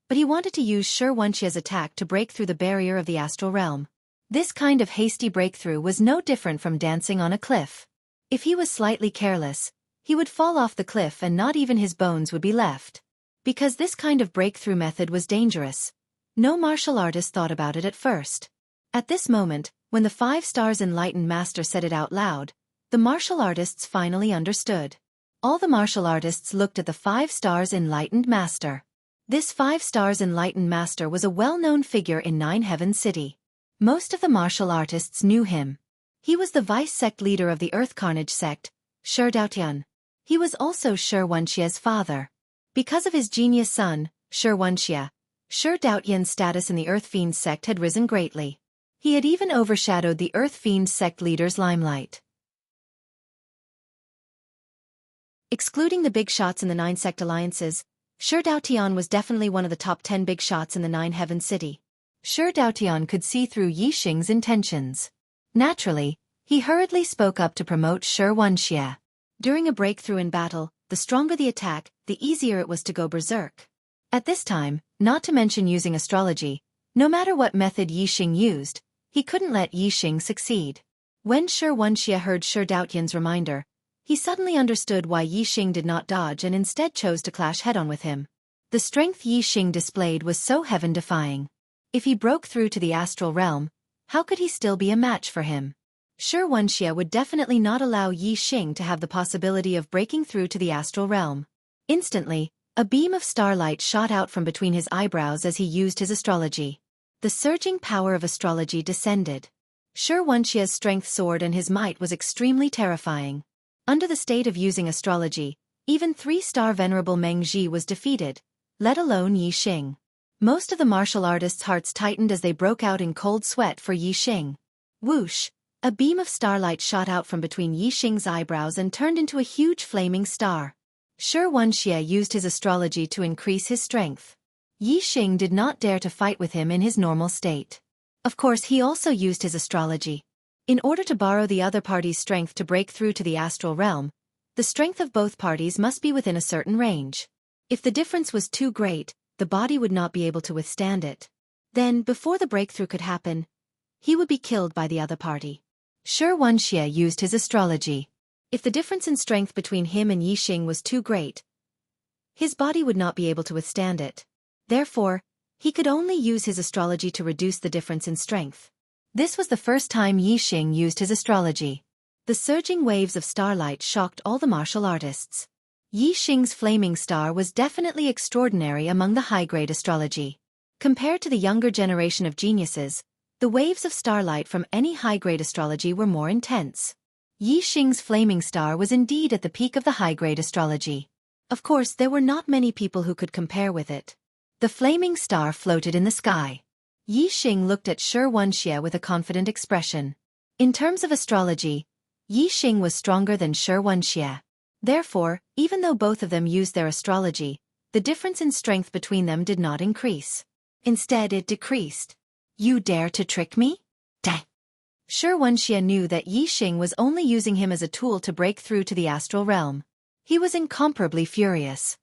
but he wanted to use Xianxia's attack to break through the barrier of the astral realm. This kind of hasty breakthrough was no different from dancing on a cliff. If he was slightly careless, he would fall off the cliff and not even his bones would be left. Because this kind of breakthrough method was dangerous, No martial artist thought about it at first. At this moment, when the 5 stars enlightened master said it out loud, the martial artists finally understood. All the martial artists looked at the 5 stars enlightened master. This 5 stars enlightened master was a well-known figure in Nine Heaven City. Most of the martial artists knew him. He was the vice-sect leader of the Earth Carnage sect, Xianxia. He was also Xianxia's father. Because of his genius son, Xianxia, Xianxia's status in the Earth Fiend sect had risen greatly. He had even overshadowed the Earth Fiend sect leader's limelight. Excluding the big shots in the 9 sect alliances, Xianxia was definitely one of the top 10 big shots in the Nine Heaven City. Xianxia could see through Yixing's intentions. Naturally, he hurriedly spoke up to promote Xianxia. During a breakthrough in battle, the stronger the attack, the easier it was to go berserk. At this time, not to mention using astrology, no matter what method Yixing used, he couldn't let Yixing succeed. When Xianxia heard Xianxia's reminder, he suddenly understood why Yixing did not dodge and instead chose to clash head-on with him. The strength Yixing displayed was so heaven-defying. If he broke through to the astral realm, how could he still be a match for him? Xianxia would definitely not allow Yixing to have the possibility of breaking through to the astral realm. Instantly, a beam of starlight shot out from between his eyebrows as he used his astrology. The surging power of astrology descended. Xianxia's strength soared and his might was extremely terrifying. Under the state of using astrology, even 3-star Venerable Meng Ji was defeated, let alone Yixing. Most of the martial artists' hearts tightened as they broke out in cold sweat for Yixing. Whoosh! A beam of starlight shot out from between Yixing's eyebrows and turned into a huge flaming star. Xianxia used his astrology to increase his strength. Yixing did not dare to fight with him in his normal state. Of course, he also used his astrology. In order to borrow the other party's strength to break through to the astral realm, the strength of both parties must be within a certain range. If the difference was too great, the body would not be able to withstand it. Then, before the breakthrough could happen, he would be killed by the other party. Xianxia used his astrology. If the difference in strength between him and Yixing was too great, his body would not be able to withstand it. Therefore, he could only use his astrology to reduce the difference in strength. This was the first time Yixing used his astrology. The surging waves of starlight shocked all the martial artists. Yixing's flaming star was definitely extraordinary among the high-grade astrology. Compared to the younger generation of geniuses, the waves of starlight from any high-grade astrology were more intense. Yixing's flaming star was indeed at the peak of the high-grade astrology. Of course, there were not many people who could compare with it. The flaming star floated in the sky. Yixing looked at Xianxia with a confident expression. In terms of astrology, Yixing was stronger than Xianxia. Therefore, even though both of them used their astrology, the difference in strength between them did not increase. Instead, it decreased. You dare to trick me? Dang! Xianxia knew that Yixing was only using him as a tool to break through to the astral realm. He was incomparably furious.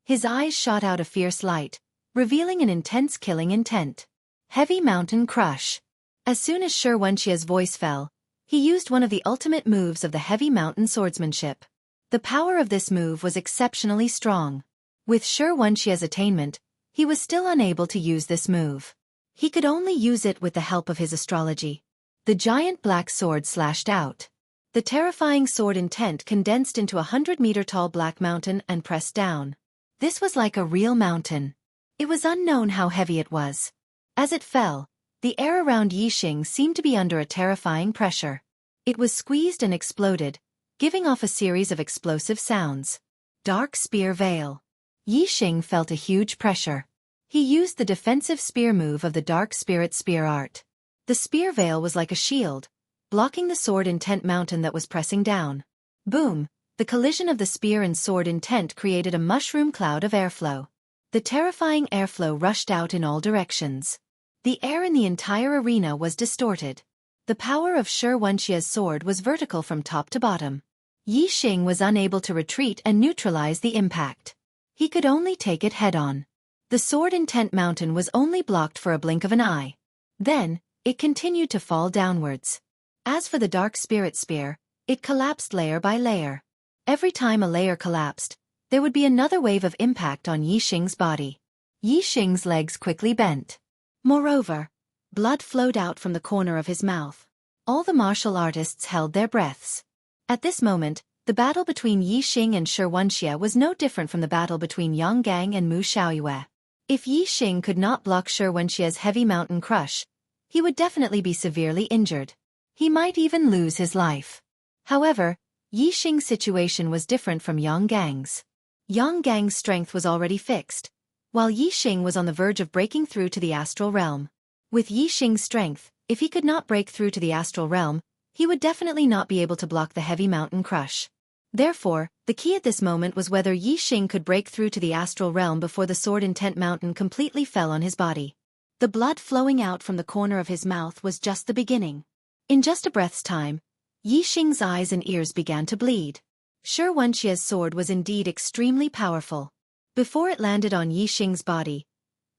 His eyes shot out a fierce light, revealing an intense killing intent. Heavy Mountain Crush. As soon as Xianxia's voice fell, he used one of the ultimate moves of the Heavy Mountain swordsmanship. The power of this move was exceptionally strong. With Xianxia's attainment, he was still unable to use this move. He could only use it with the help of his astrology. The giant black sword slashed out. The terrifying sword intent condensed into a 100-meter-tall black mountain and pressed down. This was like a real mountain. It was unknown how heavy it was. As it fell, the air around Yixing seemed to be under a terrifying pressure. It was squeezed and exploded, giving off a series of explosive sounds. Dark Spear Veil. Yixing felt a huge pressure. He used the defensive spear move of the Dark Spirit Spear Art. The spear veil was like a shield, blocking the sword intent mountain that was pressing down. Boom! The collision of the spear and sword intent created a mushroom cloud of airflow. The terrifying airflow rushed out in all directions. The air in the entire arena was distorted. The power of Xianxia's sword was vertical from top to bottom. Yixing was unable to retreat and neutralize the impact. He could only take it head-on. The sword intent mountain was only blocked for a blink of an eye. Then, it continued to fall downwards. As for the Dark Spirit Spear, it collapsed layer by layer. Every time a layer collapsed, there would be another wave of impact on Yixing's body. Yixing's legs quickly bent. Moreover, blood flowed out from the corner of his mouth. All the martial artists held their breaths. At this moment, the battle between Yixing and Xianxia was no different from the battle between Yang Gang and Mu Xiaoyue. If Yixing could not block Xianxia's heavy mountain crush, he would definitely be severely injured. He might even lose his life. However, Yixing's situation was different from Yang Gang's. Yang Gang's strength was already fixed, while Yixing was on the verge of breaking through to the astral realm. With Yixing's strength, if he could not break through to the astral realm, he would definitely not be able to block the heavy mountain crush. Therefore, the key at this moment was whether Yixing could break through to the astral realm before the sword-intent mountain completely fell on his body. The blood flowing out from the corner of his mouth was just the beginning. In just a breath's time, Yixing's eyes and ears began to bleed. Xianxia's sword was indeed extremely powerful. Before it landed on Yixing's body,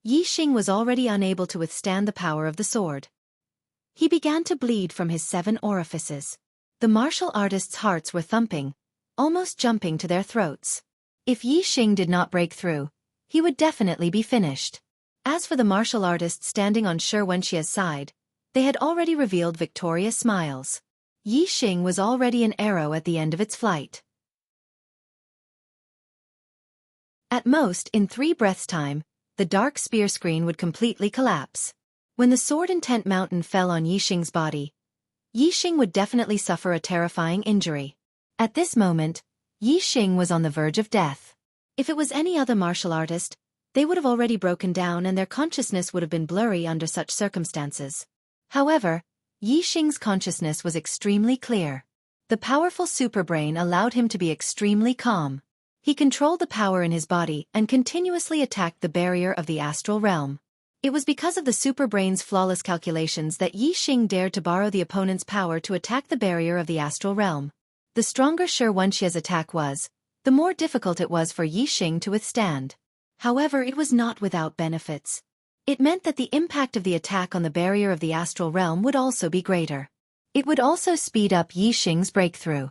Yixing was already unable to withstand the power of the sword. He began to bleed from his 7 orifices. The martial artists' hearts were thumping, almost jumping to their throats. If Yixing did not break through, he would definitely be finished. As for the martial artists standing on Xianxia's side, they had already revealed victorious smiles. Yixing was already an arrow at the end of its flight. At most, in 3 breaths' time, the dark spear screen would completely collapse. When the sword-intent mountain fell on Yixing's body, Yixing would definitely suffer a terrifying injury. At this moment, Yixing was on the verge of death. If it was any other martial artist, they would have already broken down and their consciousness would have been blurry under such circumstances. However, Yixing's consciousness was extremely clear. The powerful superbrain allowed him to be extremely calm. He controlled the power in his body and continuously attacked the barrier of the astral realm. It was because of the superbrain's flawless calculations that Yixing dared to borrow the opponent's power to attack the barrier of the astral realm. The stronger Xianxia's attack was, the more difficult it was for Yixing to withstand. However, it was not without benefits. It meant that the impact of the attack on the barrier of the astral realm would also be greater. It would also speed up Yixing's breakthrough.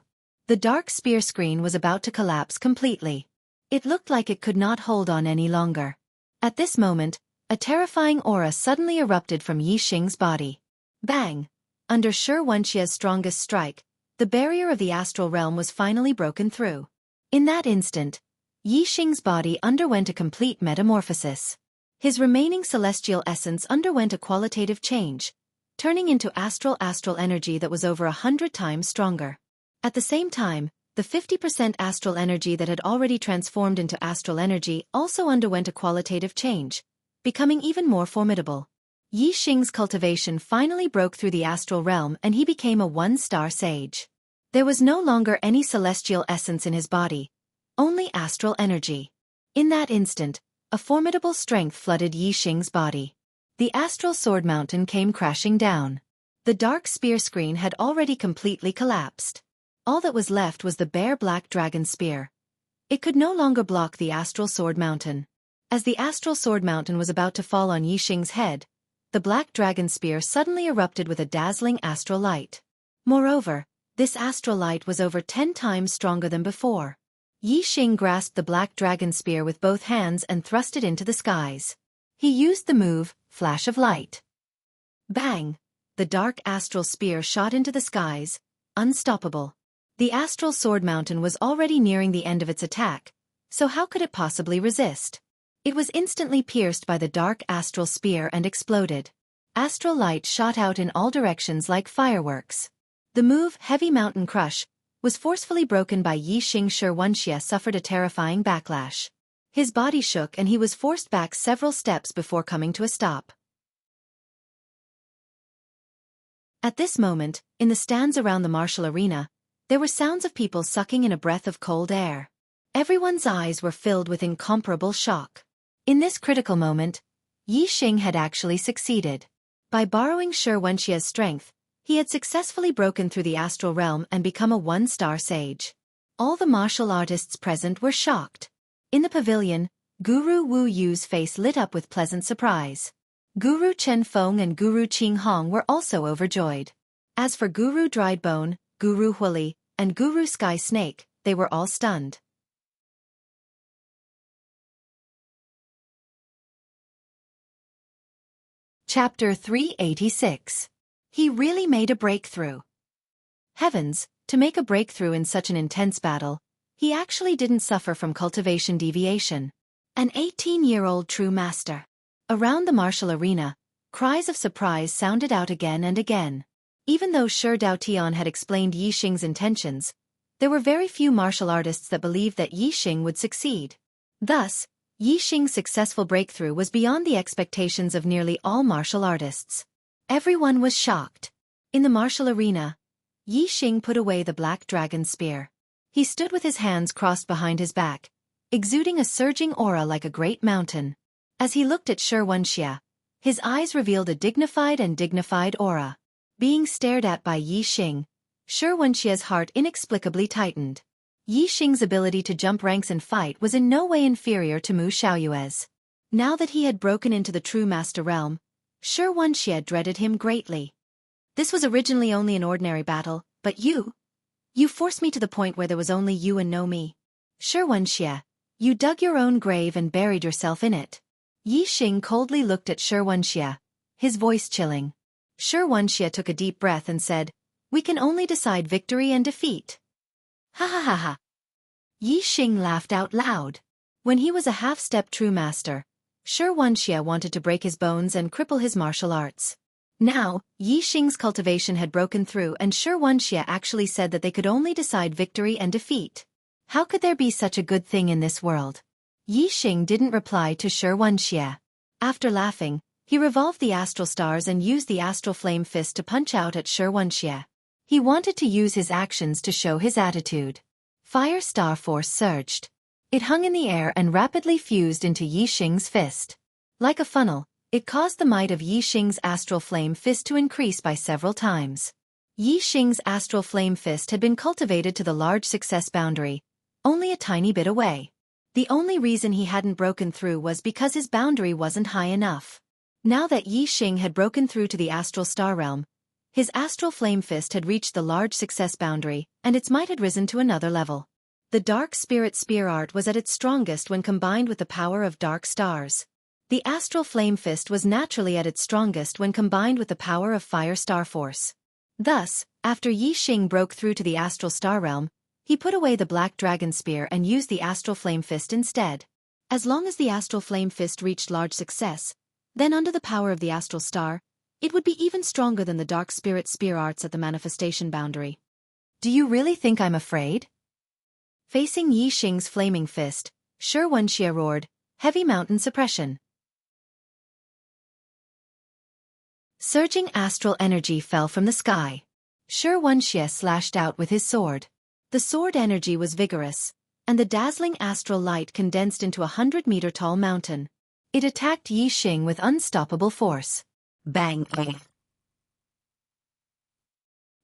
The dark spear screen was about to collapse completely. It looked like it could not hold on any longer. At this moment, a terrifying aura suddenly erupted from Yixing's body. Bang! Under Xianxia's strongest strike, the barrier of the astral realm was finally broken through. In that instant, Yixing's body underwent a complete metamorphosis. His remaining celestial essence underwent a qualitative change, turning into astral energy that was over 100 times stronger. At the same time, the 50% astral energy that had already transformed into astral energy also underwent a qualitative change, becoming even more formidable. Yixing's cultivation finally broke through the astral realm and he became a 1-star sage. There was no longer any celestial essence in his body, only astral energy. In that instant, a formidable strength flooded Yixing's body. The astral sword mountain came crashing down. The dark spear screen had already completely collapsed. All that was left was the bare black dragon spear. It could no longer block the astral sword mountain. As the astral sword mountain was about to fall on Yixing's head, the black dragon spear suddenly erupted with a dazzling astral light. Moreover, this astral light was over 10 times stronger than before. Yixing grasped the black dragon spear with both hands and thrust it into the skies. He used the move, Flash of Light. Bang! The dark astral spear shot into the skies, unstoppable. The astral sword mountain was already nearing the end of its attack, so how could it possibly resist? It was instantly pierced by the dark astral spear and exploded. Astral light shot out in all directions like fireworks. The move, Heavy Mountain Crush, was forcefully broken by Yixing. Xianxia suffered a terrifying backlash. His body shook and he was forced back several steps before coming to a stop. At this moment, in the stands around the martial arena, there were sounds of people sucking in a breath of cold air. Everyone's eyes were filled with incomparable shock. In this critical moment, Yixing had actually succeeded. By borrowing Xianxia's strength, he had successfully broken through the astral realm and become a 1-star sage. All the martial artists present were shocked. In the pavilion, Guru Wu Yu's face lit up with pleasant surprise. Guru Chen Feng and Guru Qing Hong were also overjoyed. As for Guru Dried Bone, Guru Huili, and Guru Sky Snake, they were all stunned. Chapter 386. He really made a breakthrough. Heavens, to make a breakthrough in such an intense battle, he actually didn't suffer from cultivation deviation. An 18-year-old true master. Around the martial arena, cries of surprise sounded out again and again. Even though Shi Daotian had explained Yixing's intentions, there were very few martial artists that believed that Yixing would succeed. Thus, Yixing's successful breakthrough was beyond the expectations of nearly all martial artists. Everyone was shocked. In the martial arena, Yixing put away the black dragon spear. He stood with his hands crossed behind his back, exuding a surging aura like a great mountain. As he looked at Xianxia, his eyes revealed a dignified aura. Being stared at by Yixing, Xianxia's heart inexplicably tightened. Yixing's ability to jump ranks and fight was in no way inferior to Mu Xiaoyue's. Now that he had broken into the true master realm, Xianxia dreaded him greatly. This was originally only an ordinary battle, but you forced me to the point where there was only you and no me. Xianxia, you dug your own grave and buried yourself in it. Yixing coldly looked at Xianxia, his voice chilling. Xianxia took a deep breath and said, "We can only decide victory and defeat." Ha ha ha ha. Yixing laughed out loud. When he was a half-step true master, Xianxia wanted to break his bones and cripple his martial arts. Now, Yixing's cultivation had broken through and Xianxia actually said that they could only decide victory and defeat. How could there be such a good thing in this world? Yixing didn't reply to Xianxia. After laughing, he revolved the astral stars and used the astral flame fist to punch out at Xianxia. He wanted to use his actions to show his attitude. Fire star force surged. It hung in the air and rapidly fused into Yixing's fist. Like a funnel, it caused the might of Yixing's astral flame fist to increase by several times. Yixing's astral flame fist had been cultivated to the large success boundary, only a tiny bit away. The only reason he hadn't broken through was because his boundary wasn't high enough. Now that Yixing had broken through to the astral star realm, his astral flame fist had reached the large success boundary, and its might had risen to another level. The dark spirit spear art was at its strongest when combined with the power of dark stars. The astral flame fist was naturally at its strongest when combined with the power of fire star force. Thus, after Yixing broke through to the astral star realm, he put away the black dragon spear and used the astral flame fist instead. As long as the astral flame fist reached large success, then under the power of the astral star, it would be even stronger than the dark spirit spear arts at the manifestation boundary. Do you really think I'm afraid? Facing Yixing's flaming fist, Xianxia roared, "Heavy mountain suppression." Surging astral energy fell from the sky. Xianxia slashed out with his sword. The sword energy was vigorous, and the dazzling astral light condensed into a 100-meter-tall mountain. It attacked Yixing with unstoppable force. Bang!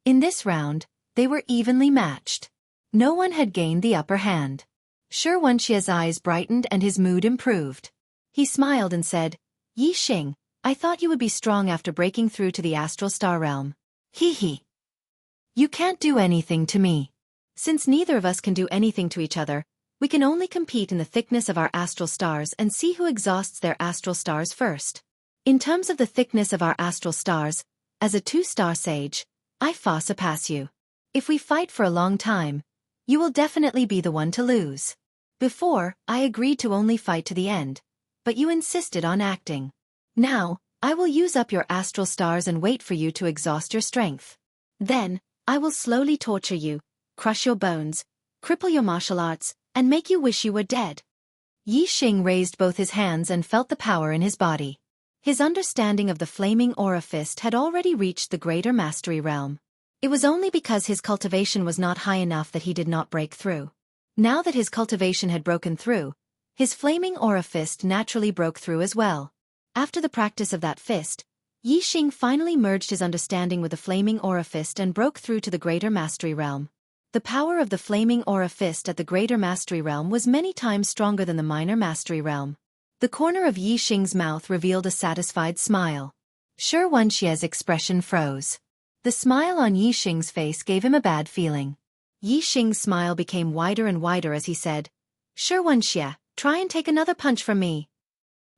In this round, they were evenly matched. No one had gained the upper hand. Xianxia's eyes brightened and his mood improved. He smiled and said, "Yixing, I thought you would be strong after breaking through to the astral star realm. Hee hee. You can't do anything to me. Since neither of us can do anything to each other, we can only compete in the thickness of our astral stars and see who exhausts their astral stars first. In terms of the thickness of our astral stars, as a 2-star sage, I far surpass you. If we fight for a long time, you will definitely be the one to lose. Before, I agreed to only fight to the end, but you insisted on acting. Now, I will use up your astral stars and wait for you to exhaust your strength. Then, I will slowly torture you, crush your bones, cripple your martial arts, and make you wish you were dead." Yixing raised both his hands and felt the power in his body. His understanding of the flaming aura fist had already reached the greater mastery realm. It was only because his cultivation was not high enough that he did not break through. Now that his cultivation had broken through, his flaming aura fist naturally broke through as well. After the practice of that fist, Yixing finally merged his understanding with the flaming aura fist and broke through to the greater mastery realm. The power of the flaming aura fist at the greater mastery realm was many times stronger than the minor mastery realm. The corner of Yixing's mouth revealed a satisfied smile. Xianxia's expression froze. The smile on Yixing's face gave him a bad feeling. Yixing's smile became wider and wider as he said, "Xianxia, try and take another punch from me."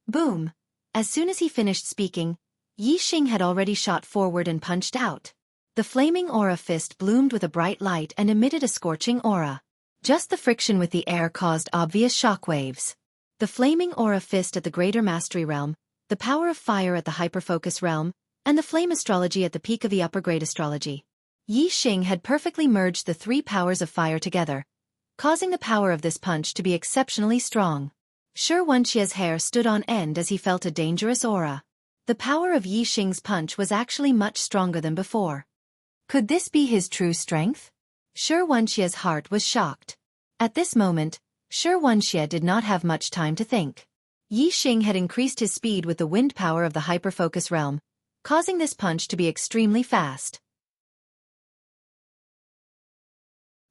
Boom! As soon as he finished speaking, Yixing had already shot forward and punched out. The flaming aura fist bloomed with a bright light and emitted a scorching aura. Just the friction with the air caused obvious shockwaves. The flaming aura fist at the Greater Mastery realm, the power of fire at the Hyperfocus realm, and the flame astrology at the peak of the upper grade astrology. Yixing had perfectly merged the three powers of fire together, causing the power of this punch to be exceptionally strong. Xianxia's hair stood on end as he felt a dangerous aura. The power of Yixing's punch was actually much stronger than before. Could this be his true strength? Xianxia's heart was shocked. At this moment, Xianxia did not have much time to think. Yixing had increased his speed with the wind power of the Hyperfocus realm, causing this punch to be extremely fast.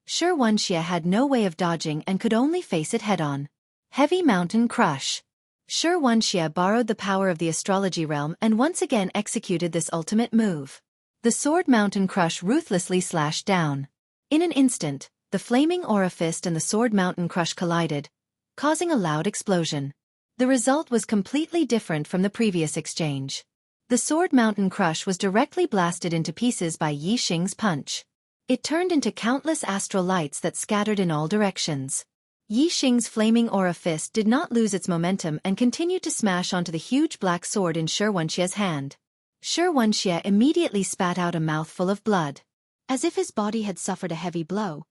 Xianxia had no way of dodging and could only face it head-on. Heavy Mountain Crush. Xianxia borrowed the power of the astrology realm and once again executed this ultimate move. The Sword Mountain Crush ruthlessly slashed down. In an instant, the flaming aura fist and the Sword Mountain Crush collided, causing a loud explosion. The result was completely different from the previous exchange. The Sword Mountain Crush was directly blasted into pieces by Yixing's punch. It turned into countless astral lights that scattered in all directions. Yixing's flaming aura fist did not lose its momentum and continued to smash onto the huge black sword in Xianxia's hand. Xianxia immediately spat out a mouthful of blood. As if his body had suffered a heavy blow,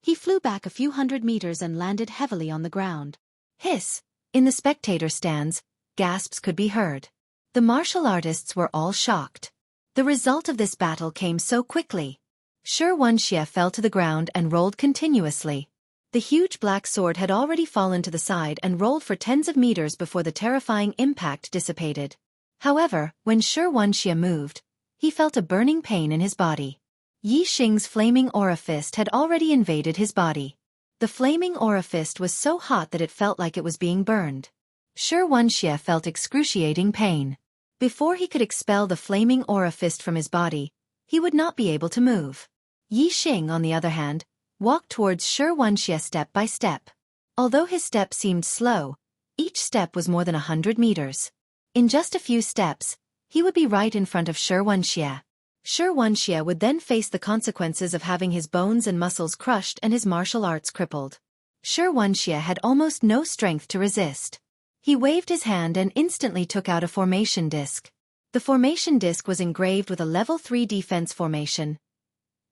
he flew back a few hundred meters and landed heavily on the ground. Hiss! In the spectator stands, gasps could be heard. The martial artists were all shocked. The result of this battle came so quickly. Xianxia fell to the ground and rolled continuously. The huge black sword had already fallen to the side and rolled for tens of meters before the terrifying impact dissipated. However, when Xianxia moved, he felt a burning pain in his body. Yixing's flaming aura fist had already invaded his body. The flaming aura fist was so hot that it felt like it was being burned. Xianxia felt excruciating pain. Before he could expel the flaming aura fist from his body, he would not be able to move. Yixing, on the other hand, walked towards Xianxia step by step. Although his step seemed slow, each step was more than 100 meters. In just a few steps, he would be right in front of Xianxia. Xianxia would then face the consequences of having his bones and muscles crushed and his martial arts crippled. Xianxia had almost no strength to resist. He waved his hand and instantly took out a formation disc. The formation disc was engraved with a level 3 defense formation,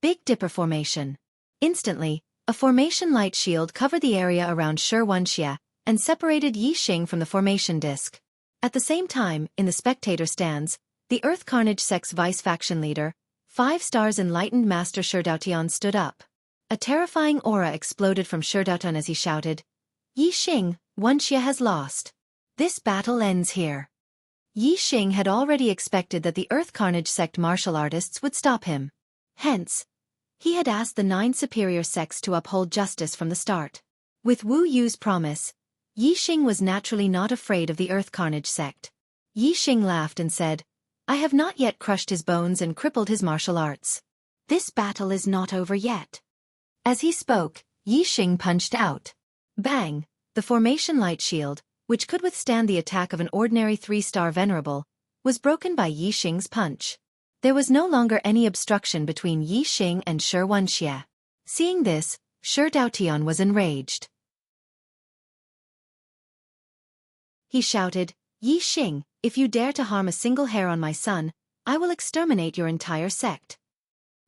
Big Dipper Formation. Instantly, a formation light shield covered the area around Xianxia and separated Yixing from the formation disc. At the same time, in the spectator stands, the Earth Carnage sect's vice-faction leader, 5 stars enlightened Master Xidaotian stood up. A terrifying aura exploded from Xidaotian as he shouted, "Yixing, Wuxia has lost. This battle ends here." Yixing had already expected that the Earth Carnage sect martial artists would stop him. Hence, he had asked the 9 superior sects to uphold justice from the start. With Wu Yu's promise, Yixing was naturally not afraid of the Earth Carnage sect. Yixing laughed and said, "I have not yet crushed his bones and crippled his martial arts. This battle is not over yet." As he spoke, Yixing punched out. Bang! The formation light shield, which could withstand the attack of an ordinary 3-star venerable, was broken by Yixing's punch. There was no longer any obstruction between Yixing and Xianxia. Seeing this, Xidaotian was enraged. He shouted, "Yixing, if you dare to harm a single hair on my son, I will exterminate your entire sect."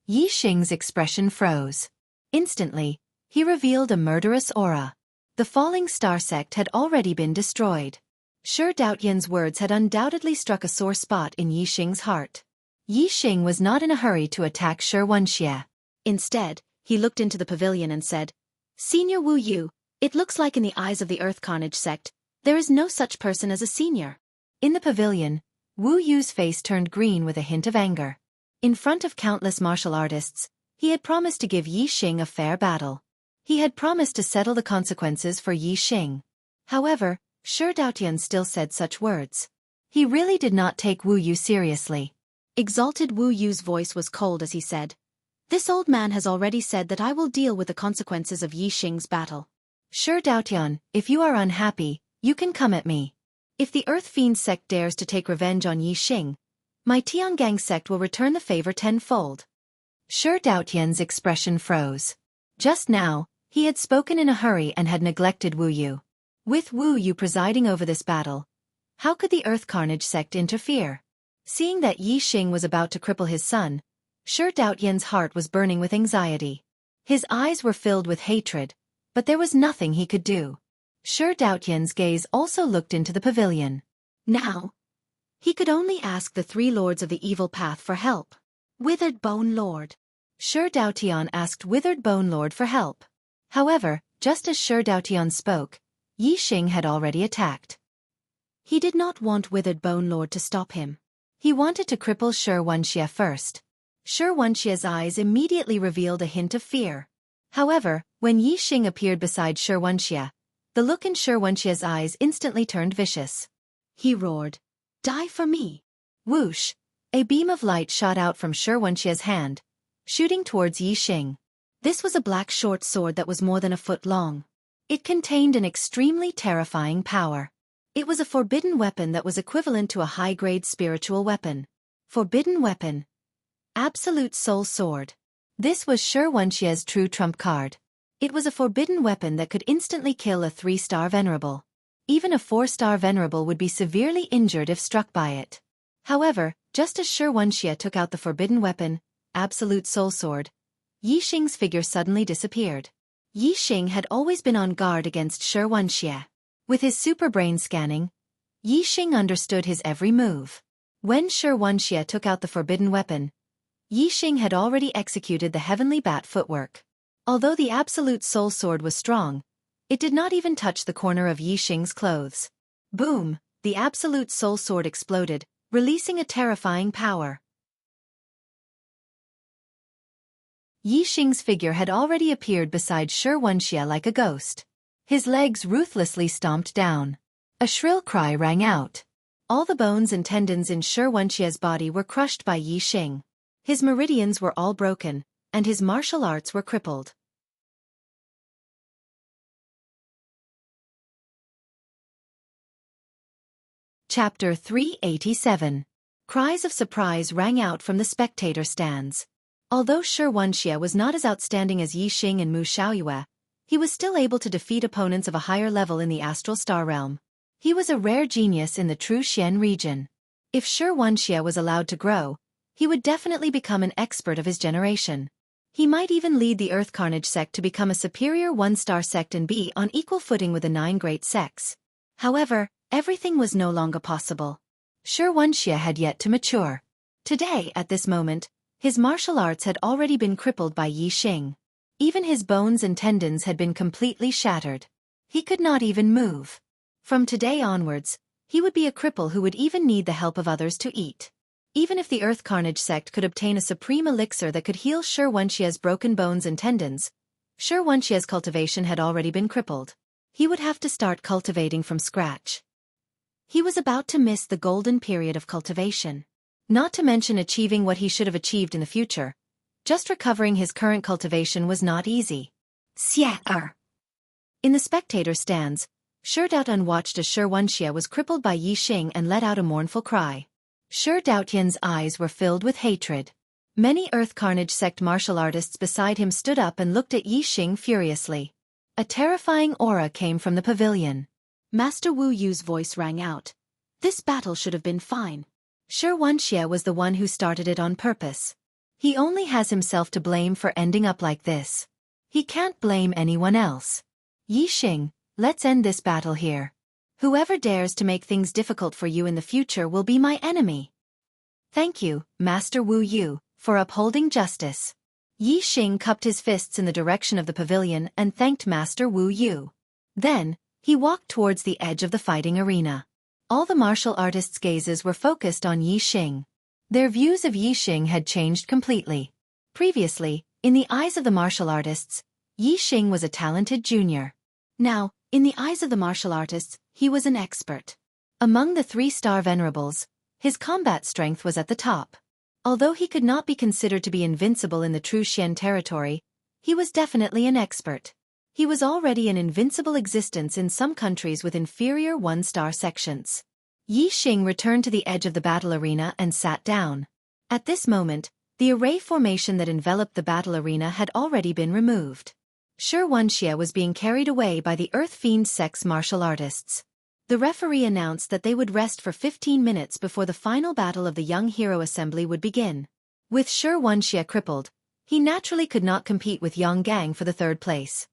Yixing's expression froze. Instantly, he revealed a murderous aura. The Falling Star sect had already been destroyed. Xidaotian's words had undoubtedly struck a sore spot in Yixing's heart. Yixing was not in a hurry to attack Xianxia. Instead, he looked into the pavilion and said, "Senior Wu Yu, it looks like in the eyes of the Earth Carnage sect, there is no such person as a senior." In the pavilion, Wu Yu's face turned green with a hint of anger. In front of countless martial artists, he had promised to give Yixing a fair battle. He had promised to settle the consequences for Yixing. However, Xidaotian still said such words. He really did not take Wu Yu seriously. Exalted Wu Yu's voice was cold as he said, "This old man has already said that I will deal with the consequences of Yixing's battle. Xidaotian, if you are unhappy, you can come at me. If the Earth Fiend sect dares to take revenge on Yixing, My Tiangang sect will return the favor tenfold. Shi Daotian's expression froze. Just now, he had spoken in a hurry and had neglected Wu Yu. With Wu Yu presiding over this battle, how could the Earth Carnage sect interfere? Seeing that Yi Xing was about to cripple his son, Shi Daotian's heart was burning with anxiety. His eyes were filled with hatred, but there was nothing he could do. Shi Daotian's gaze also looked into the pavilion. Now, he could only ask the three lords of the evil path for help. Withered Bone Lord. Shi Daotian asked Withered Bone Lord for help. However, just as Shi Daotian spoke, Yi Xing had already attacked. He did not want Withered Bone Lord to stop him. He wanted to cripple Xianxia first. Xianxia's eyes immediately revealed a hint of fear. However, when Yi Xing appeared beside Xianxia, the look in Xianxia's eyes instantly turned vicious. He roared, "Die for me!" Whoosh! A beam of light shot out from Xianxia's hand, shooting towards Yi Xing. This was a black short sword that was more than a foot long. It contained an extremely terrifying power. It was a forbidden weapon that was equivalent to a high-grade spiritual weapon. Forbidden weapon. Absolute Soul Sword. This was Xianxia's true trump card. It was a forbidden weapon that could instantly kill a 3-star venerable. Even a 4-star venerable would be severely injured if struck by it. However, just as Xianxia took out the forbidden weapon, Absolute Soul Sword, Yi Xing's figure suddenly disappeared. Yi Xing had always been on guard against Xianxia. With his super brain scanning, Yi Xing understood his every move. When Xianxia took out the forbidden weapon, Yi Xing had already executed the heavenly bat footwork. Although the Absolute Soul Sword was strong, it did not even touch the corner of Yi Xing's clothes. Boom! The Absolute Soul Sword exploded, releasing a terrifying power. Yi Xing's figure had already appeared beside Xianxia like a ghost. His legs ruthlessly stomped down. A shrill cry rang out. All the bones and tendons in Xianxia's body were crushed by Yi Xing. His meridians were all broken, and his martial arts were crippled. Chapter 387. Cries of surprise rang out from the spectator stands. Although Xianxia was not as outstanding as Yi Xing and Mu Xiaoyue, he was still able to defeat opponents of a higher level in the astral star realm. He was a rare genius in the true Xian region. If Xianxia was allowed to grow, he would definitely become an expert of his generation. He might even lead the Earth Carnage sect to become a superior 1-star sect and be on equal footing with the 9 great sects. However, everything was no longer possible. Xianxia had yet to mature. Today, at this moment, his martial arts had already been crippled by Yi Xing. Even his bones and tendons had been completely shattered. He could not even move. From today onwards, he would be a cripple who would even need the help of others to eat. Even if the Earth Carnage sect could obtain a supreme elixir that could heal Xianxia's broken bones and tendons, Xianxia's cultivation had already been crippled. He would have to start cultivating from scratch. He was about to miss the golden period of cultivation. Not to mention achieving what he should have achieved in the future. Just recovering his current cultivation was not easy. Xianxia. In the spectator stands, Shi Daotian watched as Xianxia was crippled by Yi Xing and let out a mournful cry. Shi Daotian's eyes were filled with hatred. Many Earth Carnage sect martial artists beside him stood up and looked at Yi Xing furiously. A terrifying aura came from the pavilion. Master Wu Yu's voice rang out. This battle should have been fine. Xianxia was the one who started it on purpose. He only has himself to blame for ending up like this. He can't blame anyone else. Yi Xing, let's end this battle here. Whoever dares to make things difficult for you in the future will be my enemy. Thank you, Master Wu Yu, for upholding justice. Yi Xing cupped his fists in the direction of the pavilion and thanked Master Wu Yu. Then, he walked towards the edge of the fighting arena. All the martial artists' gazes were focused on Yi Xing. Their views of Yi Xing had changed completely. Previously, in the eyes of the martial artists, Yi Xing was a talented junior. Now, in the eyes of the martial artists, he was an expert. Among the 3-star venerables, his combat strength was at the top. Although he could not be considered to be invincible in the true Xian territory, he was definitely an expert. He was already an invincible existence in some countries with inferior 1-star sections. Yi Xing returned to the edge of the battle arena and sat down. At this moment, the array formation that enveloped the battle arena had already been removed. Xianxia was being carried away by the Earth Fiend sect's martial artists. The referee announced that they would rest for 15 minutes before the final battle of the young hero assembly would begin. With Xianxia crippled, he naturally could not compete with Yang Gang for the third place.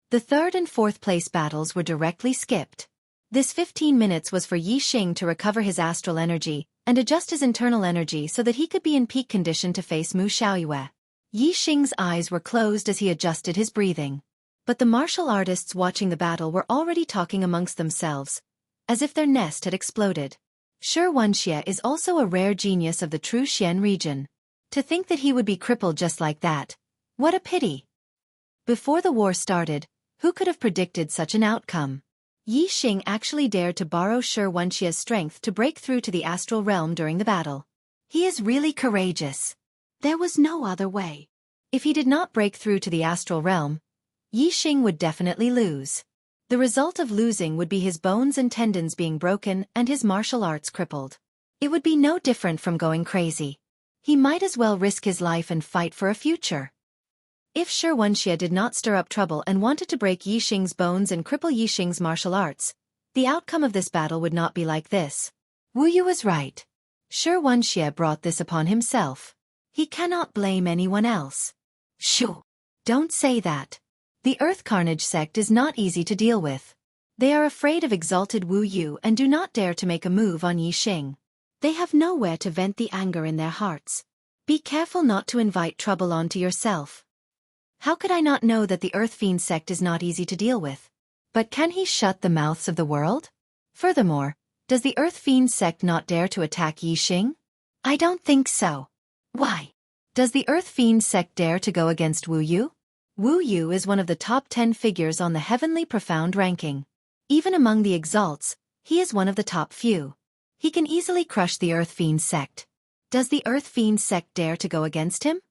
The third and fourth place battles were directly skipped. This 15 minutes was for Yi Xing to recover his astral energy and adjust his internal energy so that he could be in peak condition to face Mu Xiaoyue. Yi Xing's eyes were closed as he adjusted his breathing. But the martial artists watching the battle were already talking amongst themselves, as if their nest had exploded. Xianxia is also a rare genius of the true Xian region. To think that he would be crippled just like that. What a pity! Before the war started, who could have predicted such an outcome? Yi Xing actually dared to borrow Xianxia's strength to break through to the astral realm during the battle. He is really courageous. There was no other way. If he did not break through to the astral realm, Yi Xing would definitely lose. The result of losing would be his bones and tendons being broken and his martial arts crippled. It would be no different from going crazy. He might as well risk his life and fight for a future. If Xianxia did not stir up trouble and wanted to break Yi Xing's bones and cripple Yi Xing's martial arts, the outcome of this battle would not be like this. Wu Yu was right. Xianxia brought this upon himself. He cannot blame anyone else. Shoo! Don't say that. The Earth Carnage sect is not easy to deal with. They are afraid of exalted Wu Yu and do not dare to make a move on Yi Xing. They have nowhere to vent the anger in their hearts. Be careful not to invite trouble onto yourself. How could I not know that the Earth Fiend sect is not easy to deal with? But can he shut the mouths of the world? Furthermore, does the Earth Fiend sect not dare to attack Yi Xing? I don't think so. Why? Does the Earth Fiend sect dare to go against Wu Yu? Wu Yu is one of the top 10 figures on the Heavenly Profound ranking. Even among the exalts, he is one of the top few. He can easily crush the Earth Fiend sect. Does the Earth Fiend sect dare to go against him?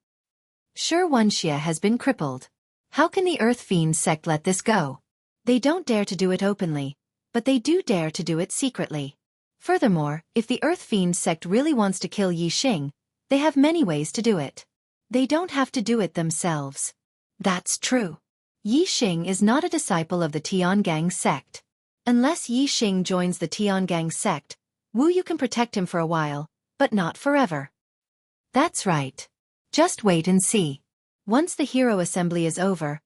Xianxia has been crippled. How can the Earth Fiend sect let this go? They don't dare to do it openly, but they do dare to do it secretly. Furthermore, if the Earth Fiend sect really wants to kill Yi Xing, they have many ways to do it. They don't have to do it themselves. That's true. Yi Xing is not a disciple of the Tiangang sect. Unless Yi Xing joins the Tiangang sect, Wu Yu can protect him for a while, but not forever. That's right. Just wait and see. Once the hero assembly is over,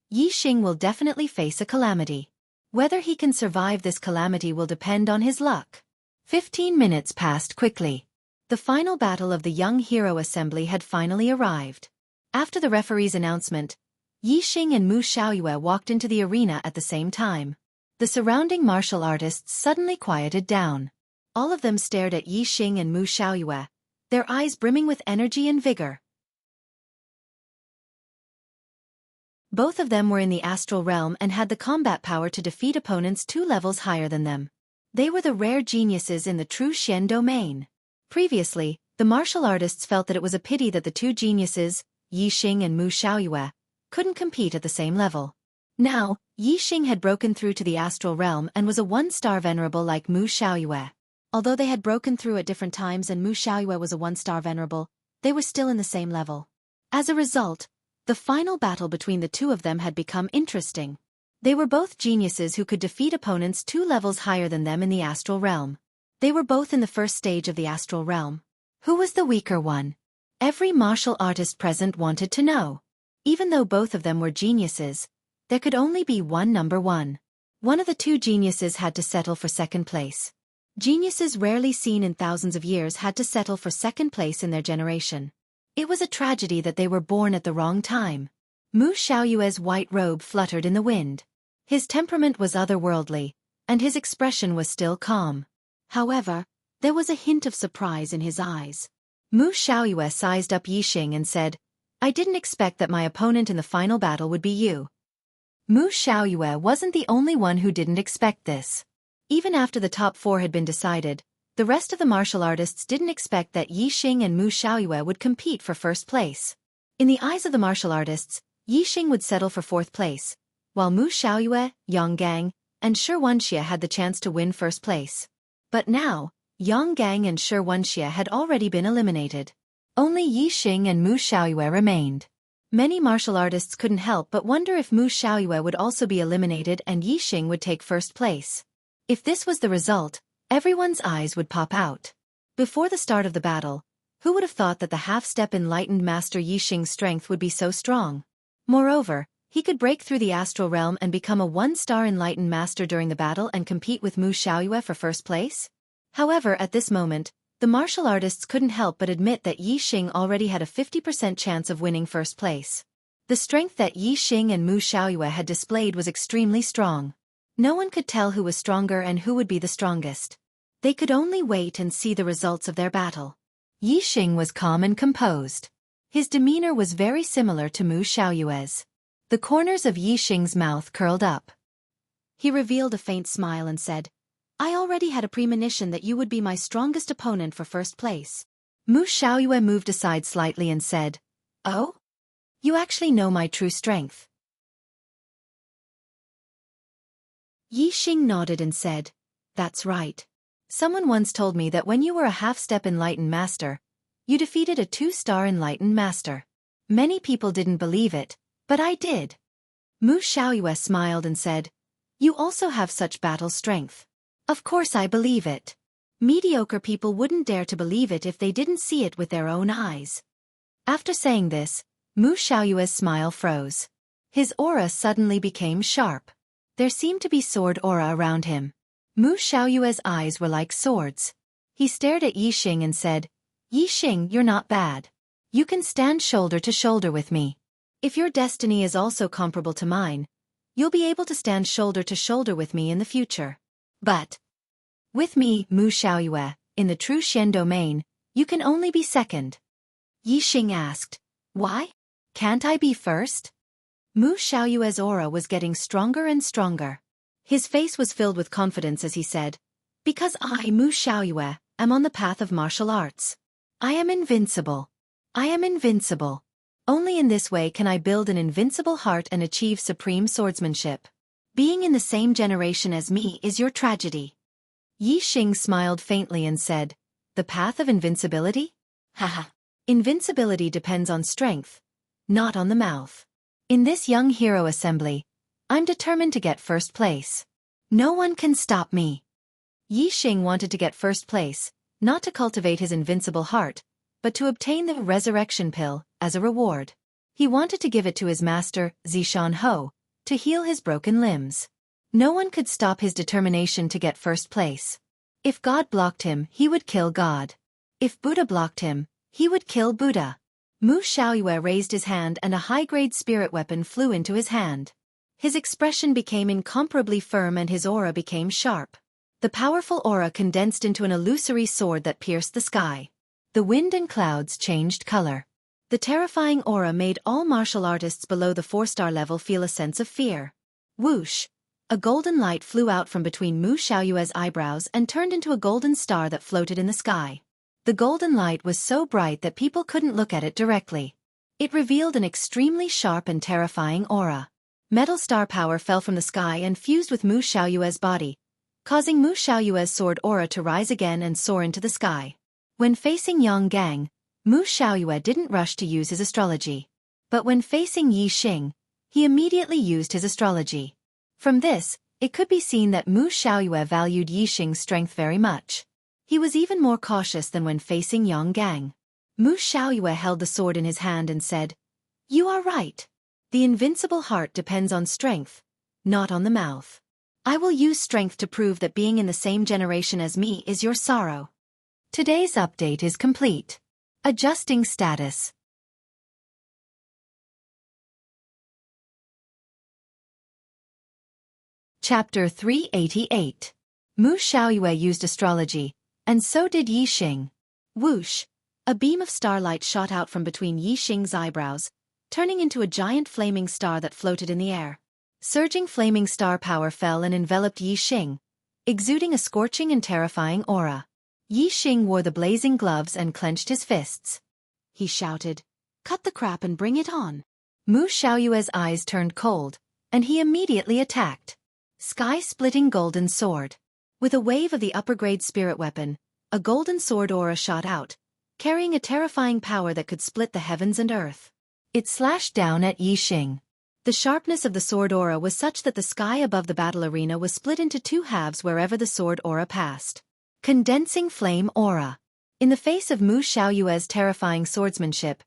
Yi Xing will definitely face a calamity. Whether he can survive this calamity will depend on his luck. 15 minutes passed quickly. The final battle of the young hero assembly had finally arrived. After the referee's announcement, Yi Xing and Mu Xiaoyue walked into the arena at the same time. The surrounding martial artists suddenly quieted down. All of them stared at Yi Xing and Mu Xiaoyue, their eyes brimming with energy and vigor. Both of them were in the astral realm and had the combat power to defeat opponents 2 levels higher than them. They were the rare geniuses in the true Xian domain. Previously, the martial artists felt that it was a pity that the two geniuses, Yi Xing and Mu Xiaoyue, couldn't compete at the same level. Now, Yi Xing had broken through to the astral realm and was a 1-star venerable like Mu Xiaoyue. Although they had broken through at different times and Mu Xiaoyue was a 1-star venerable, they were still in the same level. As a result, the final battle between the two of them had become interesting. They were both geniuses who could defeat opponents 2 levels higher than them in the astral realm. They were both in the first stage of the astral realm. Who was the weaker one? Every martial artist present wanted to know. Even though both of them were geniuses, there could only be one number one. One of the two geniuses had to settle for second place. Geniuses rarely seen in thousands of years had to settle for second place in their generation. It was a tragedy that they were born at the wrong time. Mu Xiaoyue's white robe fluttered in the wind. His temperament was otherworldly, and his expression was still calm. However, there was a hint of surprise in his eyes. Mu Xiaoyue sized up Yi Xing and said, "I didn't expect that my opponent in the final battle would be you." Mu Xiaoyue wasn't the only one who didn't expect this. Even after the top 4 had been decided, the rest of the martial artists didn't expect that Yi Xing and Mu Xiaoyue would compete for first place. In the eyes of the martial artists, Yi Xing would settle for 4th place, while Mu Xiaoyue, Yang Gang, and Xianxia had the chance to win first place. But now, Yang Gang and Xianxia had already been eliminated. Only Yixing and Mu Xiaoyue remained. Many martial artists couldn't help but wonder if Mu Xiaoyue would also be eliminated and Yixing would take first place. If this was the result, everyone's eyes would pop out. Before the start of the battle, who would have thought that the half-step enlightened master Yixing's strength would be so strong? Moreover, he could break through the astral realm and become a one-star enlightened master during the battle and compete with Mu Xiaoyue for first place? However, at this moment, the martial artists couldn't help but admit that Yixing already had a 50% chance of winning first place. The strength that Yixing and Mu Xiaoyue had displayed was extremely strong. No one could tell who was stronger and who would be the strongest. They could only wait and see the results of their battle. Yixing was calm and composed. His demeanor was very similar to Mu Xiaoyue's. The corners of Yixing's mouth curled up. He revealed a faint smile and said, "I already had a premonition that you would be my strongest opponent for first place." Mu Xiaoyue moved aside slightly and said, "Oh? You actually know my true strength." Yixing nodded and said, "That's right. Someone once told me that when you were a half-step enlightened master, you defeated a 2-star enlightened master. Many people didn't believe it, but I did." Mu Xiaoyue smiled and said, "You also have such battle strength." "Of course I believe it. Mediocre people wouldn't dare to believe it if they didn't see it with their own eyes." After saying this, Mu Xiaoyue's smile froze. His aura suddenly became sharp. There seemed to be sword aura around him. Mu Xiaoyue's eyes were like swords. He stared at Yixing and said, "Yixing, you're not bad. You can stand shoulder to shoulder with me. If your destiny is also comparable to mine, you'll be able to stand shoulder to shoulder with me in the future. But with me, Mu Xiaoyue, in the true Xian domain, you can only be second." Yixing asked, "Why? Can't I be first?" Mu Xiaoyue's aura was getting stronger and stronger. His face was filled with confidence as he said, "Because I, Mu Xiaoyue, am on the path of martial arts. I am invincible. I am invincible. Only in this way can I build an invincible heart and achieve supreme swordsmanship. Being in the same generation as me is your tragedy." Yixing smiled faintly and said, "The path of invincibility? Haha. Invincibility depends on strength, not on the mouth. In this young hero assembly, I'm determined to get first place. No one can stop me." Yixing wanted to get first place, not to cultivate his invincible heart, but to obtain the resurrection pill as a reward. He wanted to give it to his master, Jianghu, to heal his broken limbs. No one could stop his determination to get first place. If God blocked him, he would kill God. If Buddha blocked him, he would kill Buddha. Mu Xiaoyue raised his hand and a high-grade spirit weapon flew into his hand. His expression became incomparably firm and his aura became sharp. The powerful aura condensed into an illusory sword that pierced the sky. The wind and clouds changed color. The terrifying aura made all martial artists below the 4-star level feel a sense of fear. Whoosh! A golden light flew out from between Mu Xiaoyue's eyebrows and turned into a golden star that floated in the sky. The golden light was so bright that people couldn't look at it directly. It revealed an extremely sharp and terrifying aura. Metal star power fell from the sky and fused with Mu Xiaoyue's body, causing Mu Xiaoyue's sword aura to rise again and soar into the sky. When facing Yang Gang, Mu Xiaoyue didn't rush to use his astrology. But when facing Yixing, he immediately used his astrology. From this, it could be seen that Mu Xiaoyue valued Yixing's strength very much. He was even more cautious than when facing Yang Gang. Mu Xiaoyue held the sword in his hand and said, "You are right. The invincible heart depends on strength, not on the mouth. I will use strength to prove that being in the same generation as me is your sorrow." Today's update is complete. Adjusting status. Chapter 388. Mu Xiaoyue used astrology, and so did Yixing. Whoosh! A beam of starlight shot out from between Yixing's eyebrows, turning into a giant flaming star that floated in the air. Surging flaming star power fell and enveloped Yixing, exuding a scorching and terrifying aura. Yixing wore the blazing gloves and clenched his fists. He shouted, "Cut the crap and bring it on." Mu Xiaoyue's eyes turned cold, and he immediately attacked. Sky-splitting golden sword. With a wave of the upper-grade spirit weapon, a golden sword aura shot out, carrying a terrifying power that could split the heavens and earth. It slashed down at Yixing. The sharpness of the sword aura was such that the sky above the battle arena was split into two halves wherever the sword aura passed. Condensing flame aura. In the face of Mu Xiaoyue's terrifying swordsmanship,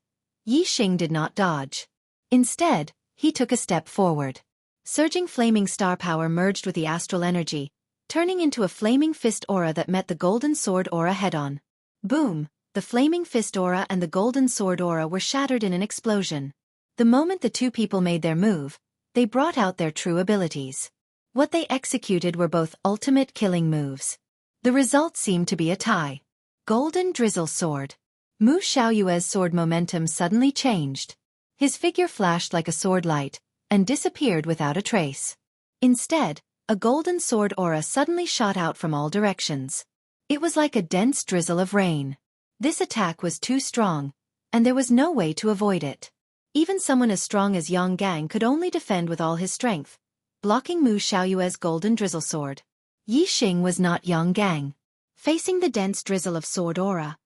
Yixing did not dodge. Instead, he took a step forward. Surging flaming star power merged with the astral energy, turning into a flaming fist aura that met the golden sword aura head-on. Boom! The flaming fist aura and the golden sword aura were shattered in an explosion. The moment the two people made their move, they brought out their true abilities. What they executed were both ultimate killing moves. The result seemed to be a tie. Golden drizzle sword. Mu Xiaoyue's sword momentum suddenly changed. His figure flashed like a sword light, and disappeared without a trace. Instead, a golden sword aura suddenly shot out from all directions. It was like a dense drizzle of rain. This attack was too strong, and there was no way to avoid it. Even someone as strong as Yang Gang could only defend with all his strength, blocking Mu Xiaoyue's golden drizzle sword. Yixing was not Yang Gang. Facing the dense drizzle of sword aura,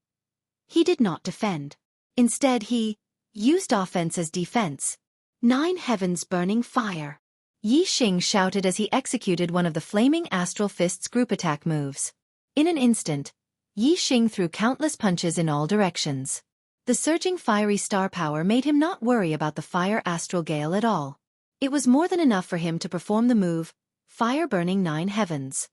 he did not defend. Instead he used offense as defense. 9 heavens burning fire. Yixing shouted as he executed one of the flaming astral fists group attack moves. In an instant, Yixing threw countless punches in all directions. The surging fiery star power made him not worry about the fire astral gale at all. It was more than enough for him to perform the move, fire burning 9 heavens.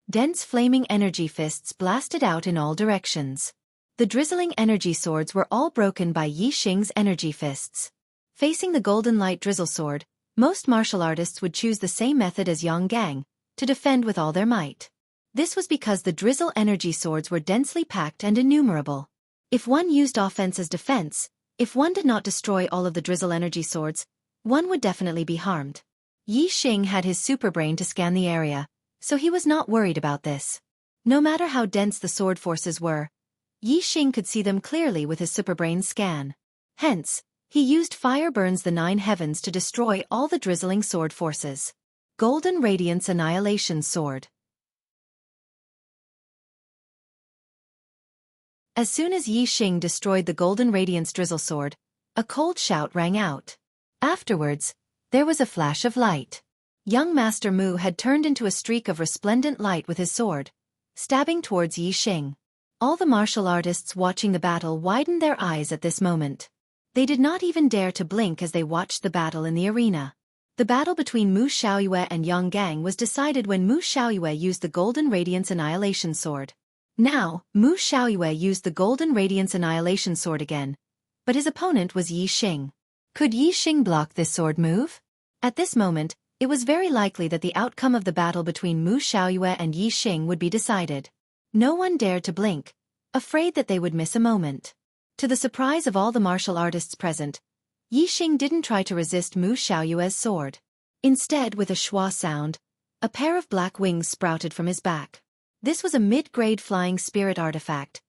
Dense flaming energy fists blasted out in all directions. The drizzling energy swords were all broken by Yixing's energy fists. Facing the golden light drizzle sword, most martial artists would choose the same method as Yang Gang, to defend with all their might. This was because the drizzle energy swords were densely packed and innumerable. If one used offense as defense, if one did not destroy all of the drizzle energy swords, one would definitely be harmed. Yixing had his superbrain to scan the area, so he was not worried about this. No matter how dense the sword forces were, Yixing could see them clearly with his superbrain scan. Hence, he used Fire Burns the 9 Heavens to destroy all the drizzling sword forces. Golden Radiance Annihilation Sword. As soon as Yixing destroyed the Golden Radiance Drizzle Sword, a cold shout rang out. Afterwards, there was a flash of light. Young Master Mu had turned into a streak of resplendent light with his sword, stabbing towards Yixing. All the martial artists watching the battle widened their eyes at this moment. They did not even dare to blink as they watched the battle in the arena. The battle between Mu Xiaoyue and Yang Gang was decided when Mu Xiaoyue used the Golden Radiance Annihilation Sword. Now, Mu Xiaoyue used the Golden Radiance Annihilation Sword again, but his opponent was Yixing. Could Yixing block this sword move? At this moment, it was very likely that the outcome of the battle between Mu Xiaoyue and Yixing would be decided. No one dared to blink, afraid that they would miss a moment. To the surprise of all the martial artists present, Yixing didn't try to resist Mu Xiaoyue's sword. Instead, with a schwa sound, a pair of black wings sprouted from his back. This was a mid-grade flying spirit artifact,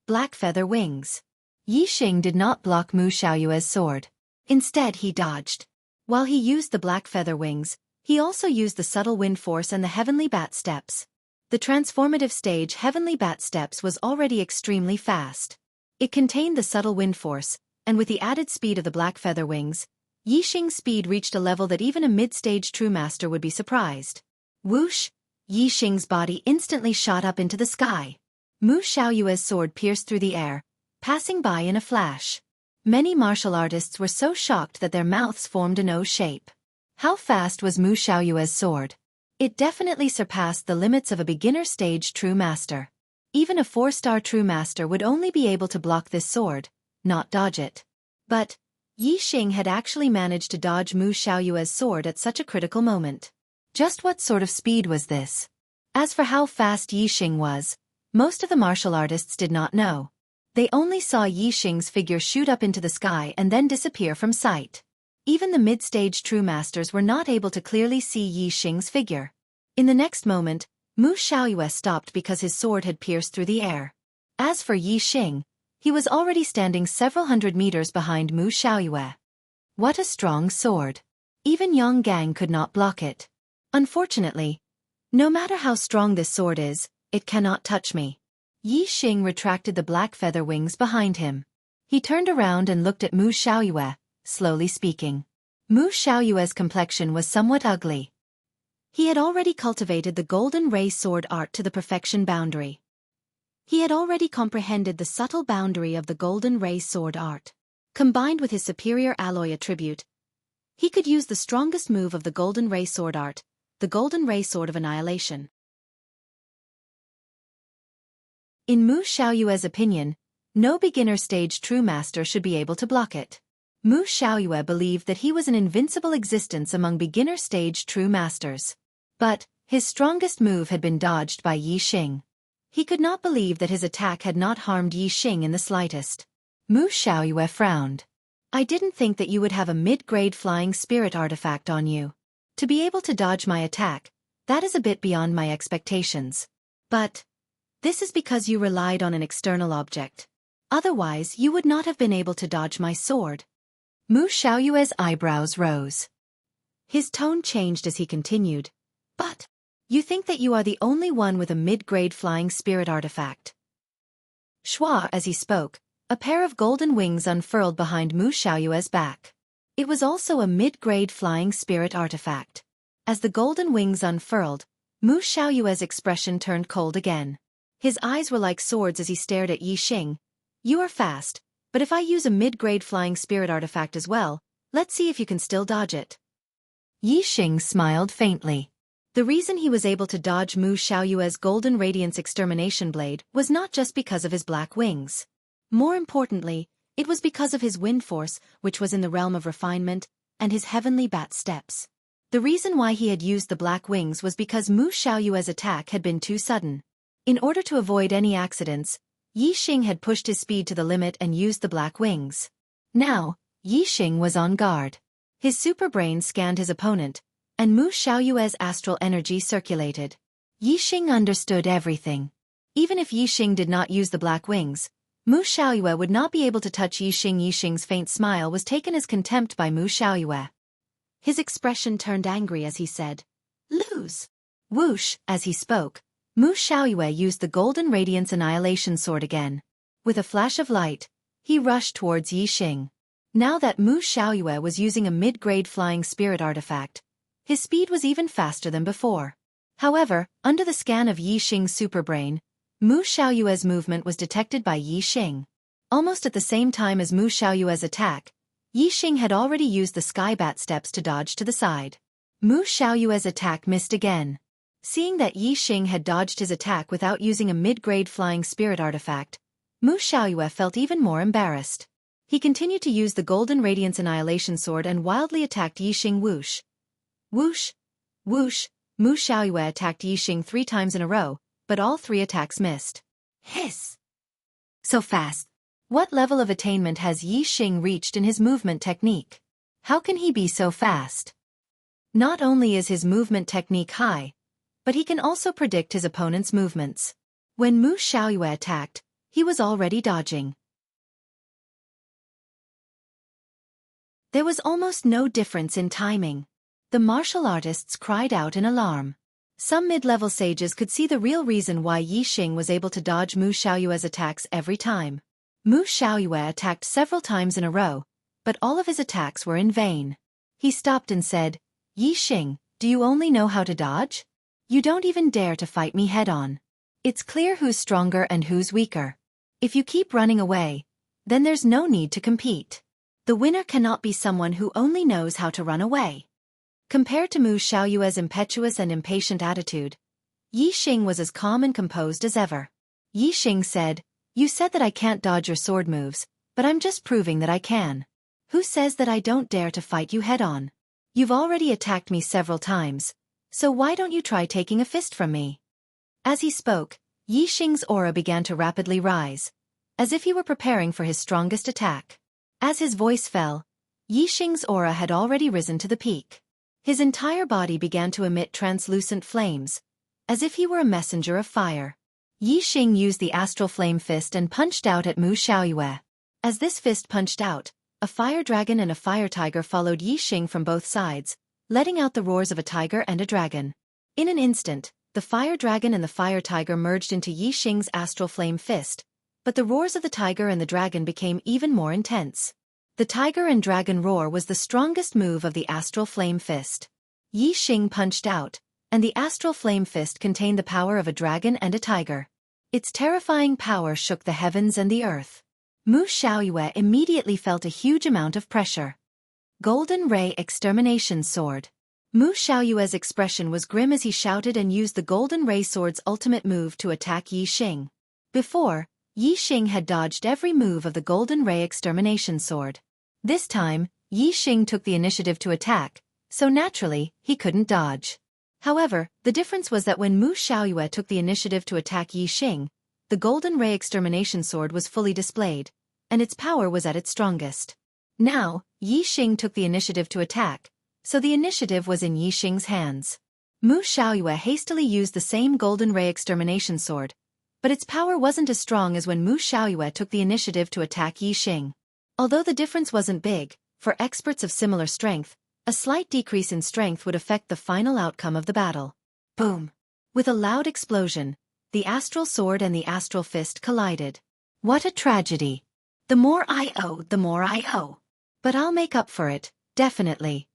black feather wings. Yixing did not block Mu Xiaoyue's sword. Instead he dodged. While he used the black feather wings, he also used the subtle wind force and the heavenly bat steps. The transformative stage Heavenly Bat Steps was already extremely fast. It contained the subtle wind force, and with the added speed of the black feather wings, Yixing's speed reached a level that even a mid-stage true master would be surprised. Whoosh! Yixing's body instantly shot up into the sky. Mu Xiaoyue's sword pierced through the air, passing by in a flash. Many martial artists were so shocked that their mouths formed an O shape. How fast was Mu Xiaoyue's sword? It definitely surpassed the limits of a beginner-stage true master. Even a 4-star true master would only be able to block this sword, not dodge it. But Yixing had actually managed to dodge Mu Xiaoyue's sword at such a critical moment. Just what sort of speed was this? As for how fast Yixing was, most of the martial artists did not know. They only saw Yixing's figure shoot up into the sky and then disappear from sight. Even the mid-stage true masters were not able to clearly see Yixing's figure. In the next moment, Mu Xiaoyue stopped because his sword had pierced through the air. As for Yixing, he was already standing several hundred meters behind Mu Xiaoyue. What a strong sword! Even Yang Gang could not block it. Unfortunately, no matter how strong this sword is, it cannot touch me. Yixing retracted the black feather wings behind him. He turned around and looked at Mu Xiaoyue, slowly speaking. Mu Xiaoyue's complexion was somewhat ugly. He had already cultivated the golden ray sword art to the perfection boundary. He had already comprehended the subtle boundary of the golden ray sword art. Combined with his superior alloy attribute, he could use the strongest move of the golden ray sword art, the golden ray sword of annihilation. In Mu Xiaoyue's opinion, no beginner stage true master should be able to block it. Mu Xiaoyue believed that he was an invincible existence among beginner stage true masters. But his strongest move had been dodged by Yixing. He could not believe that his attack had not harmed Yixing in the slightest. Mu Xiaoyue frowned. I didn't think that you would have a mid-grade flying spirit artifact on you. To be able to dodge my attack, that is a bit beyond my expectations. But this is because you relied on an external object. Otherwise, you would not have been able to dodge my sword. Mu Xiaoyue's eyebrows rose. His tone changed as he continued. But you think that you are the only one with a mid-grade flying spirit artifact. Schwa, as he spoke, a pair of golden wings unfurled behind Mu Xiaoyue's back. It was also a mid-grade flying spirit artifact. As the golden wings unfurled, Mu Xiaoyue's expression turned cold again. His eyes were like swords as he stared at Yixing. You are fast, but if I use a mid-grade flying spirit artifact as well, let's see if you can still dodge it. Yixing smiled faintly. The reason he was able to dodge Mu Xiaoyue's golden radiance extermination blade was not just because of his black wings. More importantly, it was because of his wind force, which was in the realm of refinement, and his heavenly bat steps. The reason why he had used the black wings was because Mu Xiaoyue's attack had been too sudden. In order to avoid any accidents, Yixing had pushed his speed to the limit and used the black wings. Now, Yixing was on guard. His super brain scanned his opponent, and Mu Xiaoyue's astral energy circulated. Yixing understood everything. Even if Yixing did not use the black wings, Mu Xiaoyue would not be able to touch Yixing. Yixing's faint smile was taken as contempt by Mu Xiaoyue. His expression turned angry as he said, "Lose." Whoosh, as he spoke, Mu Xiaoyue used the golden radiance annihilation sword again. With a flash of light, he rushed towards Yixing. Now that Mu Xiaoyue was using a mid-grade flying spirit artifact, his speed was even faster than before. However, under the scan of Yixing's superbrain, Mu Xiaoyue's movement was detected by Yixing. Almost at the same time as Mu Xiaoyue's attack, Yixing had already used the sky bat steps to dodge to the side. Mu Xiaoyue's attack missed again. Seeing that Yixing had dodged his attack without using a mid-grade flying spirit artifact, Mu Xiaoyue felt even more embarrassed. He continued to use the golden radiance annihilation sword and wildly attacked Yixing. Whoosh. Whoosh. Whoosh. Mu Xiaoyue attacked Yixing 3 times in a row, but all 3 attacks missed. Hiss! So fast. What level of attainment has Yixing reached in his movement technique? How can he be so fast? Not only is his movement technique high, but he can also predict his opponent's movements. When Mu Xiaoyue attacked, he was already dodging. There was almost no difference in timing. The martial artists cried out in alarm. Some mid-level sages could see the real reason why Yixing was able to dodge Mu Xiaoyue's attacks every time. Mu Xiaoyue attacked several times in a row, but all of his attacks were in vain. He stopped and said, "Yixing, do you only know how to dodge? You don't even dare to fight me head-on. It's clear who's stronger and who's weaker. If you keep running away, then there's no need to compete. The winner cannot be someone who only knows how to run away." Compared to Mu Xiaoyue's impetuous and impatient attitude, Yixing was as calm and composed as ever. Yixing said, "You said that I can't dodge your sword moves, but I'm just proving that I can. Who says that I don't dare to fight you head-on? You've already attacked me several times, so why don't you try taking a fist from me?" As he spoke, Yixing's aura began to rapidly rise, as if he were preparing for his strongest attack. As his voice fell, Yixing's aura had already risen to the peak. His entire body began to emit translucent flames, as if he were a messenger of fire. Yixing used the astral flame fist and punched out at Mu Xiaoyue. As this fist punched out, a fire dragon and a fire tiger followed Yixing from both sides, letting out the roars of a tiger and a dragon. In an instant, the fire dragon and the fire tiger merged into Yixing's astral flame fist, but the roars of the tiger and the dragon became even more intense. The tiger and dragon roar was the strongest move of the astral flame fist. Yixing punched out, and the astral flame fist contained the power of a dragon and a tiger. Its terrifying power shook the heavens and the earth. Mu Xiaoyue immediately felt a huge amount of pressure. Golden Ray Extermination Sword. Mu Xiaoyue's expression was grim as he shouted and used the Golden Ray Sword's ultimate move to attack Yixing. Before, Yixing had dodged every move of the Golden Ray Extermination Sword. This time, Yixing took the initiative to attack, so naturally, he couldn't dodge. However, the difference was that when Mu Xiaoyue took the initiative to attack Yixing, the Golden Ray Extermination Sword was fully displayed, and its power was at its strongest. Now, Yixing took the initiative to attack, so the initiative was in Yixing's hands. Mu Xiaoyue hastily used the same Golden Ray Extermination Sword, but its power wasn't as strong as when Mu Xiaoyue took the initiative to attack Yixing. Although the difference wasn't big, for experts of similar strength, a slight decrease in strength would affect the final outcome of the battle. Boom! With a loud explosion, the astral sword and the astral fist collided. What a tragedy! The more I owe, the more I owe. But I'll make up for it, definitely.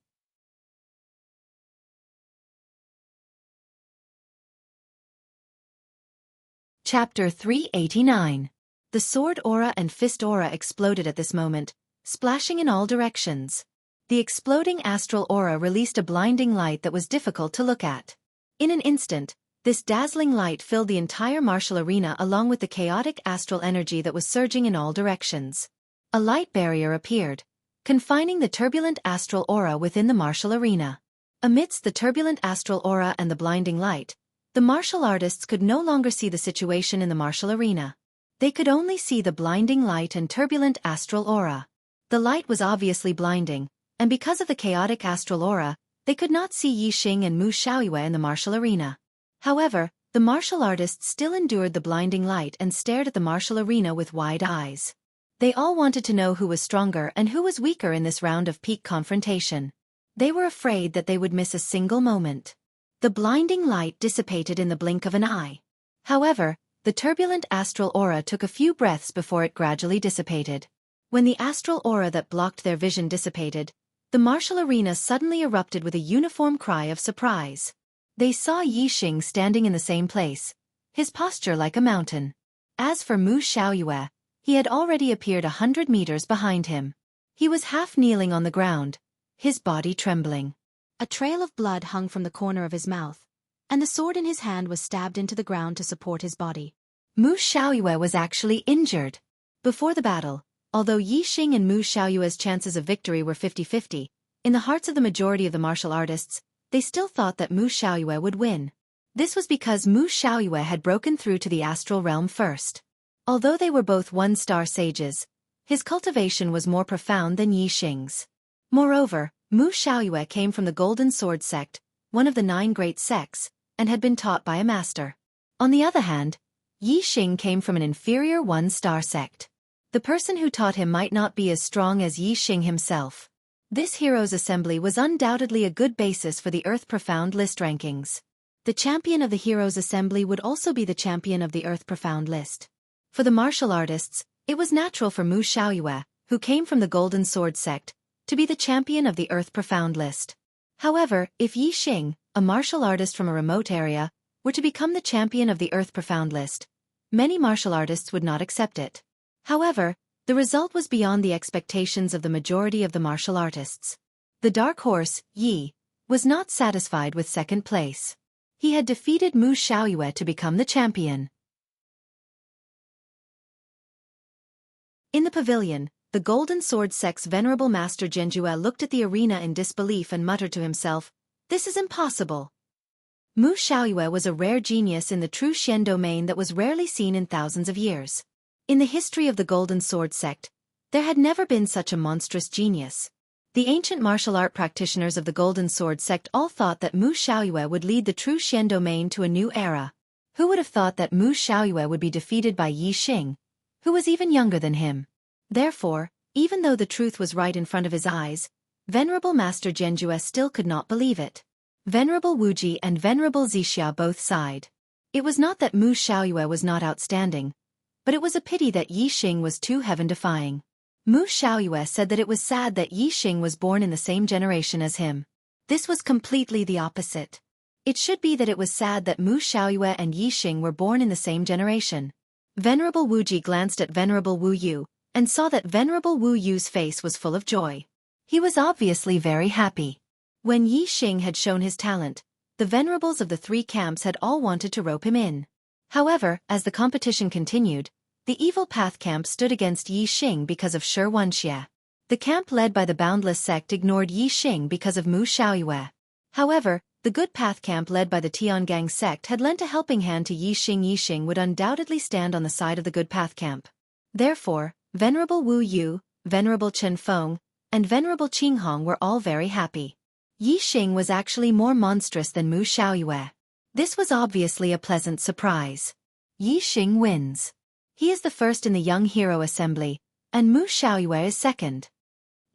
Chapter 389. The sword aura and fist aura exploded at this moment, splashing in all directions. The exploding astral aura released a blinding light that was difficult to look at. In an instant, this dazzling light filled the entire martial arena along with the chaotic astral energy that was surging in all directions. A light barrier appeared, confining the turbulent astral aura within the martial arena. Amidst the turbulent astral aura and the blinding light, the martial artists could no longer see the situation in the martial arena. They could only see the blinding light and turbulent astral aura. The light was obviously blinding, and because of the chaotic astral aura, they could not see Yixing and Mu Xiaoyue in the martial arena. However, the martial artists still endured the blinding light and stared at the martial arena with wide eyes. They all wanted to know who was stronger and who was weaker in this round of peak confrontation. They were afraid that they would miss a single moment. The blinding light dissipated in the blink of an eye. However, the turbulent astral aura took a few breaths before it gradually dissipated. When the astral aura that blocked their vision dissipated, the martial arena suddenly erupted with a uniform cry of surprise. They saw Yixing standing in the same place, his posture like a mountain. As for Mu Xiaoyue, he had already appeared 100 meters behind him. He was half kneeling on the ground, his body trembling. A trail of blood hung from the corner of his mouth, and the sword in his hand was stabbed into the ground to support his body. Mu Xiaoyue was actually injured. Before the battle, although Yixing and Mu Xiaoyue's chances of victory were 50-50, in the hearts of the majority of the martial artists, they still thought that Mu Xiaoyue would win. This was because Mu Xiaoyue had broken through to the astral realm first. Although they were both one-star sages, his cultivation was more profound than Yixing's. Moreover, Mu Xiaoyue came from the Golden Sword sect, one of the 9 great sects, and had been taught by a master. On the other hand, Yixing came from an inferior one-star sect. The person who taught him might not be as strong as Yixing himself. This heroes' assembly was undoubtedly a good basis for the Earth Profound list rankings. The champion of the heroes' assembly would also be the champion of the Earth Profound list. For the martial artists, it was natural for Mu Xiaoyue, who came from the Golden Sword sect, to be the champion of the Earth Profound list. However, if Yixing, a martial artist from a remote area, were to become the champion of the Earth Profound list, many martial artists would not accept it. However, the result was beyond the expectations of the majority of the martial artists. The dark horse, Yi, was not satisfied with second place. He had defeated Mu Xiaoyue to become the champion. In the pavilion, the Golden Sword sect's venerable master Jianghu looked at the arena in disbelief and muttered to himself, "This is impossible." Mu Xiaoyue was a rare genius in the true Xian domain that was rarely seen in thousands of years. In the history of the Golden Sword sect, there had never been such a monstrous genius. The ancient martial art practitioners of the Golden Sword sect all thought that Mu Xiaoyue would lead the true Xian domain to a new era. Who would have thought that Mu Xiaoyue would be defeated by Yixing, who was even younger than him? Therefore, even though the truth was right in front of his eyes, Venerable Master Jianghu still could not believe it. Venerable Wuji and Venerable Xianxia both sighed. It was not that Mu Xiaoyue was not outstanding, but it was a pity that Yixing was too heaven-defying. Mu Xiaoyue said that it was sad that Yixing was born in the same generation as him. This was completely the opposite. It should be that it was sad that Mu Xiaoyue and Yixing were born in the same generation. Venerable Wuji glanced at Venerable Wu Yu, and saw that Venerable Wu Yu's face was full of joy. He was obviously very happy. When Yixing had shown his talent, the venerables of the three camps had all wanted to rope him in. However, as the competition continued, the Evil Path camp stood against Yixing because of Xianxia. The camp led by the Boundless sect ignored Yixing because of Mu Xiaoyue. However, the Good Path camp led by the Tiangang sect had lent a helping hand to Yixing. Yixing would undoubtedly stand on the side of the Good Path camp. Therefore, Venerable Wu Yu, Venerable Chen Feng, and Venerable Qinghong were all very happy. Yixing was actually more monstrous than Mu Xiaoyue. This was obviously a pleasant surprise. Yixing wins. He is the first in the Young Hero Assembly, and Mu Xiaoyue is second.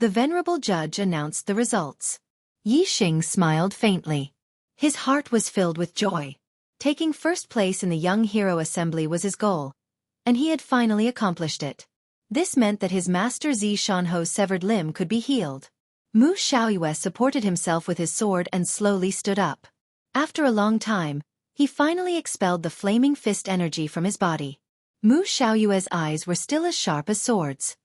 The Venerable Judge announced the results. Yixing smiled faintly. His heart was filled with joy. Taking first place in the Young Hero Assembly was his goal, and he had finally accomplished it. This meant that his master Xianxia's severed limb could be healed. Mu Xiaoyue supported himself with his sword and slowly stood up. After a long time, he finally expelled the flaming fist energy from his body. Mu Xiaoyue's eyes were still as sharp as swords.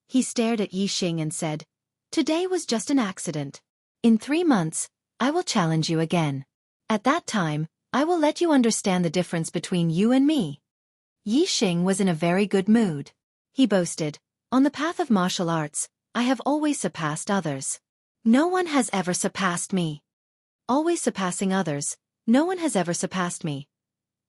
He stared at Yixing and said, "Today was just an accident. In 3 months, I will challenge you again. At that time, I will let you understand the difference between you and me." Yixing was in a very good mood. He boasted, "On the path of martial arts, I have always surpassed others. No one has ever surpassed me. Always surpassing others, no one has ever surpassed me."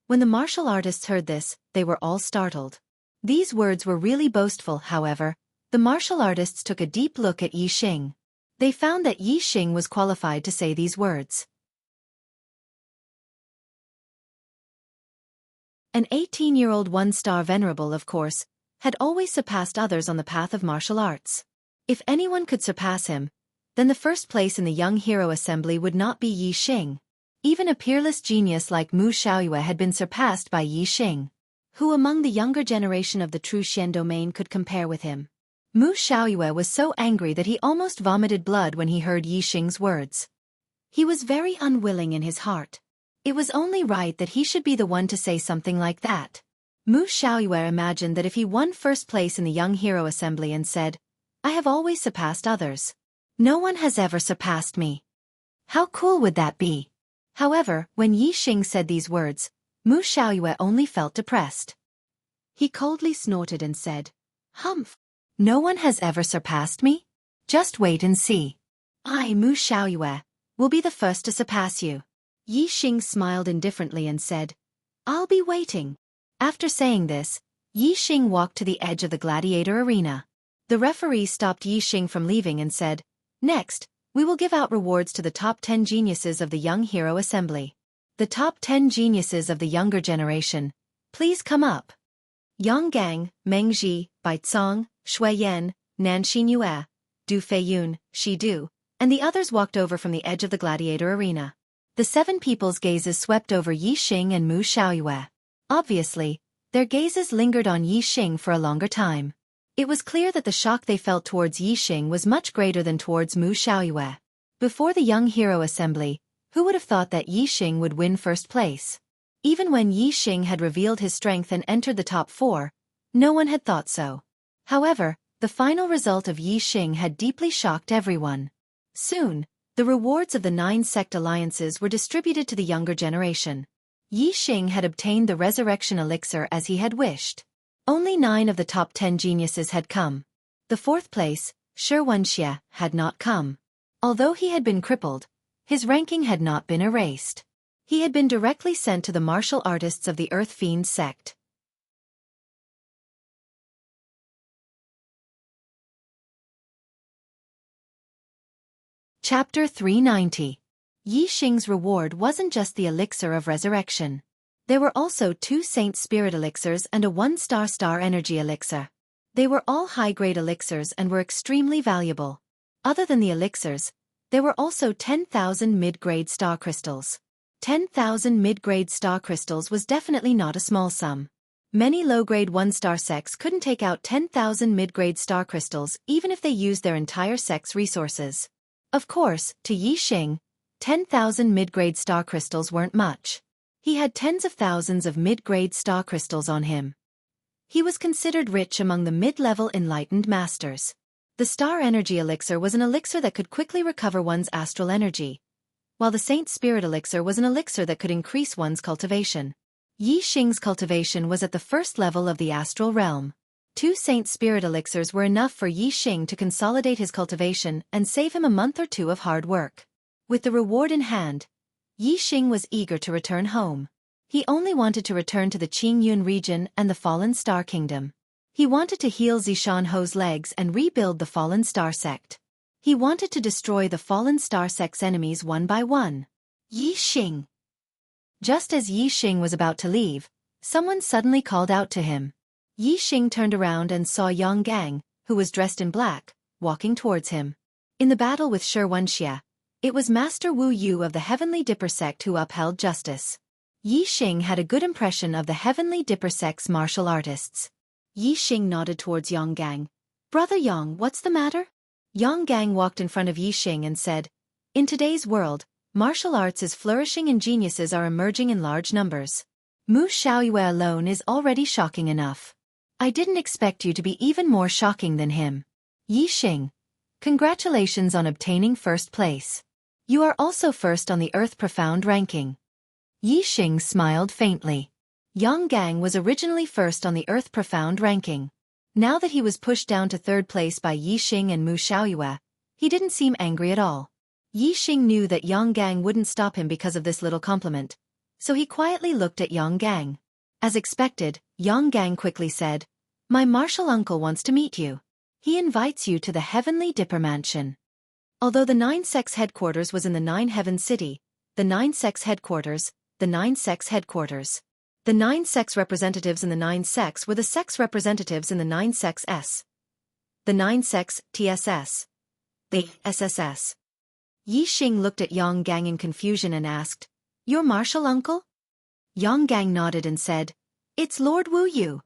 When the martial artists heard this, they were all startled. These words were really boastful. However, the martial artists took a deep look at Yixing. They found that Yixing was qualified to say these words. An 18-year-old one-star venerable, of course, had always surpassed others on the path of martial arts. If anyone could surpass him, then the first place in the Young Hero Assembly would not be Yixing. Even a peerless genius like Mu Xiaoyue had been surpassed by Yixing. Who among the younger generation of the true Xian domain could compare with him? Mu Xiaoyue was so angry that he almost vomited blood when he heard Yixing's words. He was very unwilling in his heart. It was only right that he should be the one to say something like that. Mu Xiaoyue imagined that if he won first place in the Young Hero Assembly and said, "I have always surpassed others. No one has ever surpassed me." How cool would that be? However, when Yixing said these words, Mu Xiaoyue only felt depressed. He coldly snorted and said, "Humph! No one has ever surpassed me? Just wait and see. I, Mu Xiaoyue, will be the first to surpass you." Yixing smiled indifferently and said, "I'll be waiting." After saying this, Yixing walked to the edge of the gladiator arena. The referee stopped Yixing from leaving and said, "Next, we will give out rewards to the top 10 geniuses of the Young Hero Assembly. The top 10 geniuses of the younger generation, please come up." Yang Gang, Meng Ji, Baizong, Shui Yan, Nan Xinyue, Du Feiyun, Shi Du, and the others walked over from the edge of the gladiator arena. The 7 people's gazes swept over Yixing and Mu Xiaoyue. Obviously, their gazes lingered on Yixing for a longer time. It was clear that the shock they felt towards Yixing was much greater than towards Mu Xiaoyue. Before the Young Hero Assembly, who would have thought that Yixing would win first place? Even when Yixing had revealed his strength and entered the top 4, no one had thought so. However, the final result of Yixing had deeply shocked everyone. Soon, the rewards of the 9 sect alliances were distributed to the younger generation. Yixing had obtained the resurrection elixir as he had wished. Only 9 of the top 10 geniuses had come. The 4th place, Xianxia, had not come. Although he had been crippled, his ranking had not been erased. He had been directly sent to the martial artists of the Earth Fiend sect. Chapter 390. Yixing's reward wasn't just the elixir of resurrection. There were also 2 Saint Spirit elixirs and a 1-star energy elixir. They were all high-grade elixirs and were extremely valuable. Other than the elixirs, there were also 10,000 mid-grade star crystals. 10,000 mid-grade star crystals was definitely not a small sum. Many low-grade 1-star sects couldn't take out 10,000 mid-grade star crystals even if they used their entire sect's resources. Of course, to Yixing, 10,000 mid-grade star crystals weren't much. He had tens of thousands of mid-grade star crystals on him. He was considered rich among the mid-level enlightened masters. The star energy elixir was an elixir that could quickly recover one's astral energy, while the saint spirit elixir was an elixir that could increase one's cultivation. Yixing's cultivation was at the first level of the astral realm. 2 saint spirit elixirs were enough for Yixing to consolidate his cultivation and save him a month or 2 of hard work. With the reward in hand, Yixing was eager to return home. He only wanted to return to the Qingyun region and the Fallen Star Kingdom. He wanted to heal Xianxua's legs and rebuild the Fallen Star sect. He wanted to destroy the Fallen Star sect's enemies one by one. Yixing. Just as Yixing was about to leave, someone suddenly called out to him. Yixing turned around and saw Yang, who was dressed in black, walking towards him. In the battle with Xianxia, it was Master Wu Yu of the Heavenly Dipper sect who upheld justice. Yixing had a good impression of the Heavenly Dipper sect's martial artists. Yixing nodded towards Yang. "Brother Yang, what's the matter?" Yang walked in front of Yixing and said, "In today's world, martial arts is flourishing and geniuses are emerging in large numbers. Mu Xiaoyue alone is already shocking enough. I didn't expect you to be even more shocking than him. Yixing, congratulations on obtaining first place. You are also first on the Earth Profound ranking." Yixing smiled faintly. Yang was originally first on the Earth Profound ranking. Now that he was pushed down to 3rd place by Yixing and Mu Xiaoyue, he didn't seem angry at all. Yixing knew that Yang wouldn't stop him because of this little compliment, so he quietly looked at Yang. As expected, Yang quickly said, "My martial uncle wants to meet you. He invites you to the Heavenly Dipper Mansion." Although the 9 sects headquarters was in the 9 Heaven City, the 9 sects headquarters, the 9 sects headquarters. The 9 sects representatives in the 9 sects were the sects representatives in the 9 sects S. The 9 sects TSS. The SSS. Yixing looked at Yang in confusion and asked, "Your martial uncle?" Yang nodded and said, "It's Lord Wu Yu."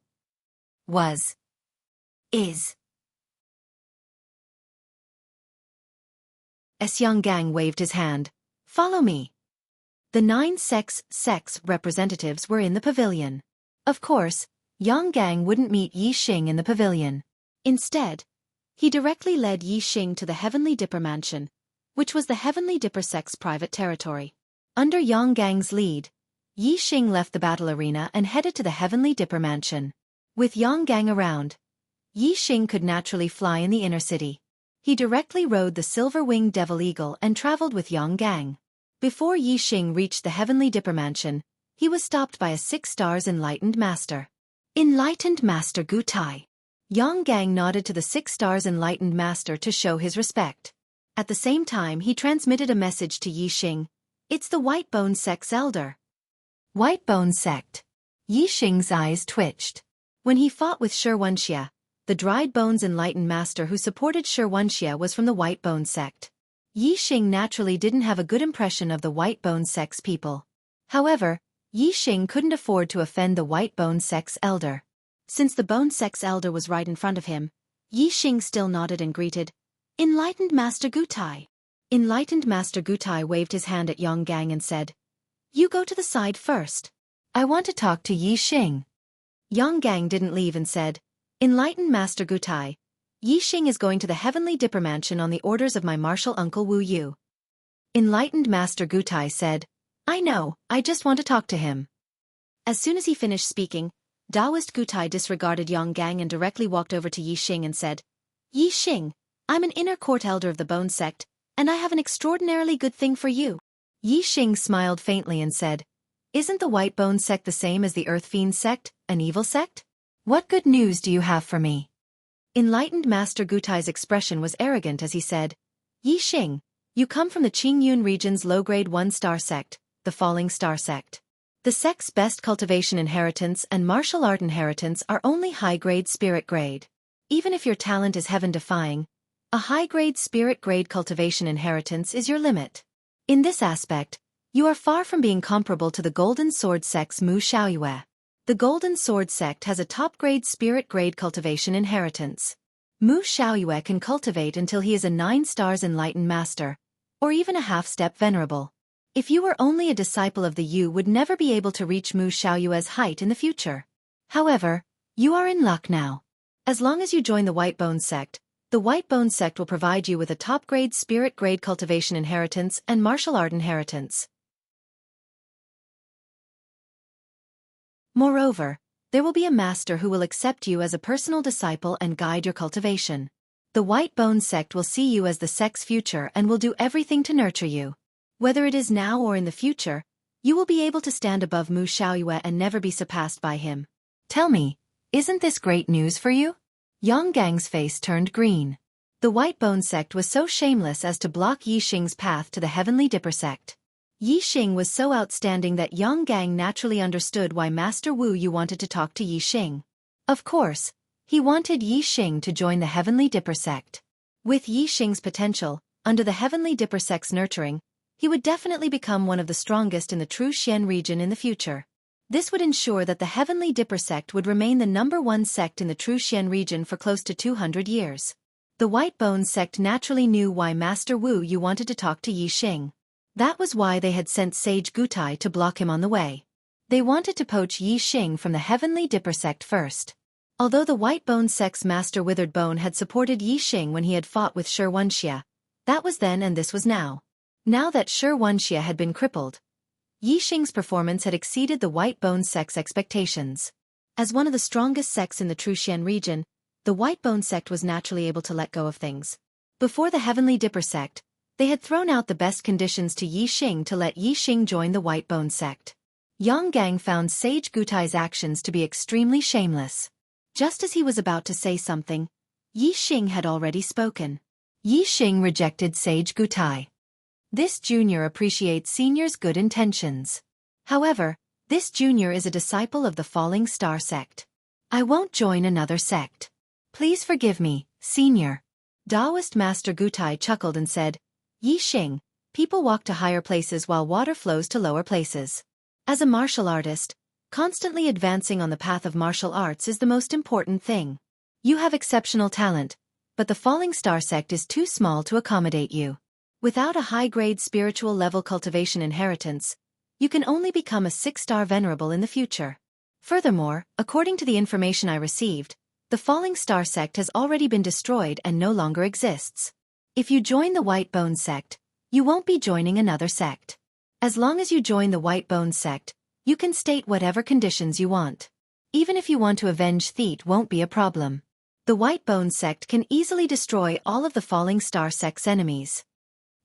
Was. Is. Yang waved his hand. "Follow me." The 9 sects representatives were in the pavilion. Of course, Yang wouldn't meet Yixing in the pavilion. Instead, he directly led Yixing to the Heavenly Dipper Mansion, which was the Heavenly Dipper sect's private territory. Under Yang lead, Yixing left the battle arena and headed to the Heavenly Dipper Mansion. With Yang around, Yixing could naturally fly in the inner city. He directly rode the silver-winged devil eagle and traveled with Yang. Before Yixing reached the Heavenly Dipper Mansion, he was stopped by a 6 stars enlightened master. "Enlightened Master Gutai." Yang nodded to the 6 stars enlightened master to show his respect. At the same time he transmitted a message to Yixing. "It's the Whitebone sect's elder." Whitebone sect. Yixing's eyes twitched. When he fought with Xianxia, the dried bones enlightened master who supported Xianxia was from the Whitebone sect. Yixing naturally didn't have a good impression of the Whitebone sect's people. However, Yixing couldn't afford to offend the Whitebone sect's elder. Since the Bone sect's elder was right in front of him, Yixing still nodded and greeted, "Enlightened Master Gutai." Enlightened Master Gutai waved his hand at Yang and said, "You go to the side first. I want to talk to Yixing." Yang didn't leave and said, "Enlightened Master Gutai, Yixing is going to the Heavenly Dipper Mansion on the orders of my martial uncle Wu Yu." Enlightened Master Gutai said, "I know, I just want to talk to him." As soon as he finished speaking, Taoist Gutai disregarded Yang and directly walked over to Yixing and said, "Yixing, I'm an inner court elder of the Bone sect, and I have an extraordinarily good thing for you." Yixing smiled faintly and said, "Isn't the Whitebone sect the same as the Earth Fiend sect, an evil sect? What good news do you have for me?" Enlightened Master Gutai's expression was arrogant as he said, "Yixing, you come from the Qingyun region's low-grade 1-star sect, the Falling Star sect. The sect's best cultivation inheritance and martial art inheritance are only high-grade spirit grade. Even if your talent is heaven-defying, A high-grade spirit-grade cultivation inheritance is your limit. In this aspect, you are far from being comparable to the Golden Sword sect's Mu Xiaoyue. The Golden Sword sect has a top-grade spirit-grade cultivation inheritance. Mu Xiaoyue can cultivate until he is a 9 stars enlightened master, or even a half-step venerable. If you were only a disciple of the you would never be able to reach Mu Xiaoyue's height in the future. However, you are in luck now. As long as you join the White Bone sect, the White Bone sect will provide you with a top-grade spirit-grade cultivation inheritance and martial art inheritance. Moreover, there will be a master who will accept you as a personal disciple and guide your cultivation. The White Bone sect will see you as the sect's future and will do everything to nurture you. Whether it is now or in the future, you will be able to stand above Mu Xiaoyue and never be surpassed by him. Tell me, isn't this great news for you? Yang Gang's face turned green. The White Bone sect was so shameless as to block Yi Xing's path to the Heavenly Dipper sect. Yi Xing was so outstanding that Yang Gang naturally understood why Master Wu Yu wanted to talk to Yi Xing. Of course, he wanted Yi Xing to join the Heavenly Dipper sect. With Yi Xing's potential, under the Heavenly Dipper sect's nurturing, he would definitely become one of the strongest in the True Xian region in the future. This would ensure that the Heavenly Dipper sect would remain the #1 sect in the True Xian region for close to 200 years. The White Bone sect naturally knew why Master Wu Yu wanted to talk to Yi Xing. That was why they had sent Sage Gutai to block him on the way. They wanted to poach Yi Xing from the Heavenly Dipper sect first. Although the White Bone sect's Master Withered Bone had supported Yi Xing when he had fought with Xianxia, that was then and this was now. Now that Xianxia had been crippled, Yi Xing's performance had exceeded the White Bone sect's expectations. As one of the strongest sects in the True Xian region, the White Bone sect was naturally able to let go of things. Before the Heavenly Dipper sect, they had thrown out the best conditions to Yi Xing to let Yi Xing join the White Bone sect. Yang Gang found Sage Gutai's actions to be extremely shameless. Just as he was about to say something, Yi Xing had already spoken. Yi Xing rejected Sage Gutai. This junior appreciates senior's good intentions. However, this junior is a disciple of the Falling Star sect. I won't join another sect. Please forgive me, senior. Taoist Master Gutai chuckled and said, Yi Xing, people walk to higher places while water flows to lower places. As a martial artist, constantly advancing on the path of martial arts is the most important thing. You have exceptional talent, but the Falling Star sect is too small to accommodate you. Without a high-grade spiritual level cultivation inheritance, you can only become a 6-star venerable in the future. Furthermore, according to the information I received, the Falling Star sect has already been destroyed and no longer exists. If you join the White Bone sect, you won't be joining another sect. As long as you join the White Bone sect, you can state whatever conditions you want. Even if you want to avenge Theet won't be a problem. The White Bone sect can easily destroy all of the Falling Star sect's enemies.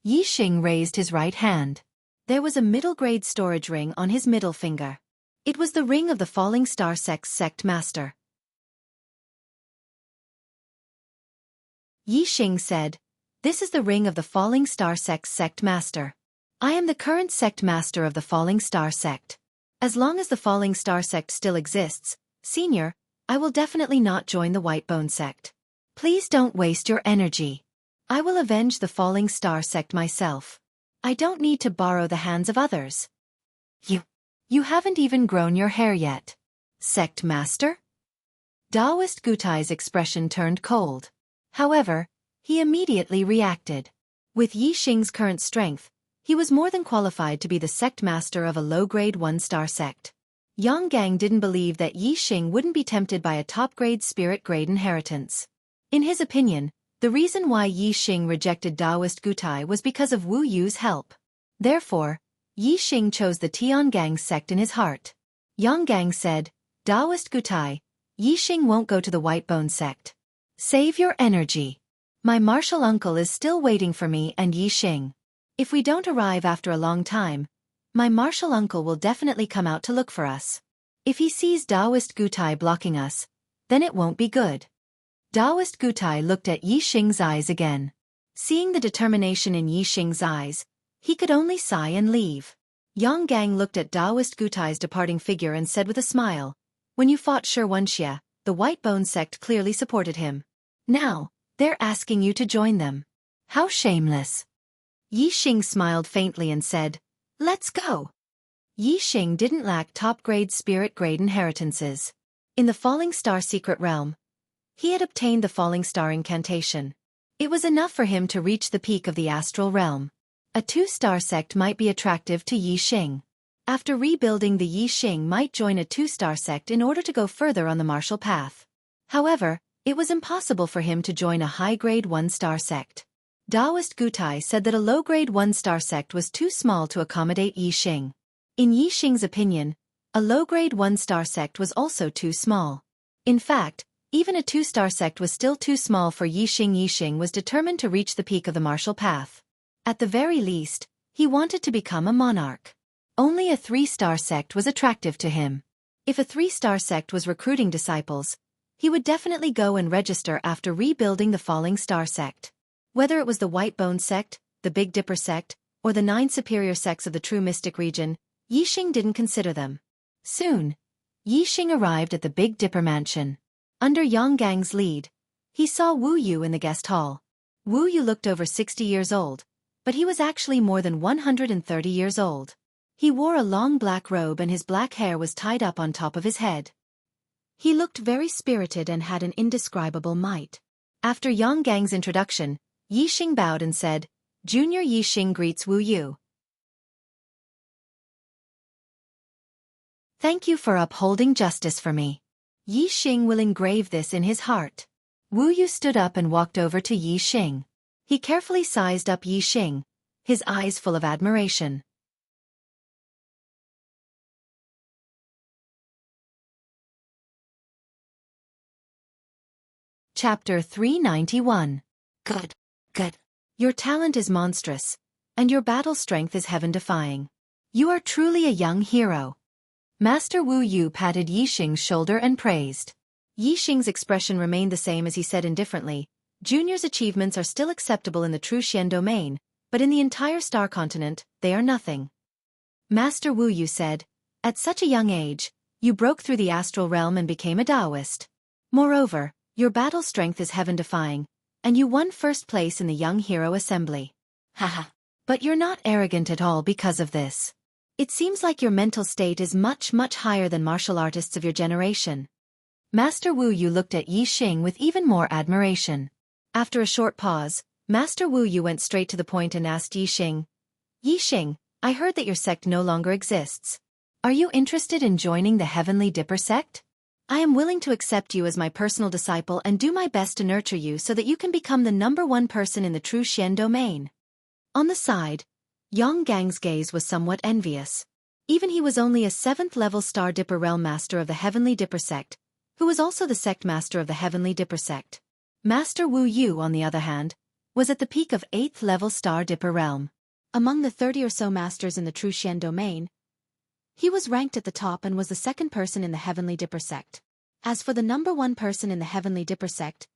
Yi Xing raised his right hand. There was a middle-grade storage ring on his middle finger. It was the ring of the Falling Star sect's sect master. Yi Xing said, This is the ring of the Falling Star sect's sect master. I am the current sect master of the Falling Star sect. As long as the Falling Star sect still exists, senior, I will definitely not join the White Bone sect. Please don't waste your energy. I will avenge the Falling Star sect myself. I don't need to borrow the hands of others. You haven't even grown your hair yet. Sect master? Taoist Gutai's expression turned cold. However, he immediately reacted. With Yi Xing's current strength, he was more than qualified to be the sect master of a low-grade 1-star sect. Yang Gang didn't believe that Yi Xing wouldn't be tempted by a top-grade spirit-grade inheritance. In his opinion, the reason why Yi Xing rejected Taoist Gutai was because of Wu Yu's help. Therefore, Yi Xing chose the Tiangang sect in his heart. Yang Gang said, Taoist Gutai, Yi Xing won't go to the White Bone sect. Save your energy. My martial uncle is still waiting for me and Yi Xing. If we don't arrive after a long time, my martial uncle will definitely come out to look for us. If he sees Taoist Gutai blocking us, then it won't be good. Taoist Gutai looked at Yi Xing's eyes again. Seeing the determination in Yi Xing's eyes, he could only sigh and leave. Yang Gang looked at Taoist Gutai's departing figure and said with a smile, When you fought Xianxia, the White Bone sect clearly supported him. Now, They're asking you to join them. How shameless. Yixing smiled faintly and said, "Let's go." Yixing didn't lack top-grade spirit-grade inheritances. In the Falling Star secret realm, he had obtained the Falling Star incantation. It was enough for him to reach the peak of the astral realm. A 2-star sect might be attractive to Yixing. After rebuilding, the Yixing might join a 2-star sect in order to go further on the martial path. However, it was impossible for him to join a high-grade 1-star sect. Taoist Gutai said that a low-grade 1-star sect was too small to accommodate Yixing. In Yixing's opinion, a low-grade 1-star sect was also too small. In fact, even a 2-star sect was still too small for Yixing. Yixing was determined to reach the peak of the martial path. At the very least, he wanted to become a monarch. Only a 3-star sect was attractive to him. If a 3-star sect was recruiting disciples, he would definitely go and register after rebuilding the Falling Star sect. Whether it was the White Bone sect, the Big Dipper sect, or the 9 superior sects of the True Mystic region, Yixing didn't consider them. Soon, Yixing arrived at the Big Dipper mansion. Under Yang Gang's lead, he saw Wu Yu in the guest hall. Wu Yu looked over 60 years old, but he was actually more than 130 years old. He wore a long black robe and his black hair was tied up on top of his head. He looked very spirited and had an indescribable might. After Yang Gang's introduction, Yixing bowed and said, "Junior Yixing greets Wu Yu. Thank you for upholding justice for me. Yixing will engrave this in his heart." Wu Yu stood up and walked over to Yixing. He carefully sized up Yixing, his eyes full of admiration. Chapter 391. Good. Your talent is monstrous, and your battle strength is heaven-defying. You are truly a young hero. Master Wu Yu patted Yixing's shoulder and praised. Yixing's expression remained the same as he said indifferently, "Junior's achievements are still acceptable in the True Xian domain, but in the entire Star Continent, they are nothing." Master Wu Yu said, "At such a young age, you broke through the astral realm and became a Taoist. Moreover, your battle strength is heaven-defying, and you won first place in the Young Hero Assembly. Haha. But you're not arrogant at all because of this. It seems like your mental state is much higher than martial artists of your generation." Master Wu Yu looked at Yixing with even more admiration. After a short pause, Master Wu Yu went straight to the point and asked Yixing, "Yixing, I heard that your sect no longer exists. Are you interested in joining the Heavenly Dipper sect? I am willing to accept you as my personal disciple and do my best to nurture you so that you can become the #1 person in the True Xian domain." On the side, Yang Gang's gaze was somewhat envious. Even he was only a 7th-level Star Dipper Realm Master of the Heavenly Dipper sect, who was also the sect master of the Heavenly Dipper sect. Master Wu Yu, on the other hand, was at the peak of 8th-level Star Dipper Realm. Among the 30 or so masters in the True Xian domain, he was ranked at the top and was the 2nd person in the Heavenly Dipper sect. As for the #1 person in the Heavenly Dipper sect,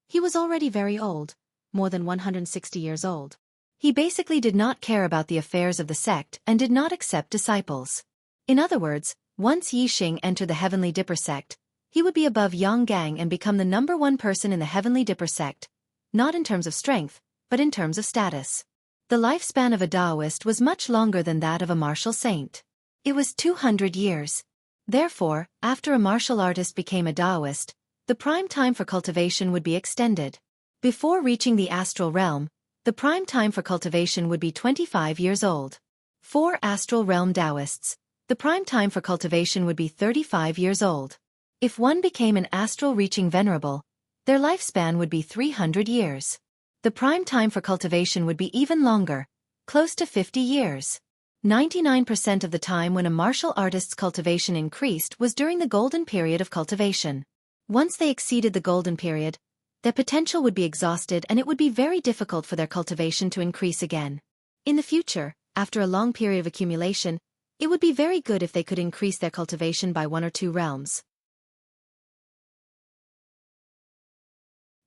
he was already very old, more than 160 years old. He basically did not care about the affairs of the sect and did not accept disciples. In other words, once Yixing entered the Heavenly Dipper sect, he would be above Yang Gang and become the #1 person in the Heavenly Dipper sect, not in terms of strength, but in terms of status. The lifespan of a Taoist was much longer than that of a martial saint. It was 200 years. Therefore, after a martial artist became a Taoist, the prime time for cultivation would be extended. Before reaching the astral realm, the prime time for cultivation would be 25 years old. For astral realm Taoists, the prime time for cultivation would be 35 years old. If one became an astral reaching venerable, their lifespan would be 300 years. The prime time for cultivation would be even longer, close to 50 years. 99% of the time when a martial artist's cultivation increased was during the golden period of cultivation. Once they exceeded the golden period, their potential would be exhausted and it would be very difficult for their cultivation to increase again. In the future, after a long period of accumulation, it would be very good if they could increase their cultivation by 1 or 2 realms.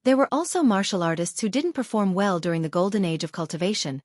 There were also martial artists who didn't perform well during the golden age of cultivation,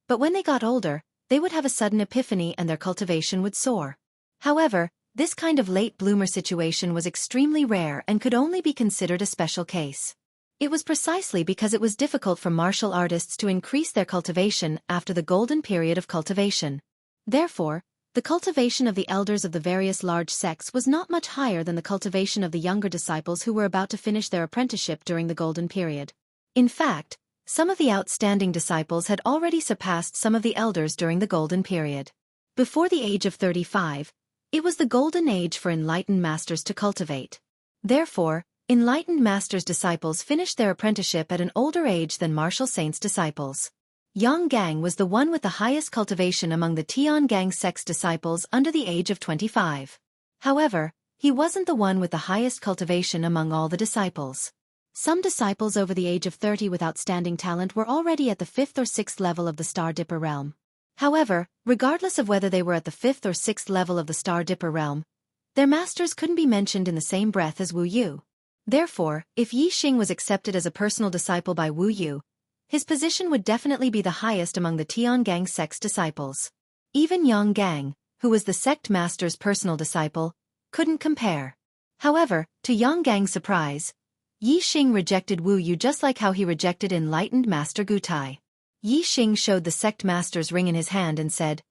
but when they got older, they would have a sudden epiphany and their cultivation would soar. However, this kind of late bloomer situation was extremely rare and could only be considered a special case. It was precisely because it was difficult for martial artists to increase their cultivation after the golden period of cultivation. Therefore, the cultivation of the elders of the various large sects was not much higher than the cultivation of the younger disciples who were about to finish their apprenticeship during the golden period. In fact, some of the outstanding disciples had already surpassed some of the elders during the golden period. Before the age of 35, it was the golden age for enlightened masters to cultivate. Therefore, enlightened masters' disciples finished their apprenticeship at an older age than martial saints' disciples. Yang Gang was the one with the highest cultivation among the Tiangang sect's disciples under the age of 25. However, he wasn't the one with the highest cultivation among all the disciples. Some disciples over the age of 30 with outstanding talent were already at the 5th or 6th level of the Star Dipper realm. However, regardless of whether they were at the 5th or 6th level of the Star Dipper realm, their masters couldn't be mentioned in the same breath as Wu Yu. Therefore, if Yixing was accepted as a personal disciple by Wu Yu, his position would definitely be the highest among the Tiangang sect's disciples. Even Yang Gang, who was the sect master's personal disciple, couldn't compare. However, to Yang Gang's surprise, Yixing rejected Wu Yu just like how he rejected enlightened Master Gutai. Yixing showed the sect master's ring in his hand and said,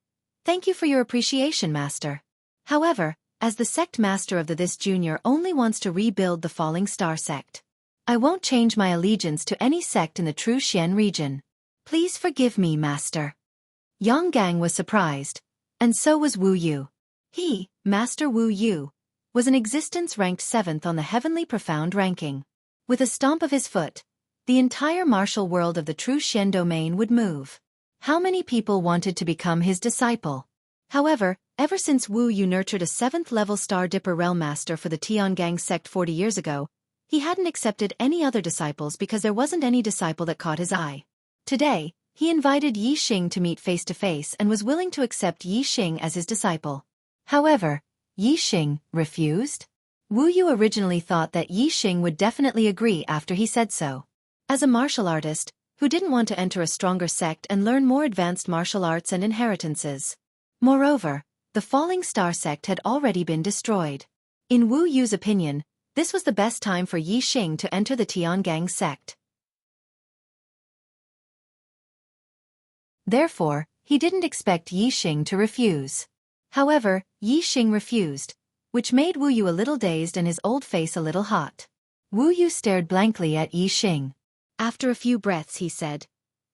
"Thank you for your appreciation, master. However, as the sect master of this junior only wants to rebuild the Falling Star sect. I won't change my allegiance to any sect in the True Xian region. Please forgive me, master." Yang Gang was surprised, and so was Wu Yu. He, Master Wu Yu, was in existence ranked 7th on the Heavenly Profound ranking. With a stomp of his foot, the entire martial world of the True Xian domain would move. How many people wanted to become his disciple? However, ever since Wu Yu nurtured a 7th-level Star Dipper Realm Master for the Tiangang sect 40 years ago, he hadn't accepted any other disciples because there wasn't any disciple that caught his eye. Today, he invited Yixing to meet face-to-face and was willing to accept Yixing as his disciple. However, Yixing refused. Wu Yu originally thought that Yixing would definitely agree after he said so. As a martial artist, who didn't want to enter a stronger sect and learn more advanced martial arts and inheritances. Moreover, the Falling Star sect had already been destroyed. In Wu Yu's opinion, this was the best time for Yixing to enter the Tiangang sect. Therefore, he didn't expect Yixing to refuse. However, Yixing refused, which made Wu Yu a little dazed and his old face a little hot. Wu Yu stared blankly at Yixing. After a few breaths he said,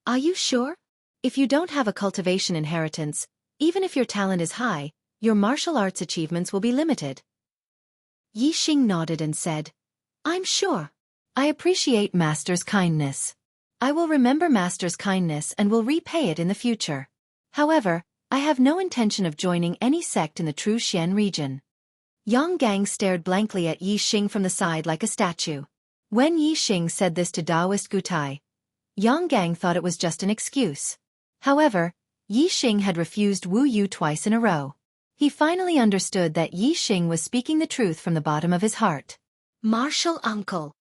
"Are you sure? If you don't have a cultivation inheritance, even if your talent is high, your martial arts achievements will be limited." Yixing nodded and said, "I'm sure. I appreciate Master's kindness. I will remember Master's kindness and will repay it in the future. However, I have no intention of joining any sect in the True Xian region." Yang Gang stared blankly at Yixing from the side like a statue. When Yixing said this to Taoist Gutai, Yang Gang thought it was just an excuse. However, Yixing had refused Wu Yu twice in a row. He finally understood that Yixing was speaking the truth from the bottom of his heart. "Martial uncle."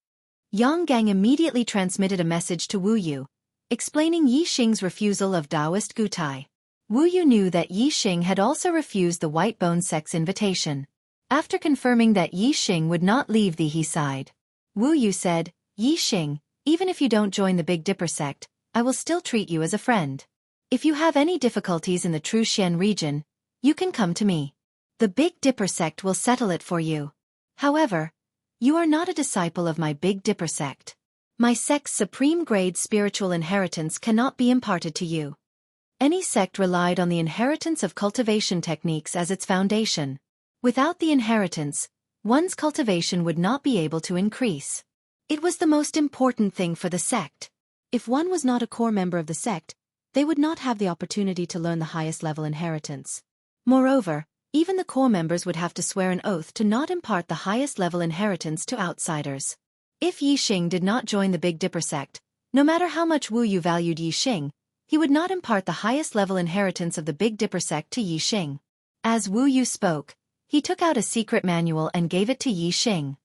Yang Gang immediately transmitted a message to Wu Yu, explaining Yixing's refusal of Taoist Gutai. Wu Yu knew that Yixing had also refused the White Bone sect's invitation. After confirming that Yixing would not leave the He side, Wu Yu said, "Yixing, even if you don't join the Big Dipper sect, I will still treat you as a friend. If you have any difficulties in the True Xian region, you can come to me. The Big Dipper sect will settle it for you. However, you are not a disciple of my Big Dipper sect. My sect's supreme grade spiritual inheritance cannot be imparted to you." Any sect relied on the inheritance of cultivation techniques as its foundation. Without the inheritance, one's cultivation would not be able to increase. It was the most important thing for the sect. If one was not a core member of the sect, they would not have the opportunity to learn the highest level inheritance. Moreover, even the core members would have to swear an oath to not impart the highest level inheritance to outsiders. If Yixing did not join the Big Dipper sect, no matter how much Wu Yu valued Yixing, he would not impart the highest level inheritance of the Big Dipper sect to Yixing. As Wu Yu spoke, he took out a secret manual and gave it to Yixing.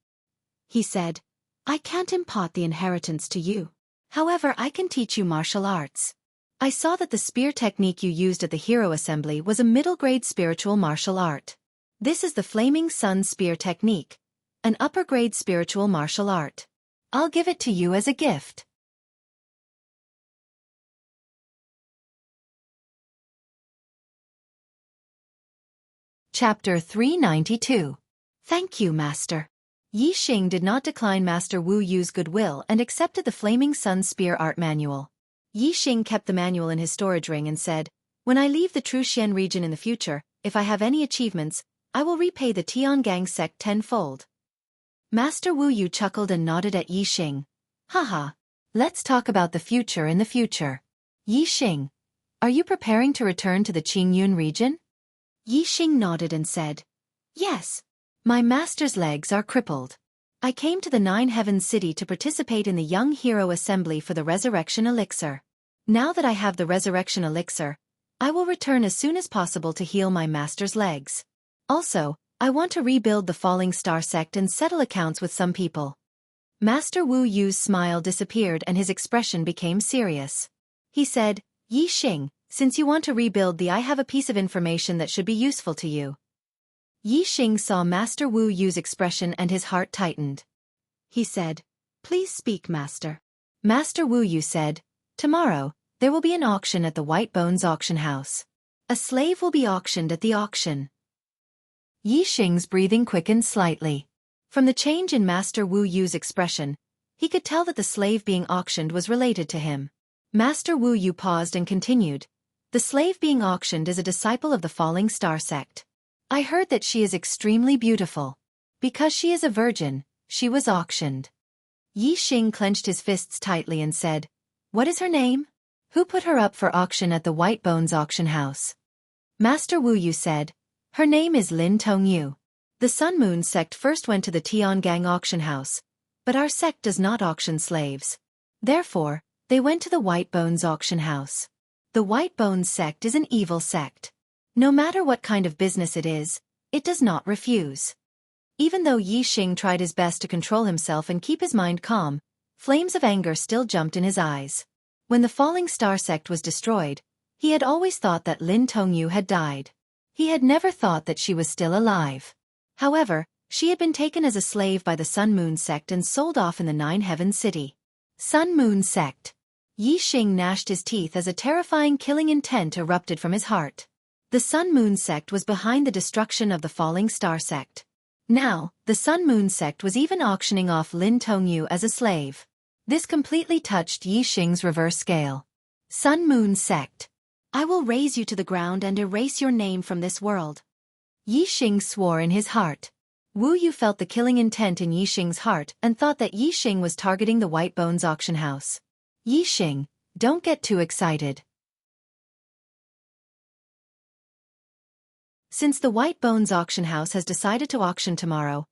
He said, "I can't impart the inheritance to you. However, I can teach you martial arts. I saw that the spear technique you used at the hero assembly was a middle-grade spiritual martial art. This is the Flaming Sun spear technique, an upper-grade spiritual martial art. I'll give it to you as a gift. Chapter 392. Thank you, Master. Yixing did not decline Master Wu Yu's goodwill and accepted the Flaming Sun Spear Art Manual. Yixing kept the manual in his storage ring and said, "When I leave the Truxian region in the future, if I have any achievements, I will repay the Tiangang sect tenfold." Master Wu Yu chuckled and nodded at Yixing. Haha. Let's talk about the future in the future. Yixing, are you preparing to return to the Qingyun region? Yixing nodded and said, "Yes. My master's legs are crippled. I came to the Nine Heavens City to participate in the Young Hero Assembly for the Resurrection Elixir. Now that I have the Resurrection Elixir, I will return as soon as possible to heal my master's legs. Also, I want to rebuild the Falling Star sect and settle accounts with some people." Master Wu Yu's smile disappeared and his expression became serious. He said, "Yixing, since you want to rebuild I have a piece of information that should be useful to you." Yixing saw Master Wu Yu's expression and his heart tightened. He said, "Please speak, Master." Master Wu Yu said, "Tomorrow, there will be an auction at the White Bones auction house. A slave will be auctioned at the auction." Yixing's breathing quickened slightly. From the change in Master Wu Yu's expression, he could tell that the slave being auctioned was related to him. Master Wu Yu paused and continued, "The slave being auctioned is a disciple of the Falling Star sect. I heard that she is extremely beautiful. Because she is a virgin, she was auctioned." Yixing clenched his fists tightly and said, "What is her name? Who put her up for auction at the White Bones auction house?" Master Wu Yu said, "Her name is Lin Tongyu. The Sun Moon sect first went to the Tiangang auction house, but our sect does not auction slaves. Therefore, they went to the White Bones auction house. The White Bones sect is an evil sect. No matter what kind of business it is, it does not refuse." Even though Yixing tried his best to control himself and keep his mind calm, flames of anger still jumped in his eyes. When the Falling Star sect was destroyed, he had always thought that Lin Tongyu had died. He had never thought that she was still alive. However, she had been taken as a slave by the Sun Moon sect and sold off in the Nine Heavens City. Sun Moon sect. Yixing gnashed his teeth as a terrifying killing intent erupted from his heart. The Sun Moon sect was behind the destruction of the Falling Star sect. Now, the Sun Moon sect was even auctioning off Lin Tongyu as a slave. This completely touched Yixing's reverse scale. Sun Moon sect. I will raze you to the ground and erase your name from this world. Yixing swore in his heart. Wu Yu felt the killing intent in Yixing's heart and thought that Yixing was targeting the White Bones auction house. Yixing, don't get too excited. Since the White Bones auction house has decided to auction tomorrow,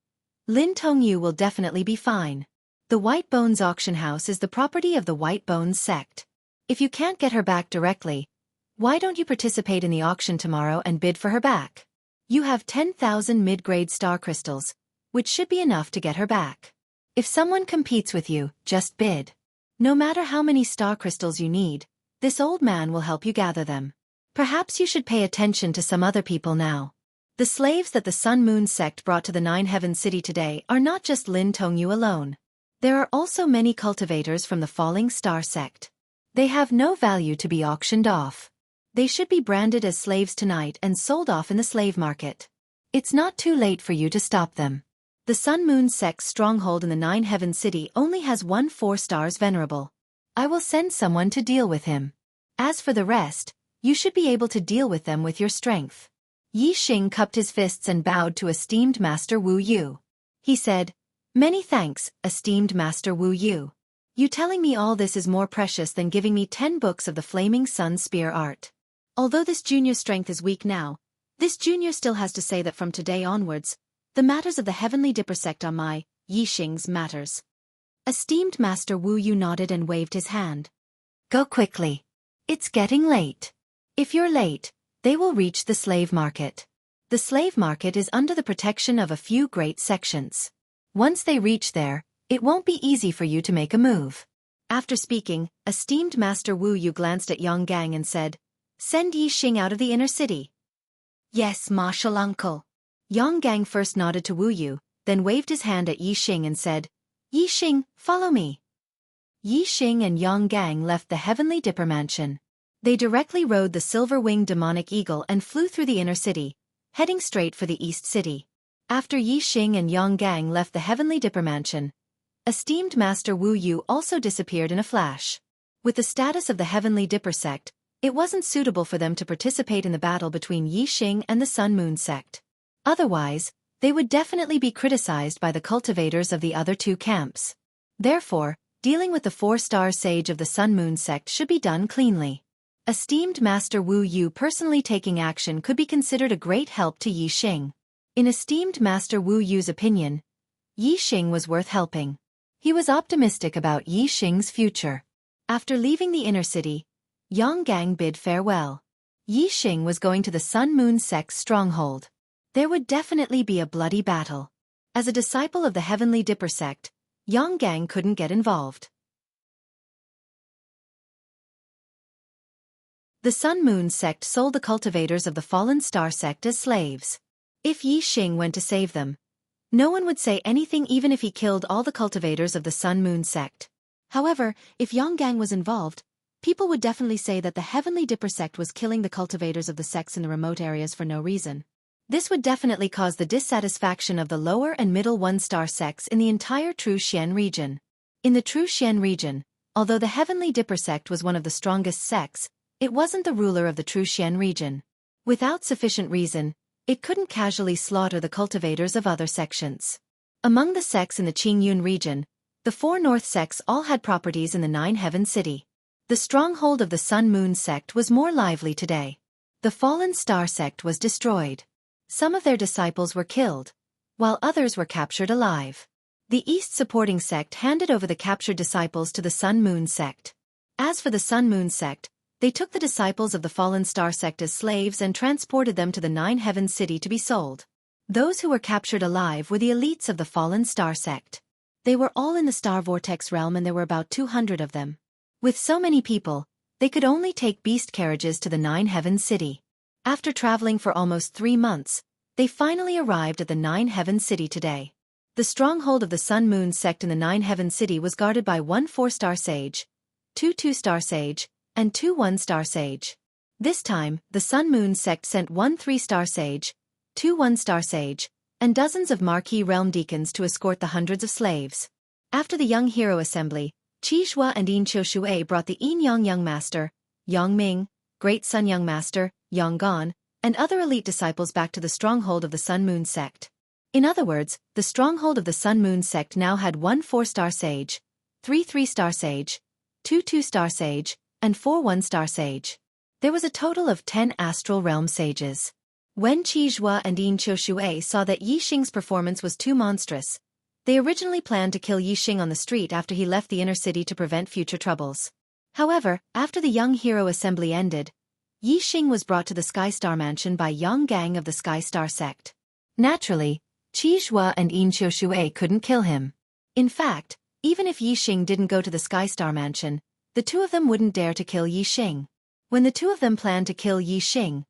Lin Tongyu will definitely be fine. The White Bones auction house is the property of the White Bones sect. If you can't get her back directly, why don't you participate in the auction tomorrow and bid for her back? You have 10,000 mid-grade star crystals, which should be enough to get her back. If someone competes with you, just bid. No matter how many star crystals you need, this old man will help you gather them. Perhaps you should pay attention to some other people now. The slaves that the Sun Moon sect brought to the Nine Heavens City today are not just Lin Tongyu alone. There are also many cultivators from the Falling Star sect. They have no value to be auctioned off. They should be branded as slaves tonight and sold off in the slave market. It's not too late for you to stop them. The Sun Moon sect's stronghold in the Nine Heavens City only has 1 4-stars venerable. I will send someone to deal with him. As for the rest, you should be able to deal with them with your strength." Yixing cupped his fists and bowed to esteemed Master Wu Yu. He said, "Many thanks, esteemed Master Wu Yu. You telling me all this is more precious than giving me 10 books of the Flaming Sun Spear art. Although this junior's strength is weak now, this junior still has to say that from today onwards, the matters of the Heavenly Dipper sect are my, Yixing's matters." Esteemed Master Wu Yu nodded and waved his hand. "Go quickly. It's getting late. If you're late, they will reach the slave market. The slave market is under the protection of a few great sections. Once they reach there, it won't be easy for you to make a move." After speaking, esteemed Master Wu Yu glanced at Yonggang and said, "Send Yixing out of the inner city." "Yes, martial uncle." Yonggang first nodded to Wu Yu, then waved his hand at Yixing and said, Yixing, follow me. Yixing and Yang Gang left the Heavenly Dipper Mansion. They directly rode the silver-winged demonic eagle and flew through the inner city, heading straight for the East City. After Yixing and Yang Gang left the Heavenly Dipper Mansion, esteemed Master Wu Yu also disappeared in a flash. With the status of the Heavenly Dipper sect, it wasn't suitable for them to participate in the battle between Yixing and the Sun Moon sect. Otherwise, they would definitely be criticized by the cultivators of the other two camps. Therefore, dealing with the 4-star sage of the Sun Moon sect should be done cleanly. Esteemed Master Wu Yu personally taking action could be considered a great help to Yixing. In esteemed Master Wu Yu's opinion, Yixing was worth helping. He was optimistic about Yixing's future. After leaving the inner city, Yang Gang bid farewell. Yixing was going to the Sun Moon sect's stronghold. There would definitely be a bloody battle. As a disciple of the Heavenly Dipper sect, Yang Gang couldn't get involved. The Sun Moon sect sold the cultivators of the Fallen Star sect as slaves. If Yixing went to save them, no one would say anything even if he killed all the cultivators of the Sun Moon sect. However, if Yang Gang was involved, people would definitely say that the Heavenly Dipper sect was killing the cultivators of the sects in the remote areas for no reason. This would definitely cause the dissatisfaction of the lower and middle 1-star sects in the entire Truxian region. In the Truxian region, although the Heavenly Dipper sect was one of the strongest sects, it wasn't the ruler of the Truxian region. Without sufficient reason, it couldn't casually slaughter the cultivators of other sections. Among the sects in the Qingyun region, the 4 north sects all had properties in the 9-heaven city. The stronghold of the Sun Moon sect was more lively today. The Fallen Star sect was destroyed. Some of their disciples were killed, while others were captured alive. The East supporting sect handed over the captured disciples to the Sun Moon sect. As for the Sun Moon sect, they took the disciples of the Fallen Star sect as slaves and transported them to the 9-heaven city to be sold. Those who were captured alive were the elites of the Fallen Star sect. They were all in the Star Vortex realm and there were about 200 of them. With so many people, they could only take beast carriages to the 9-heaven city. After traveling for almost 3 months, they finally arrived at the 9-heaven city today. The stronghold of the Sun Moon sect in the 9-heaven city was guarded by 1 4-star sage, 2 2-star sage, and 2 1-star sage. This time, the Sun Moon sect sent 1 3-star sage, 2 1-star sage, and dozens of marquee realm deacons to escort the hundreds of slaves. After the young hero assembly, Qizhua and Yin Qiushui brought the Yin Yang Young Master, Yang Ming, Great Sun Young Master, Yang Gan, and other elite disciples back to the stronghold of the Sun Moon sect. In other words, the stronghold of the Sun Moon sect now had 1 4-star sage, 3 3-star sage, 2 2-star sage, and 4 1-star sage. There was a total of 10 astral realm sages. When Qizhua and Yin Qiushui saw that Yixing's performance was too monstrous, they originally planned to kill Yixing on the street after he left the inner city to prevent future troubles. However, after the young hero assembly ended, Yixing was brought to the Sky Star Mansion by Yang Gang of the Sky Star sect. Naturally, Qizhua and Yin Qiushui couldn't kill him. In fact, even if Yixing didn't go to the Sky Star Mansion, the two of them wouldn't dare to kill Yixing. When the two of them planned to kill Yixing,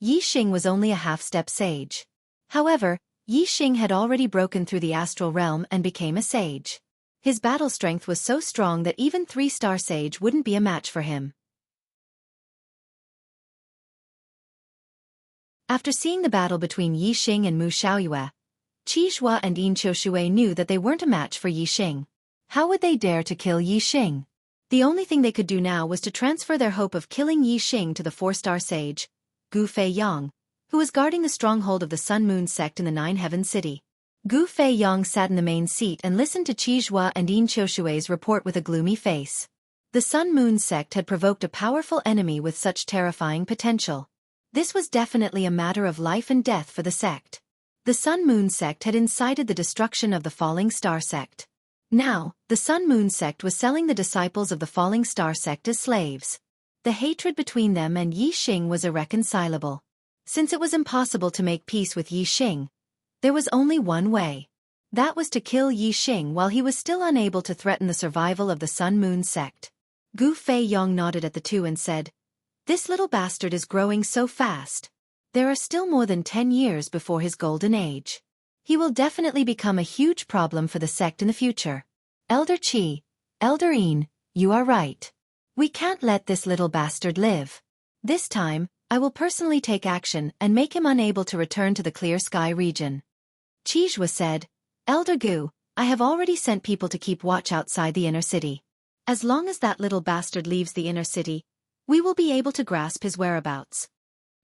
Yixing was only a half-step sage. However, Yixing had already broken through the astral realm and became a sage. His battle strength was so strong that even 3-star sage wouldn't be a match for him. After seeing the battle between Yixing and Mu Xiaoyue, Qizhua and Yin Qiushui knew that they weren't a match for Yixing. How would they dare to kill Yixing? The only thing they could do now was to transfer their hope of killing Yixing to the 4-star sage, Gu Feiyang, who was guarding the stronghold of the Sun Moon sect in the 9-heaven city. Gu Feiyang sat in the main seat and listened to Qizhua and Yin Qiushui's report with a gloomy face. The Sun Moon sect had provoked a powerful enemy with such terrifying potential. This was definitely a matter of life and death for the sect. The Sun Moon sect had incited the destruction of the Falling Star sect. Now, the Sun Moon sect was selling the disciples of the Falling Star sect as slaves. The hatred between them and Yixing was irreconcilable. Since it was impossible to make peace with Yixing, there was only one way. That was to kill Yixing while he was still unable to threaten the survival of the Sun Moon sect. Gu Feiyang nodded at the two and said, "This little bastard is growing so fast. There are still more than 10 years before his golden age. He will definitely become a huge problem for the sect in the future." Elder Qi, Elder Yin, you are right. We can't let this little bastard live. This time, I will personally take action and make him unable to return to the Clear Sky region. Qizhua said, Elder Gu, I have already sent people to keep watch outside the inner city. As long as that little bastard leaves the inner city, we will be able to grasp his whereabouts.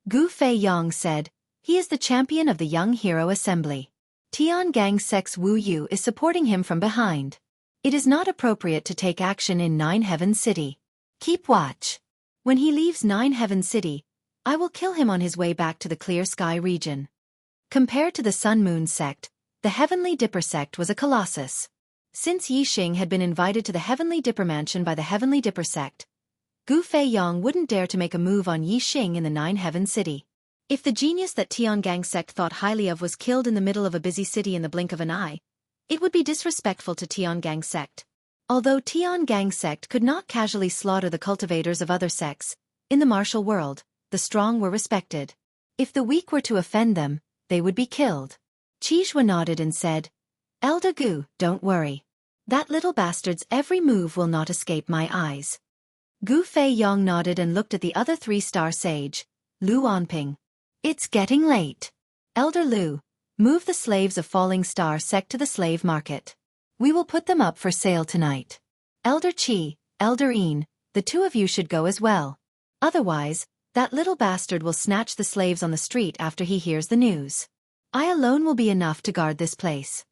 Gu Feiyang said, he is the champion of the Young Hero Assembly. Tiangang Sec's Wu Yu is supporting him from behind. It is not appropriate to take action in Nine Heaven City. Keep watch. When he leaves Nine Heaven City, I will kill him on his way back to the Clear Sky region. Compared to the Sun Moon sect, the Heavenly Dipper sect was a colossus. Since Yixing had been invited to the Heavenly Dipper mansion by the Heavenly Dipper sect, Gu Feiyang wouldn't dare to make a move on Yixing in the Nine Heaven City. If the genius that Tiangang sect thought highly of was killed in the middle of a busy city in the blink of an eye, it would be disrespectful to Tiangang sect. Although Tiangang sect could not casually slaughter the cultivators of other sects, in the martial world, the strong were respected. If the weak were to offend them, they would be killed. Qizhua nodded and said, Elder Gu, don't worry. That little bastard's every move will not escape my eyes. Gu Feiyang nodded and looked at the other three-star sage, Lu Onping. It's getting late. Elder Lu, move the slaves of Falling Star sect to the slave market. We will put them up for sale tonight. Elder Qi, Elder Yin, the two of you should go as well. Otherwise, that little bastard will snatch the slaves on the street after he hears the news. I alone will be enough to guard this place.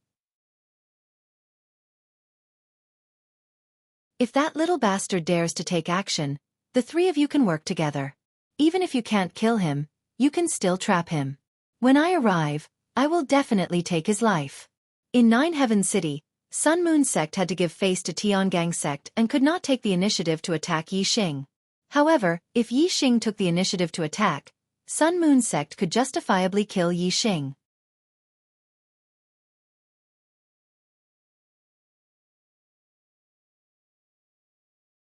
If that little bastard dares to take action, the three of you can work together. Even if you can't kill him, you can still trap him. When I arrive, I will definitely take his life. In Nine Heaven City, Sun Moon sect had to give face to Tiangang sect and could not take the initiative to attack Yixing. However, if Yixing took the initiative to attack, Sun Moon sect could justifiably kill Yixing.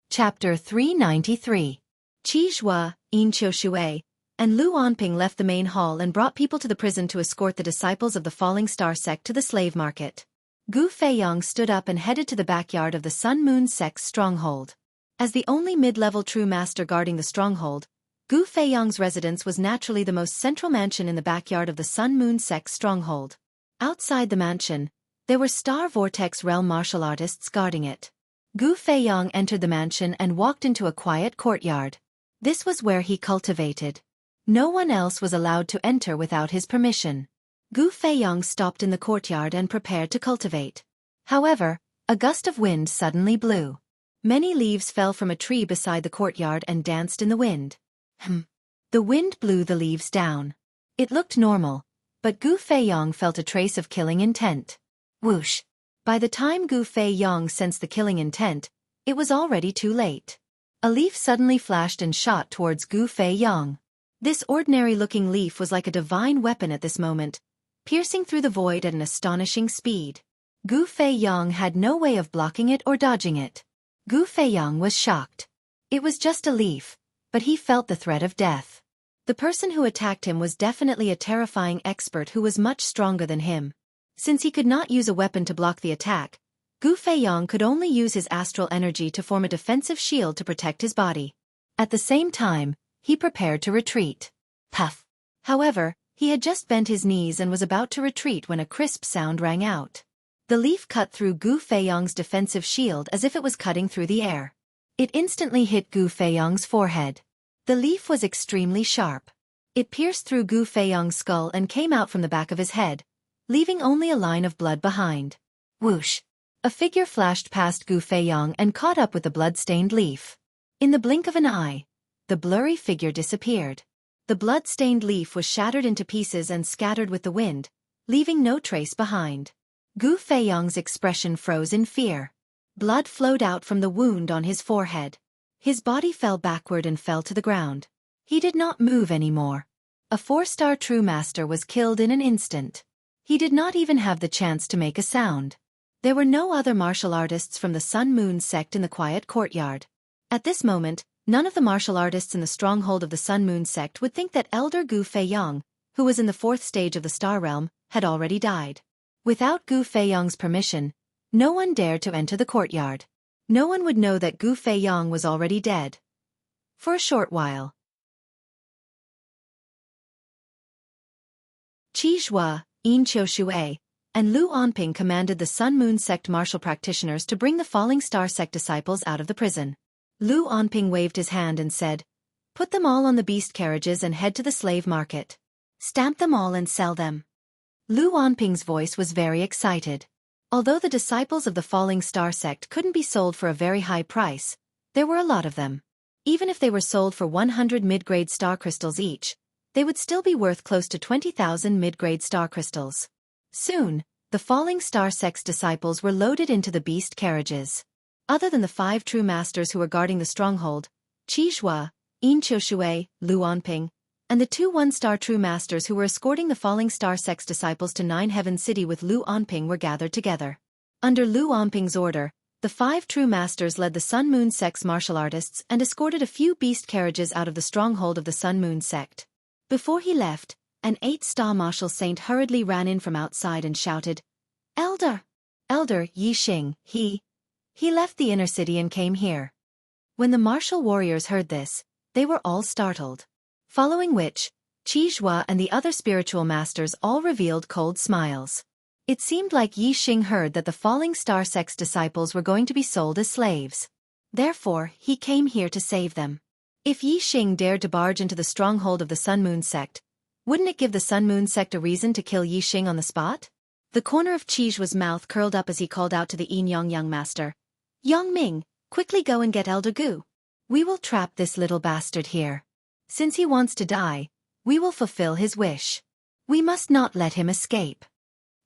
Chapter 393. Qizhua, Yin Qiushui, and Lu Onping left the main hall and brought people to the prison to escort the disciples of the Falling Star sect to the slave market. Gu Feiyang stood up and headed to the backyard of the Sun Moon sect's stronghold. As the only mid-level true master guarding the stronghold, Gu Feiyang's residence was naturally the most central mansion in the backyard of the Sun Moon sect's stronghold. Outside the mansion, there were Star Vortex realm martial artists guarding it. Gu Feiyang entered the mansion and walked into a quiet courtyard. This was where he cultivated. No one else was allowed to enter without his permission. Gu Feiyang stopped in the courtyard and prepared to cultivate. However, a gust of wind suddenly blew. Many leaves fell from a tree beside the courtyard and danced in the wind. The wind blew the leaves down. It looked normal, but Gu Feiyang felt a trace of killing intent. Whoosh! By the time Gu Feiyang sensed the killing intent, it was already too late. A leaf suddenly flashed and shot towards Gu Feiyang. This ordinary-looking leaf was like a divine weapon at this moment, piercing through the void at an astonishing speed. Gu Feiyang had no way of blocking it or dodging it. Gu Feiyang was shocked. It was just a leaf, but he felt the threat of death. The person who attacked him was definitely a terrifying expert who was much stronger than him. Since he could not use a weapon to block the attack, Gu Feiyang could only use his astral energy to form a defensive shield to protect his body. At the same time, he prepared to retreat. Puff! However, he had just bent his knees and was about to retreat when a crisp sound rang out. The leaf cut through Gu Feiyang's defensive shield as if it was cutting through the air. It instantly hit Gu Feiyang's forehead. The leaf was extremely sharp. It pierced through Gu Feiyang's skull and came out from the back of his head, leaving only a line of blood behind. Whoosh! A figure flashed past Gu Feiyang and caught up with the blood-stained leaf. In the blink of an eye, the blurry figure disappeared. The blood-stained leaf was shattered into pieces and scattered with the wind, leaving no trace behind. Gu Feiyang's expression froze in fear. Blood flowed out from the wound on his forehead. His body fell backward and fell to the ground. He did not move anymore. A 4-star true master was killed in an instant. He did not even have the chance to make a sound. There were no other martial artists from the Sun Moon sect in the quiet courtyard. At this moment, none of the martial artists in the stronghold of the Sun Moon sect would think that Elder Gu Feiyang, who was in the 4th stage of the Star Realm, had already died. Without Gu Feiyang's permission, No one dared to enter the courtyard. No one would know that Gu Feiyang was already dead. For a short while. Qi Zhua, Yin Qiushui, and Lu Onping commanded the Sun Moon sect martial practitioners to bring the Falling Star sect disciples out of the prison. Lu Onping waved his hand and said, "Put them all on the beast carriages and head to the slave market. Stamp them all and sell them." Lu Onping's voice was very excited. Although the disciples of the Falling Star sect couldn't be sold for a very high price, there were a lot of them. Even if they were sold for 100 mid-grade star crystals each, they would still be worth close to 20,000 mid-grade star crystals. Soon, the Falling Star sect's disciples were loaded into the beast carriages. Other than the 5 true masters who were guarding the stronghold, Qi Zhua, Yin Qiushui, Lu Onping, and the 2 one-star true masters who were escorting the Falling Star sect's disciples to Nine Heaven City with Lu Onping were gathered together. Under Lu Onping's order, the 5 true masters led the Sun Moon sect's martial artists and escorted a few beast carriages out of the stronghold of the Sun Moon sect. Before he left, an 8-star martial saint hurriedly ran in from outside and shouted, "Elder! Elder Yixing, he left the inner city and came here." When the martial warriors heard this, they were all startled. Following which, Qi Zhua and the other spiritual masters all revealed cold smiles. It seemed like Yixing heard that the Falling Star sect's disciples were going to be sold as slaves. Therefore, he came here to save them. If Yixing dared to barge into the stronghold of the Sun Moon sect, wouldn't it give the Sun Moon sect a reason to kill Yixing on the spot? The corner of Qi Zhua's mouth curled up as he called out to the Yin Yang master, "Yang Ming, quickly go and get Elder Gu. We will trap this little bastard here. Since he wants to die, we will fulfill his wish. We must not let him escape."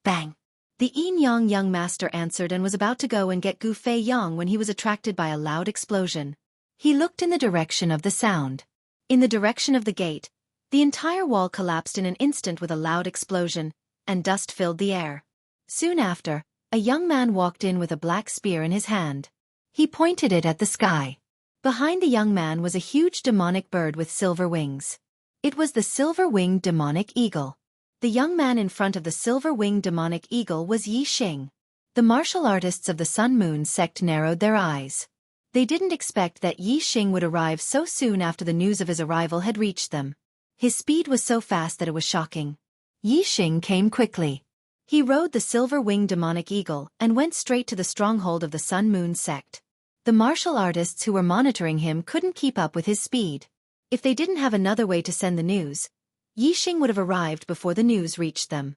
Bang! The Yin Yang master answered and was about to go and get Gu Feiyang when he was attracted by a loud explosion. He looked in the direction of the sound. In the direction of the gate, the entire wall collapsed in an instant with a loud explosion, and dust filled the air. Soon after, a young man walked in with a black spear in his hand. He pointed it at the sky. Behind the young man was a huge demonic bird with silver wings. It was the silver-winged demonic eagle. The young man in front of the silver-winged demonic eagle was Yixing. The martial artists of the Sun Moon sect narrowed their eyes. They didn't expect that Yixing would arrive so soon after the news of his arrival had reached them. His speed was so fast that it was shocking. Yixing came quickly. He rode the silver-winged demonic eagle and went straight to the stronghold of the Sun Moon sect. The martial artists who were monitoring him couldn't keep up with his speed. If they didn't have another way to send the news, Yixing would have arrived before the news reached them.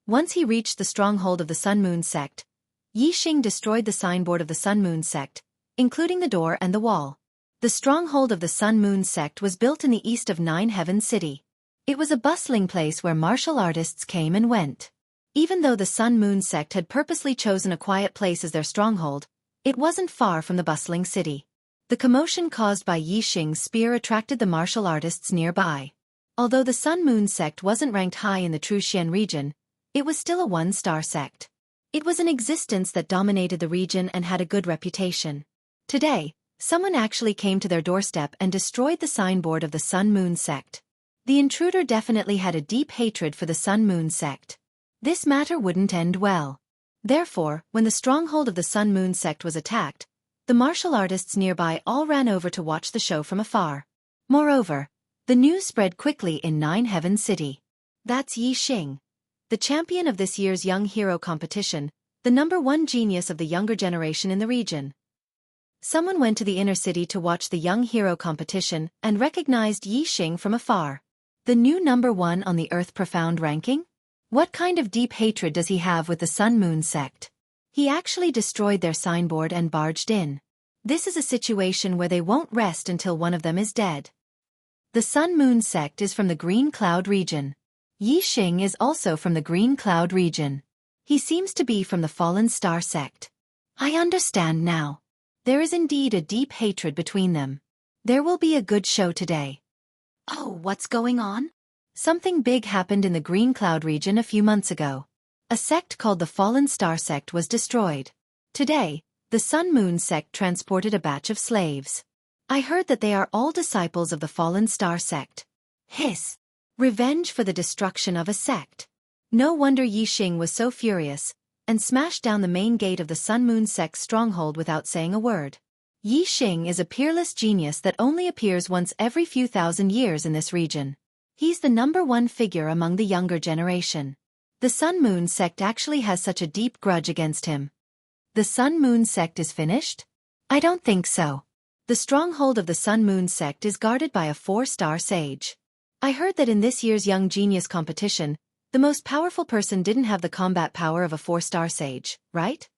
Once he reached the stronghold of the Sun Moon sect, Yixing destroyed the signboard of the Sun Moon sect, including the door and the wall. The stronghold of the Sun Moon sect was built in the east of Nine Heaven City. It was a bustling place where martial artists came and went. Even though the Sun Moon sect had purposely chosen a quiet place as their stronghold, it wasn't far from the bustling city. The commotion caused by Yixing's spear attracted the martial artists nearby. Although the Sun Moon sect wasn't ranked high in the Truxian region, it was still a one-star sect. It was an existence that dominated the region and had a good reputation. Today, someone actually came to their doorstep and destroyed the signboard of the Sun Moon sect. The intruder definitely had a deep hatred for the Sun Moon sect. This matter wouldn't end well. Therefore, when the stronghold of the Sun Moon sect was attacked, the martial artists nearby all ran over to watch the show from afar. Moreover, the news spread quickly in Nine Heaven City. That's Yixing, the champion of this year's Young Hero competition, the #1 genius of the younger generation in the region. Someone went to the inner city to watch the Young Hero competition and recognized Yixing from afar. The new #1 on the Earth Profound ranking? What kind of deep hatred does he have with the Sun Moon sect? He actually destroyed their signboard and barged in. This is a situation where they won't rest until one of them is dead. The Sun Moon sect is from the Green Cloud region. Yixing is also from the Green Cloud region. He seems to be from the Fallen Star sect. I understand now. There is indeed a deep hatred between them. There will be a good show today. Oh, what's going on? Something big happened in the Green Cloud region a few months ago. A sect called the Fallen Star sect was destroyed. Today, the Sun Moon sect transported a batch of slaves. I heard that they are all disciples of the Fallen Star sect. Hiss! Revenge for the destruction of a sect. No wonder Yixing was so furious, and smashed down the main gate of the Sun Moon sect's stronghold without saying a word. Yixing is a peerless genius that only appears once every few thousand years in this region. He's the #1 figure among the younger generation. The Sun Moon sect actually has such a deep grudge against him. The Sun Moon sect is finished? I don't think so. The stronghold of the Sun Moon sect is guarded by a 4-star sage. I heard that in this year's Young Genius competition, the most powerful person didn't have the combat power of a 4-star sage, right?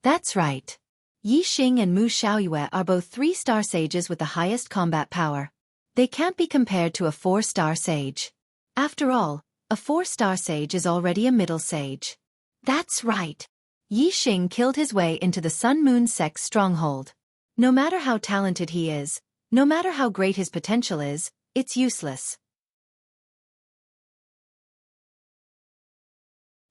That's right. Yixing and Mu Xiaoyue are both 3-star sages with the highest combat power. They can't be compared to a 4-star sage. After all, a 4-star sage is already a middle sage. That's right. Yixing killed his way into the Sun Moon sect's stronghold. No matter how talented he is, no matter how great his potential is, it's useless.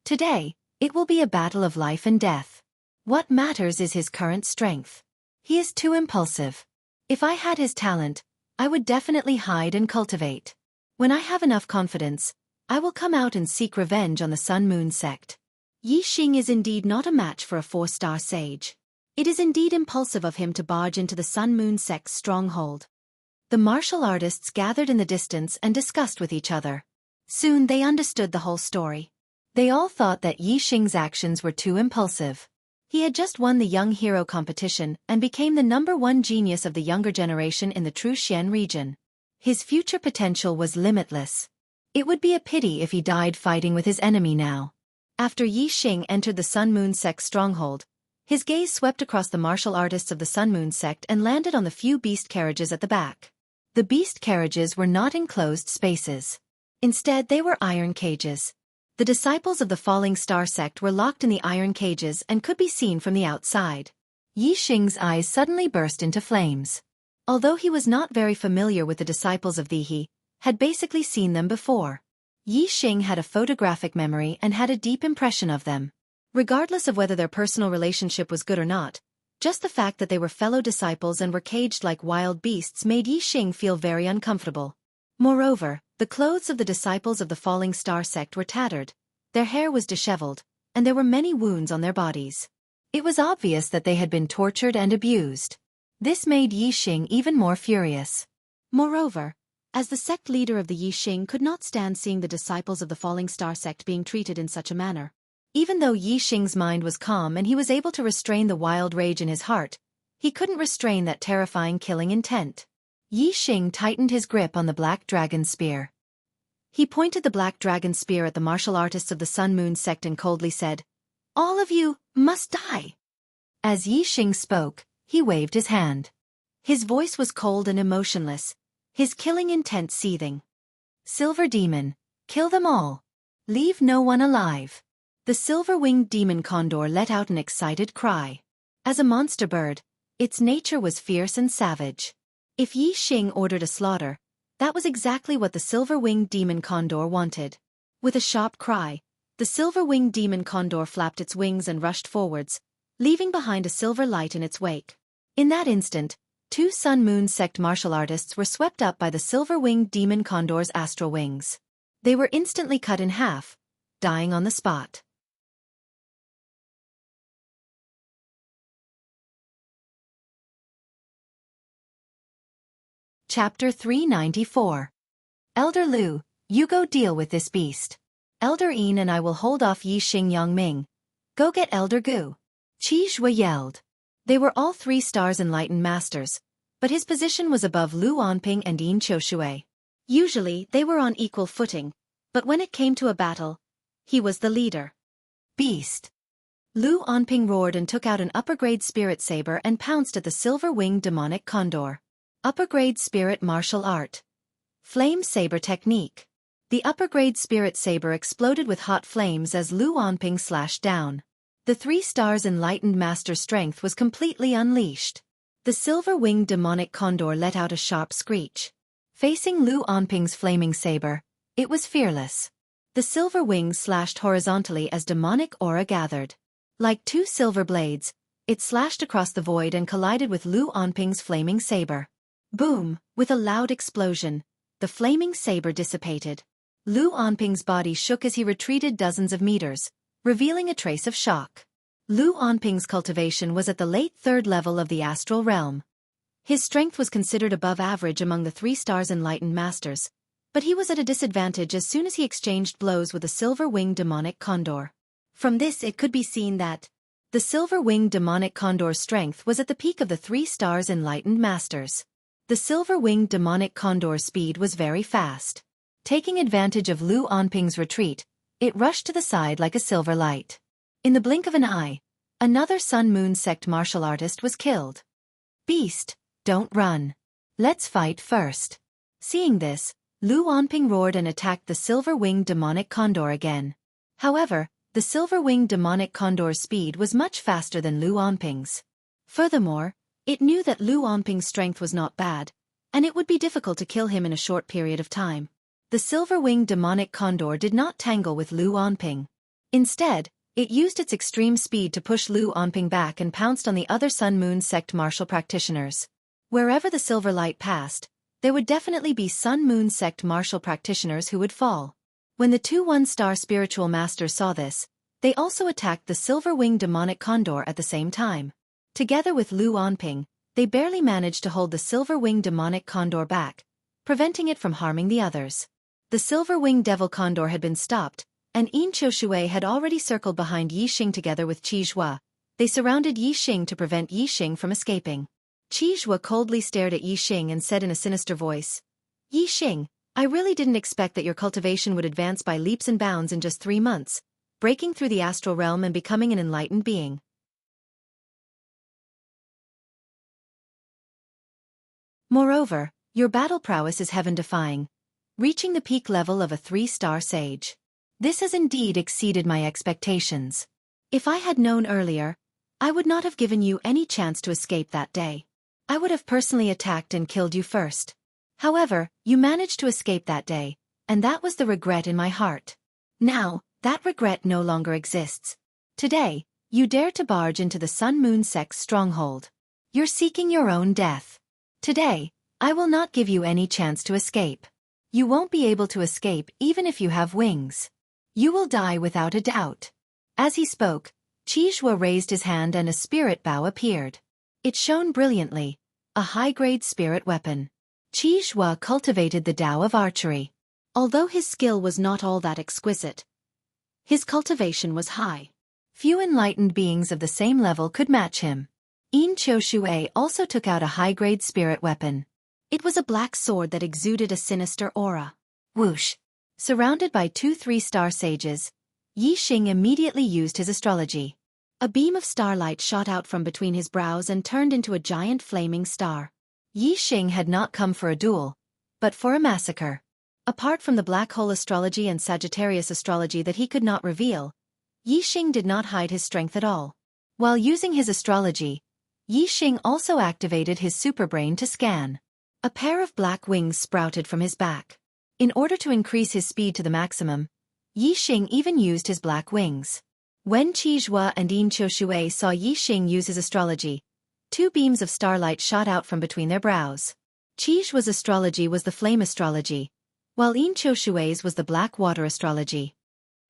Today, it will be a battle of life and death. What matters is his current strength. He is too impulsive. If I had his talent, I would definitely hide and cultivate. When I have enough confidence, I will come out and seek revenge on the Sun Moon sect. Yixing is indeed not a match for a 4-star sage. It is indeed impulsive of him to barge into the Sun Moon sect's stronghold. The martial artists gathered in the distance and discussed with each other. Soon they understood the whole story. They all thought that Yixing's actions were too impulsive. He had just won the Young Hero competition and became the #1 genius of the younger generation in the Truxian region. His future potential was limitless. It would be a pity if he died fighting with his enemy now. After Yixing entered the Sun Moon sect's stronghold, his gaze swept across the martial artists of the Sun Moon sect and landed on the few beast carriages at the back. The beast carriages were not enclosed spaces. Instead, they were iron cages. The disciples of the Falling Star sect were locked in the iron cages and could be seen from the outside. Yixing's eyes suddenly burst into flames. Although he was not very familiar with the disciples of the He, had basically seen them before. Yixing had a photographic memory and had a deep impression of them. Regardless of whether their personal relationship was good or not, just the fact that they were fellow disciples and were caged like wild beasts made Yixing feel very uncomfortable. Moreover, the clothes of the disciples of the Falling Star sect were tattered, their hair was disheveled, and there were many wounds on their bodies. It was obvious that they had been tortured and abused. This made Yixing even more furious. Moreover, as the sect leader of the Yixing could not stand seeing the disciples of the Falling Star sect being treated in such a manner. Even though Yixing's mind was calm and he was able to restrain the wild rage in his heart, he couldn't restrain that terrifying killing intent. Yixing tightened his grip on the Black Dragon Spear. He pointed the Black Dragon Spear at the martial artists of the Sun Moon sect and coldly said, "All of you must die." As Yixing spoke, he waved his hand. His voice was cold and emotionless, his killing intent seething. "Silver Demon, kill them all. Leave no one alive." The silver-winged demon condor let out an excited cry. As a monster bird, its nature was fierce and savage. If Yixing ordered a slaughter, that was exactly what the silver-winged demon condor wanted. With a sharp cry, the silver-winged demon condor flapped its wings and rushed forwards, leaving behind a silver light in its wake. In that instant, 2 Sun Moon sect martial artists were swept up by the silver-winged demon condor's astral wings. They were instantly cut in half, dying on the spot. Chapter 394. Elder Lu, you go deal with this beast. Elder Yin and I will hold off Yixing Yangming. Go get Elder Gu. Qi Zhui yelled. They were all 3-stars enlightened masters, but his position was above Lu Anping and Yin Qiushui. Usually, they were on equal footing, but when it came to a battle, he was the leader. Beast. Lu Anping roared and took out an upper-grade spirit saber and pounced at the silver-winged demonic condor. Upper-grade spirit martial art. Flame saber technique. The upper-grade spirit saber exploded with hot flames as Lu Anping slashed down. The 3-stars enlightened master's strength was completely unleashed. The silver-winged demonic condor let out a sharp screech. Facing Lu Anping's flaming saber, it was fearless. The silver wings slashed horizontally as demonic aura gathered. Like 2 silver blades, it slashed across the void and collided with Lu Anping's flaming saber. Boom! With a loud explosion, the flaming saber dissipated. Lu Onping's body shook as he retreated dozens of meters, revealing a trace of shock. Lu Onping's cultivation was at the late third level of the astral realm. His strength was considered above average among the 3-stars enlightened masters, but he was at a disadvantage as soon as he exchanged blows with a silver-winged demonic condor. From this it could be seen that the silver-winged demonic condor's strength was at the peak of the 3-stars enlightened masters. The silver-winged demonic condor's speed was very fast. Taking advantage of Lu Onping's retreat, it rushed to the side like a silver light. In the blink of an eye, another Sun Moon sect martial artist was killed. Beast, don't run. Let's fight first. Seeing this, Lu Onping roared and attacked the silver-winged demonic condor again. However, the silver-winged demonic condor's speed was much faster than Lu Onping's. Furthermore, it knew that Lu Onping's strength was not bad, and it would be difficult to kill him in a short period of time. The silver-winged demonic condor did not tangle with Lu Onping. Instead, it used its extreme speed to push Lu Onping back and pounced on the other Sun Moon sect martial practitioners. Wherever the silver light passed, there would definitely be Sun Moon sect martial practitioners who would fall. When the 2 1-star spiritual masters saw this, they also attacked the silver-winged demonic condor at the same time. Together with Lu Onping, they barely managed to hold the silver-winged demonic condor back, preventing it from harming the others. The silver-winged devil condor had been stopped, and Yin Qiushui had already circled behind Yixing together with Qizhua. They surrounded Yixing to prevent Yixing from escaping. Qizhua coldly stared at Yixing and said in a sinister voice, "Yixing, I really didn't expect that your cultivation would advance by leaps and bounds in just 3 months, breaking through the astral realm and becoming an enlightened being. Moreover, your battle prowess is heaven-defying, reaching the peak level of a 3-star sage. This has indeed exceeded my expectations. If I had known earlier, I would not have given you any chance to escape that day. I would have personally attacked and killed you first. However, you managed to escape that day, and that was the regret in my heart. Now, that regret no longer exists. Today, you dare to barge into the Sun Moon sect's stronghold. You're seeking your own death. Today, I will not give you any chance to escape. You won't be able to escape even if you have wings. You will die without a doubt." As he spoke, Qizhua raised his hand and a spirit bow appeared. It shone brilliantly, a high-grade spirit weapon. Qizhua cultivated the Tao of archery. Although his skill was not all that exquisite, his cultivation was high. Few enlightened beings of the same level could match him. Yin Qiushui also took out a high-grade spirit weapon. It was a black sword that exuded a sinister aura. Whoosh! Surrounded by 2 3-star sages, Yixing immediately used his astrology. A beam of starlight shot out from between his brows and turned into a giant flaming star. Yixing had not come for a duel, but for a massacre. Apart from the black hole astrology and Sagittarius astrology that he could not reveal, Yixing did not hide his strength at all. While using his astrology, Yixing also activated his superbrain to scan. A pair of black wings sprouted from his back. In order to increase his speed to the maximum, Yixing even used his black wings. When Qizhua and Yin Qiushui saw Yixing use his astrology, 2 beams of starlight shot out from between their brows. Qizhua's astrology was the flame astrology, while Yin Qiushui's was the black water astrology.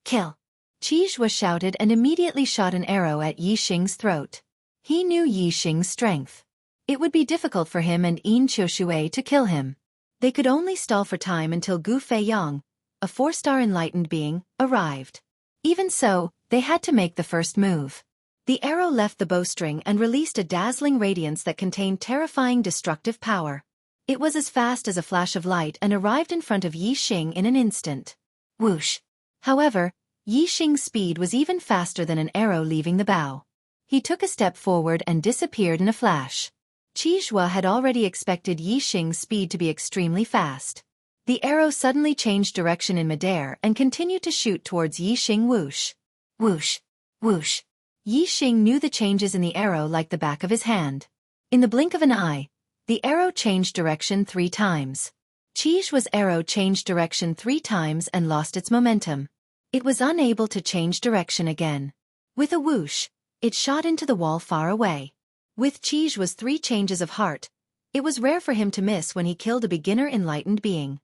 "Kill!" Qizhua shouted and immediately shot an arrow at Yixing's throat. He knew Yixing's strength. It would be difficult for him and Yin Qiushui to kill him. They could only stall for time until Gu Feiyang, a 4-star enlightened being, arrived. Even so, they had to make the first move. The arrow left the bowstring and released a dazzling radiance that contained terrifying destructive power. It was as fast as a flash of light and arrived in front of Yixing in an instant. Whoosh! However, Yixing's speed was even faster than an arrow leaving the bow. He took a step forward and disappeared in a flash. Qizhua had already expected Yixing's speed to be extremely fast. The arrow suddenly changed direction in midair and continued to shoot towards Yixing. Whoosh! Whoosh! Whoosh! Yixing knew the changes in the arrow like the back of his hand. In the blink of an eye, the arrow changed direction 3 times. Qizhua's arrow changed direction 3 times and lost its momentum. It was unable to change direction again. With a whoosh, it shot into the wall far away. With Qizhua's 3 changes of heart, it was rare for him to miss when he killed a beginner enlightened being.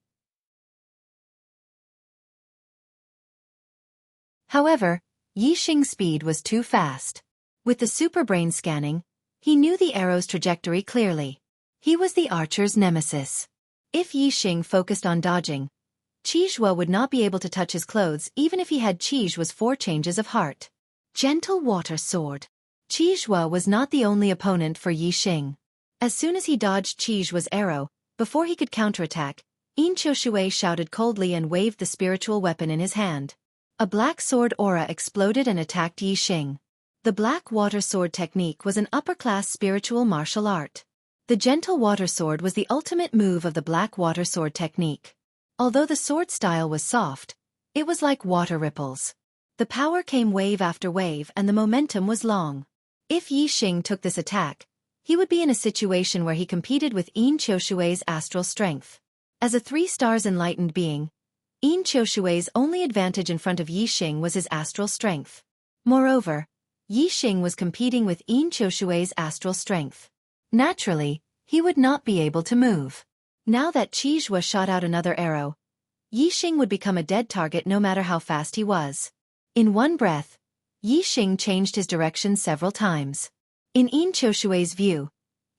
However, Yixing's speed was too fast. With the super brain scanning, he knew the arrow's trajectory clearly. He was the archer's nemesis. If Yixing focused on dodging, Qizhua would not be able to touch his clothes even if he had Qizhua's 4 changes of heart. Gentle water sword. Qizhua was not the only opponent for Yixing. As soon as he dodged Qizhua's arrow, before he could counterattack, Xianxia shouted coldly and waved the spiritual weapon in his hand. A black sword aura exploded and attacked Yixing. The black water sword technique was an upper-class spiritual martial art. The gentle water sword was the ultimate move of the black water sword technique. Although the sword style was soft, it was like water ripples. The power came wave after wave and the momentum was long. If Yixing took this attack, he would be in a situation where he competed with Xianxia's astral strength. As a 3-stars enlightened being, Xianxia's only advantage in front of Yixing was his astral strength. Moreover, Yixing was competing with Xianxia's astral strength. Naturally, he would not be able to move. Now that Qizhua shot out another arrow, Yixing would become a dead target no matter how fast he was. In one breath, Yixing changed his direction several times. In Xianxia's view,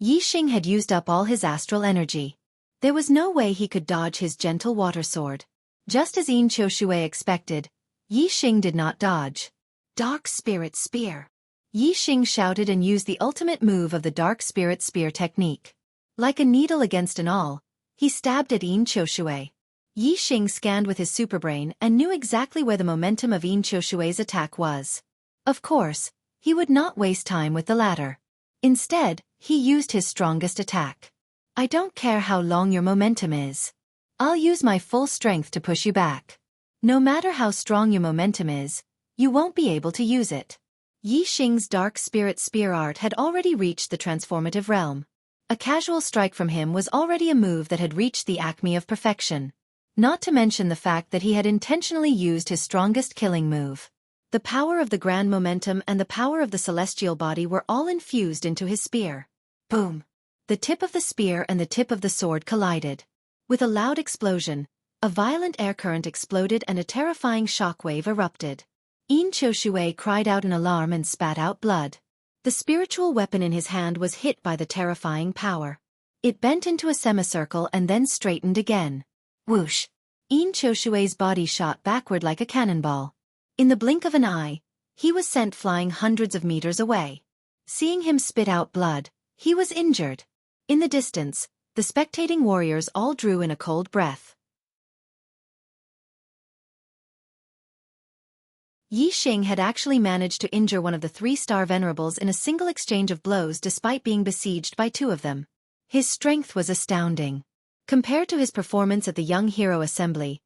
Yixing had used up all his astral energy. There was no way he could dodge his gentle water sword. Just as Xianxia expected, Yixing did not dodge. Dark Spirit Spear. Yixing shouted and used the ultimate move of the Dark Spirit Spear technique. Like a needle against an awl, he stabbed at Xianxia. Yixing scanned with his superbrain and knew exactly where the momentum of Xianxia's attack was. Of course, he would not waste time with the latter. Instead, he used his strongest attack. I don't care how long your momentum is. I'll use my full strength to push you back. No matter how strong your momentum is, you won't be able to use it. Yixing's Dark Spirit Spear art had already reached the transformative realm. A casual strike from him was already a move that had reached the acme of perfection. Not to mention the fact that he had intentionally used his strongest killing move. The power of the grand momentum and the power of the celestial body were all infused into his spear. Boom! The tip of the spear and the tip of the sword collided. With a loud explosion, a violent air current exploded and a terrifying shockwave erupted. Xianxia cried out in alarm and spat out blood. The spiritual weapon in his hand was hit by the terrifying power. It bent into a semicircle and then straightened again. Whoosh! Xianxia's body shot backward like a cannonball. In the blink of an eye, he was sent flying hundreds of meters away. Seeing him spit out blood, he was injured. In the distance, the spectating warriors all drew in a cold breath. Yixing had actually managed to injure one of the 3-star venerables in a single exchange of blows despite being besieged by 2 of them. His strength was astounding. Compared to his performance at the Young Hero Assembly,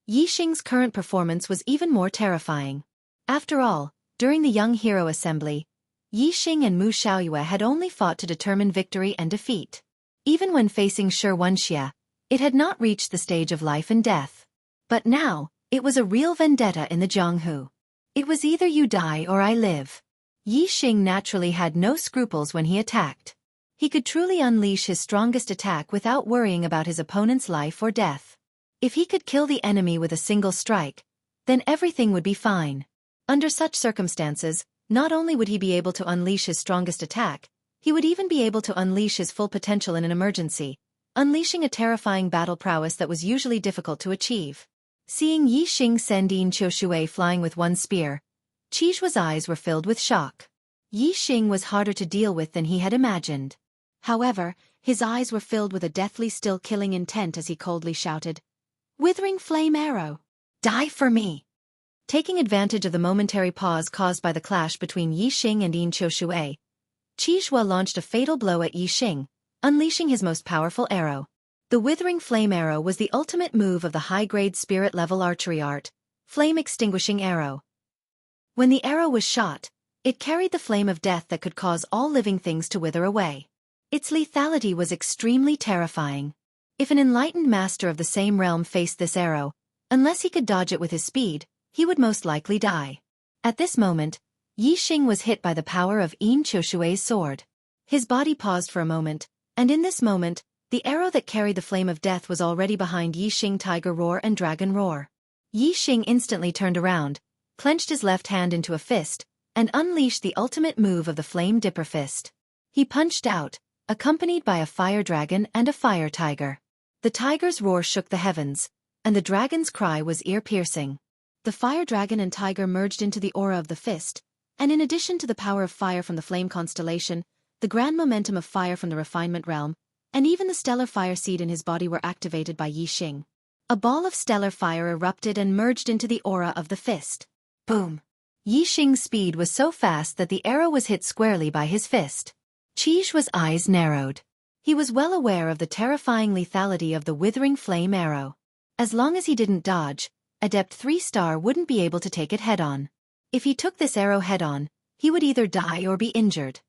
Yixing's current performance was even more terrifying. After all, during the Young Hero Assembly, Yixing and Mu Xiaoyue had only fought to determine victory and defeat. Even when facing Wuxia, it had not reached the stage of life and death. But now, it was a real vendetta in the Jianghu. It was either you die or I live. Yixing naturally had no scruples when he attacked. He could truly unleash his strongest attack without worrying about his opponent's life or death. If he could kill the enemy with a single strike, then everything would be fine. Under such circumstances, not only would he be able to unleash his strongest attack, he would even be able to unleash his full potential in an emergency, unleashing a terrifying battle prowess that was usually difficult to achieve. Seeing Yixing send Xianxia flying with one spear, Qizhua's eyes were filled with shock. Yixing was harder to deal with than he had imagined. However, his eyes were filled with a deathly still killing intent as he coldly shouted, "Withering flame arrow! Die for me!" Taking advantage of the momentary pause caused by the clash between Yixing and Xianxia, Qizhua launched a fatal blow at Yixing, unleashing his most powerful arrow. The Withering Flame Arrow was the ultimate move of the high-grade spirit-level archery art, Flame Extinguishing Arrow. When the arrow was shot, it carried the flame of death that could cause all living things to wither away. Its lethality was extremely terrifying. If an enlightened master of the same realm faced this arrow, unless he could dodge it with his speed, he would most likely die. At this moment, Yixing was hit by the power of Xianxia's sword. His body paused for a moment, and in this moment, the arrow that carried the flame of death was already behind Yixing Tiger Roar and Dragon Roar. Yixing instantly turned around, clenched his left hand into a fist, and unleashed the ultimate move of the Flame Dipper Fist. He punched out, accompanied by a fire dragon and a fire tiger. The tiger's roar shook the heavens, and the dragon's cry was ear-piercing. The fire dragon and tiger merged into the aura of the fist, and in addition to the power of fire from the flame constellation, the grand momentum of fire from the refinement realm, and even the stellar fire seed in his body were activated by Yixing. A ball of stellar fire erupted and merged into the aura of the fist. Boom! Yixing's speed was so fast that the arrow was hit squarely by his fist. Qi's eyes narrowed. He was well aware of the terrifying lethality of the withering flame arrow. As long as he didn't dodge, Adept 3-star wouldn't be able to take it head-on. If he took this arrow head-on, he would either die or be injured.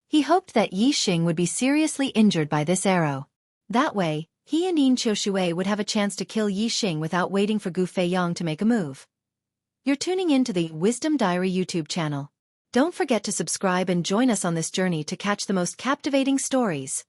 He hoped that Yixing would be seriously injured by this arrow. That way, he and Yin Qiushui would have a chance to kill Yixing without waiting for Gu Feiyang to make a move. You're tuning in to the Wisdom Diary YouTube channel. Don't forget to subscribe and join us on this journey to catch the most captivating stories.